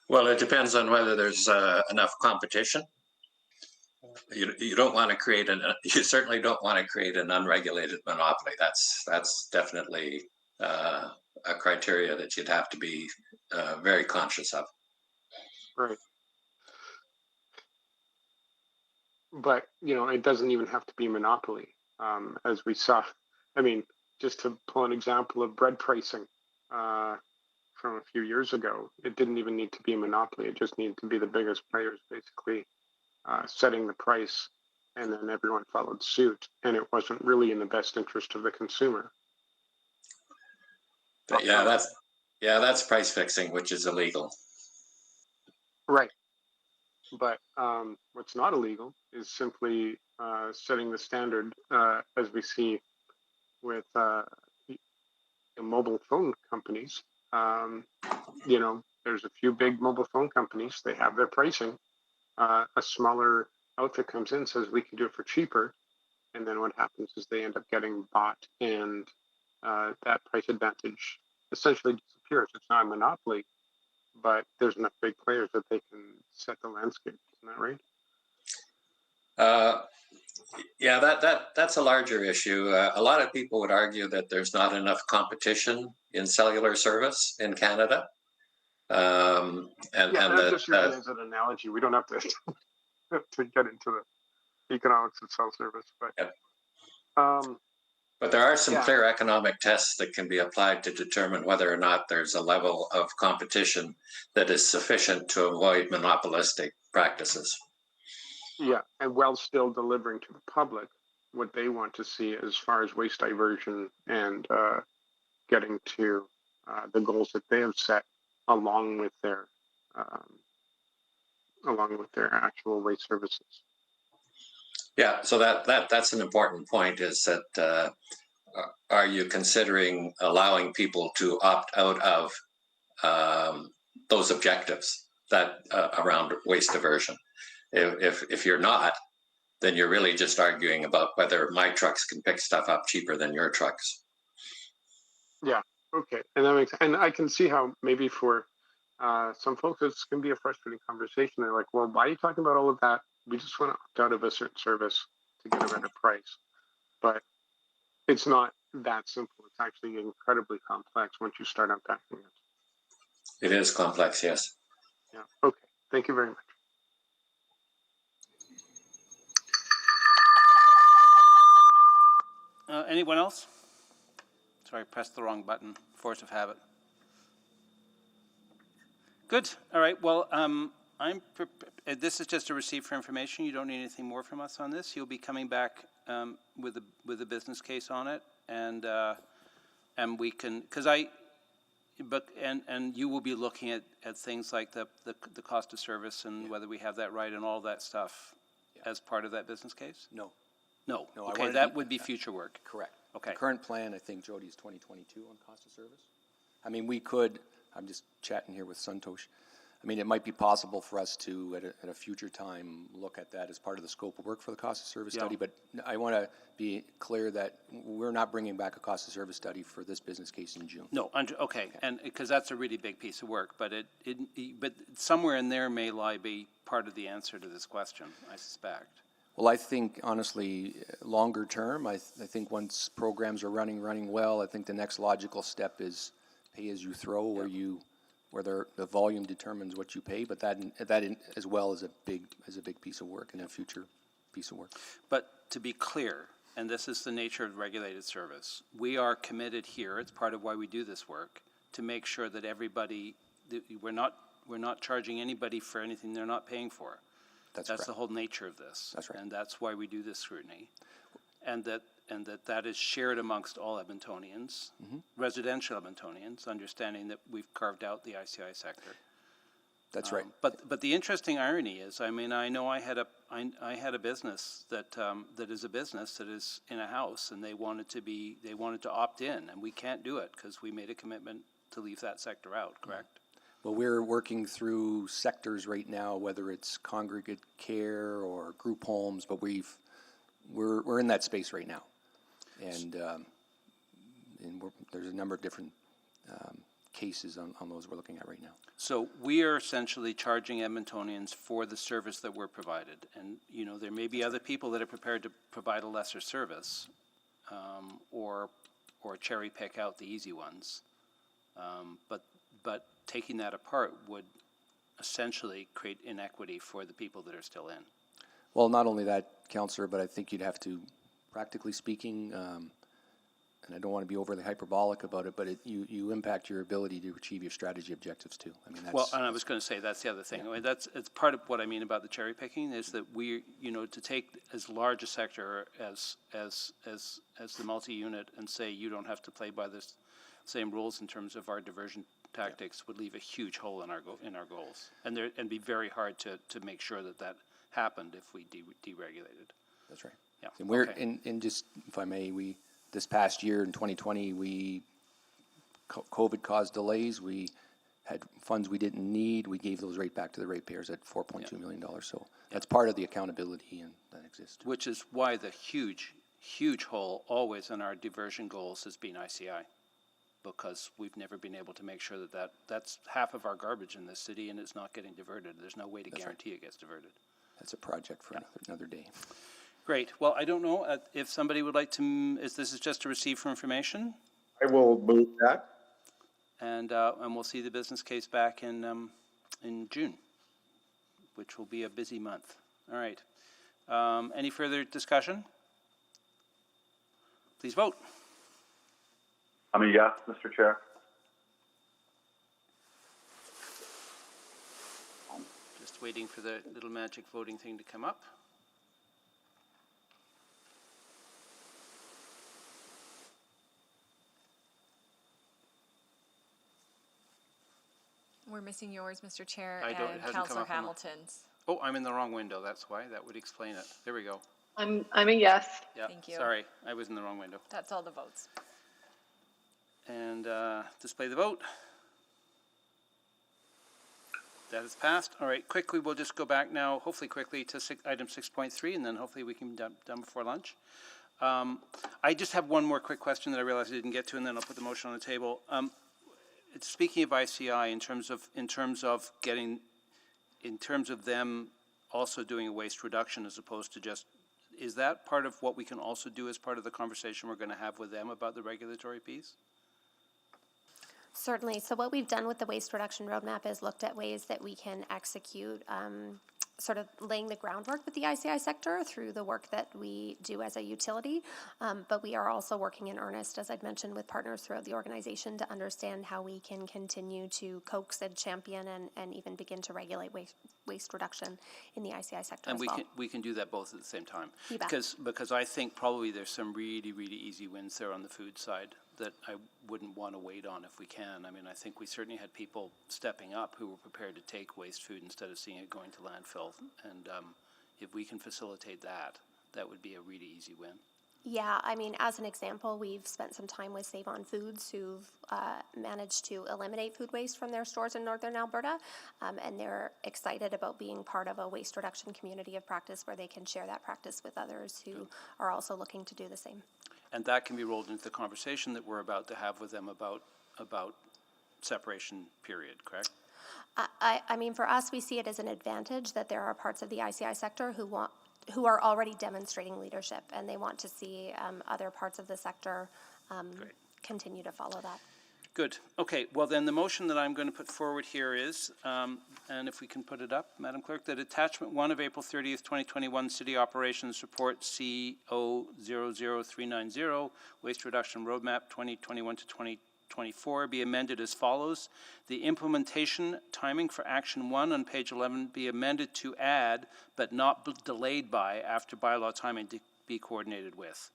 Well, it depends on whether there's enough competition. You don't want to create you certainly don't want to create an unregulated monopoly. That's definitely a criteria that you'd have to be very conscious of. Right. But, it doesn't even have to be monopoly, as we saw. I mean, just to pull an example of bread pricing from a few years ago, it didn't even need to be a monopoly. It just needed to be the biggest players basically setting the price, and then everyone followed suit. And it wasn't really in the best interest of the consumer. But that's price fixing, which is illegal. Right. But what's not illegal is simply setting the standard, as we see with mobile phone companies. There's a few big mobile phone companies. They have their pricing. A smaller outfit comes in, says we can do it for cheaper, and then what happens is they end up getting bought, and that price advantage essentially disappears. It's not a monopoly, but there's enough big players that they can set the landscape. Isn't that right? That's a larger issue. A lot of people would argue that there's not enough competition in cellular service in Canada. I'm just using it as an analogy. We don't have to to get into the economics of cell service, but there are some clear economic tests that can be applied to determine whether or not there's a level of competition that is sufficient to avoid monopolistic practices. Yeah, and while still delivering to the public what they want to see as far as waste diversion and getting to the goals that they have set, along with their actual waste services. Yeah, so that's an important point. Is that are you considering allowing people to opt out of those objectives that around waste diversion? If you're not, then you're really just arguing about whether my trucks can pick stuff up cheaper than your trucks. Yeah. Okay. And that makes, and I can see how maybe for some folks this can be a frustrating conversation. They're like, well, why are you talking about all of that? We just want to opt out of a certain service to get a better price. But it's not that simple. It's actually incredibly complex once you start unpacking it. It is complex, yes. Yeah. Okay. Thank you very much. Anyone else? Sorry, I pressed the wrong button. Force of habit. Good. All right. Well, this is just a receipt for information. You don't need anything more from us on this. You'll be coming back with a business case on it, and we can, because But, and you will be looking at things like the cost of service and whether we have that right and all that stuff as part of that business case? No. No, No, I okay, wanted that to- would be future work. Correct. Okay. The current plan, I think, Jody, is 2022 on cost of service. I mean, we could, I'm just chatting here with Santosh. I mean, it might be possible for us to, at a future time, look at that as part of the scope of work for the cost of service study. But I want to be clear that we're not bringing back a cost of service study for this business case in June. No, okay, and because that's a really big piece of work, but but somewhere in there may be part of the answer to this question, I suspect. Well, I think, honestly, longer term, I think once programs are running well, I think the next logical step is pay as you throw, where the volume determines what you pay, but that as well is a big piece of work and a future piece of work. But to be clear, and this is the nature of regulated service, we are committed here, it's part of why we do this work, to make sure that everybody, we're not charging anybody for anything they're not paying for. That's correct. the whole nature of this. That's right. And that's why we do this scrutiny. And that is shared amongst all Edmontonians, residential Edmontonians, understanding that we've carved out the ICI sector. That's right. But the interesting irony is, I mean, I know I had a business that is a business that is in a house, and they wanted to opt in, and we can't do it because we made a commitment to leave that sector out. Correct? Well, we're working through sectors right now, whether it's congregate care or group homes, but we're in that space right now, and there's a number of different cases on those we're looking at right now. So we are essentially charging Edmontonians for the service that we're provided, and there may be other people that are prepared to provide a lesser service, or cherry pick out the easy ones, but taking that apart would essentially create inequity for the people that are still in. Well, not only that, Councillor, but I think you'd have to, practically speaking, and I don't want to be overly hyperbolic about it, but you impact your ability to achieve your strategy objectives too. I mean, Well, and I was going to say that's the other thing. I mean, it's part of what I mean about the cherry picking is that we, to take as large a sector as the multi-unit and say you don't have to play by the same rules in terms of our diversion tactics would leave a huge hole in our goals, and be very hard to make sure that happened if we deregulated. That's right. Yeah. And we're in just, if I may, this past year in 2020, COVID caused delays. We had funds we didn't need. We gave those right back to the ratepayers at $4.2 million. So that's part of the accountability and that exists. Which is why the huge hole always in our diversion goals has been ICI, because we've never been able to make sure that's half of our garbage in this city and it's not getting diverted. There's no way to guarantee it gets diverted. That's a project for another day. Great. Well, I don't know if somebody would like to, this is just to receive for information. I will move that. And we'll see the business case back in June, which will be a busy month. All right. Any further discussion? Please vote. I'm a yes, Mr. Chair. Just waiting for the little magic voting thing to come up. We're missing yours, Mr. Chair, It and hasn't come Councillor up on the- Hamilton's. Oh, I'm in the wrong window. That's why. That would explain it. There we go. I'm a yes. Yeah. Thank you. Sorry, I was in the wrong window. That's all the votes. And display the vote. That is passed. All right, quickly, we'll just go back now, hopefully quickly, to item 6.3, and then hopefully we can be done before lunch. I just have one more quick question that I realized I didn't get to, and then I'll put the motion on the table. Speaking of ICI, in terms of them also doing a waste reduction as opposed to just, is that part of what we can also do as part of the conversation we're going to have with them about the regulatory piece? Certainly. So what we've done with the waste reduction roadmap is looked at ways that we can execute sort of laying the groundwork with the ICI sector through the work that we do as a utility. But we are also working in earnest, as I'd mentioned, with partners throughout the organization to understand how we can continue to coax and champion and even begin to regulate waste reduction in the ICI sector And as well. we can do that both at the same time. You bet. Because I think probably there's some really, really easy wins there on the food side I wouldn't want to wait on if we can. I mean, I think we certainly had people stepping up who were prepared to take waste food instead of seeing it going to landfill. And if we can facilitate that, that would be a really easy win. Yeah, I mean, as an example, we've spent some time with Save On Foods, who've managed to eliminate food waste from their stores in northern Alberta, and they're excited about being part of a waste reduction community of practice where they can share that practice with others who are also looking to do the same. And that can be rolled into the conversation that we're about to have with them about separation period, correct? I mean, for us, we see it as an advantage that there are parts of the ICI sector who are already demonstrating leadership, and they want to see other parts of the sector continue to follow that. Good. Okay. Well, then the motion that I'm going to put forward here is, and if we can put it up, Madam Clerk, that attachment 1 of April 30th, 2021 City Operations Report CO00390, Waste Reduction Roadmap 2021 to 2024 be amended as follows. The implementation timing for Action 1 on page 11 be amended to add, but not delayed by, after bylaw timing to be coordinated with.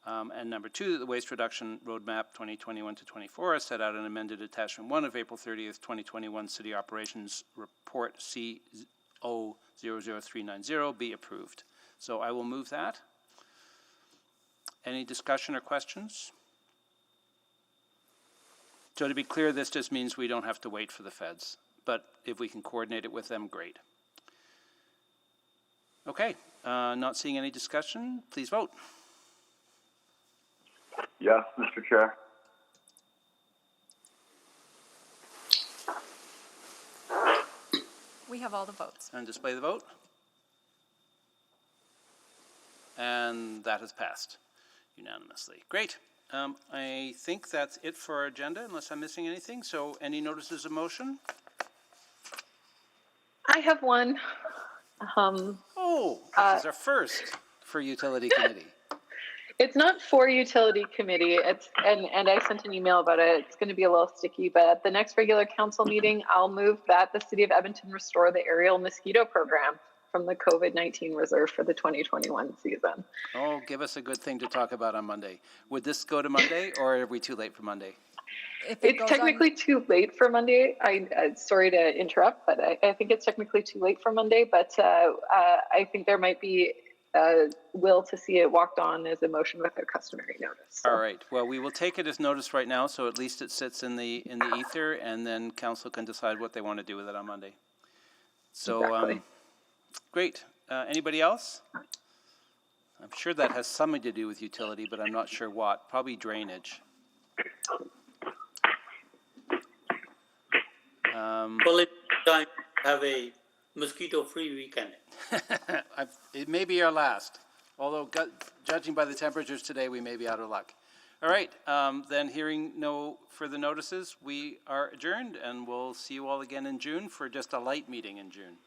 And number 2, that the Waste Reduction Roadmap 2021 to 24 as set out in amended attachment 1 of April 30th, 2021 City Operations Report CO00390 be approved. So I will move that. Any discussion or questions? So to be clear, this just means we don't have to wait for the feds, but if we can coordinate it with them, great. Okay, not seeing any discussion, please vote. Yes, Mr. Chair. We have all the votes. And display the vote. And that has passed unanimously. Great. I think that's it for our agenda, unless I'm missing anything. So any notices of motion? I have one. This is our first for Utility Committee. It's not for Utility Committee. And I sent an email about it. It's going to be a little sticky, but at the next regular council meeting, I'll move that the City of Edmonton restore the aerial mosquito program from the COVID-19 reserve for the 2021 season. Oh, give us a good thing to talk about on Monday. Would this go to Monday, or are we too late for Monday? It's technically too late for Monday. Sorry to interrupt, but I think it's technically too late for Monday. But I think there might be will to see it walked on as a motion without customary notice. So. All right. Well, we will take it as notice right now, so at least it sits in the ether, and then council can decide what they want to do with it on Monday. So, exactly. Great. Anybody else? I'm sure that has something to do with utility, but I'm not sure what. Probably drainage. Well, it's time to have a mosquito-free weekend. It may be our last, although judging by the temperatures today, we may be out of luck. All right, then hearing no further notices, we are adjourned, and we'll see you all again in June for just a light meeting in June.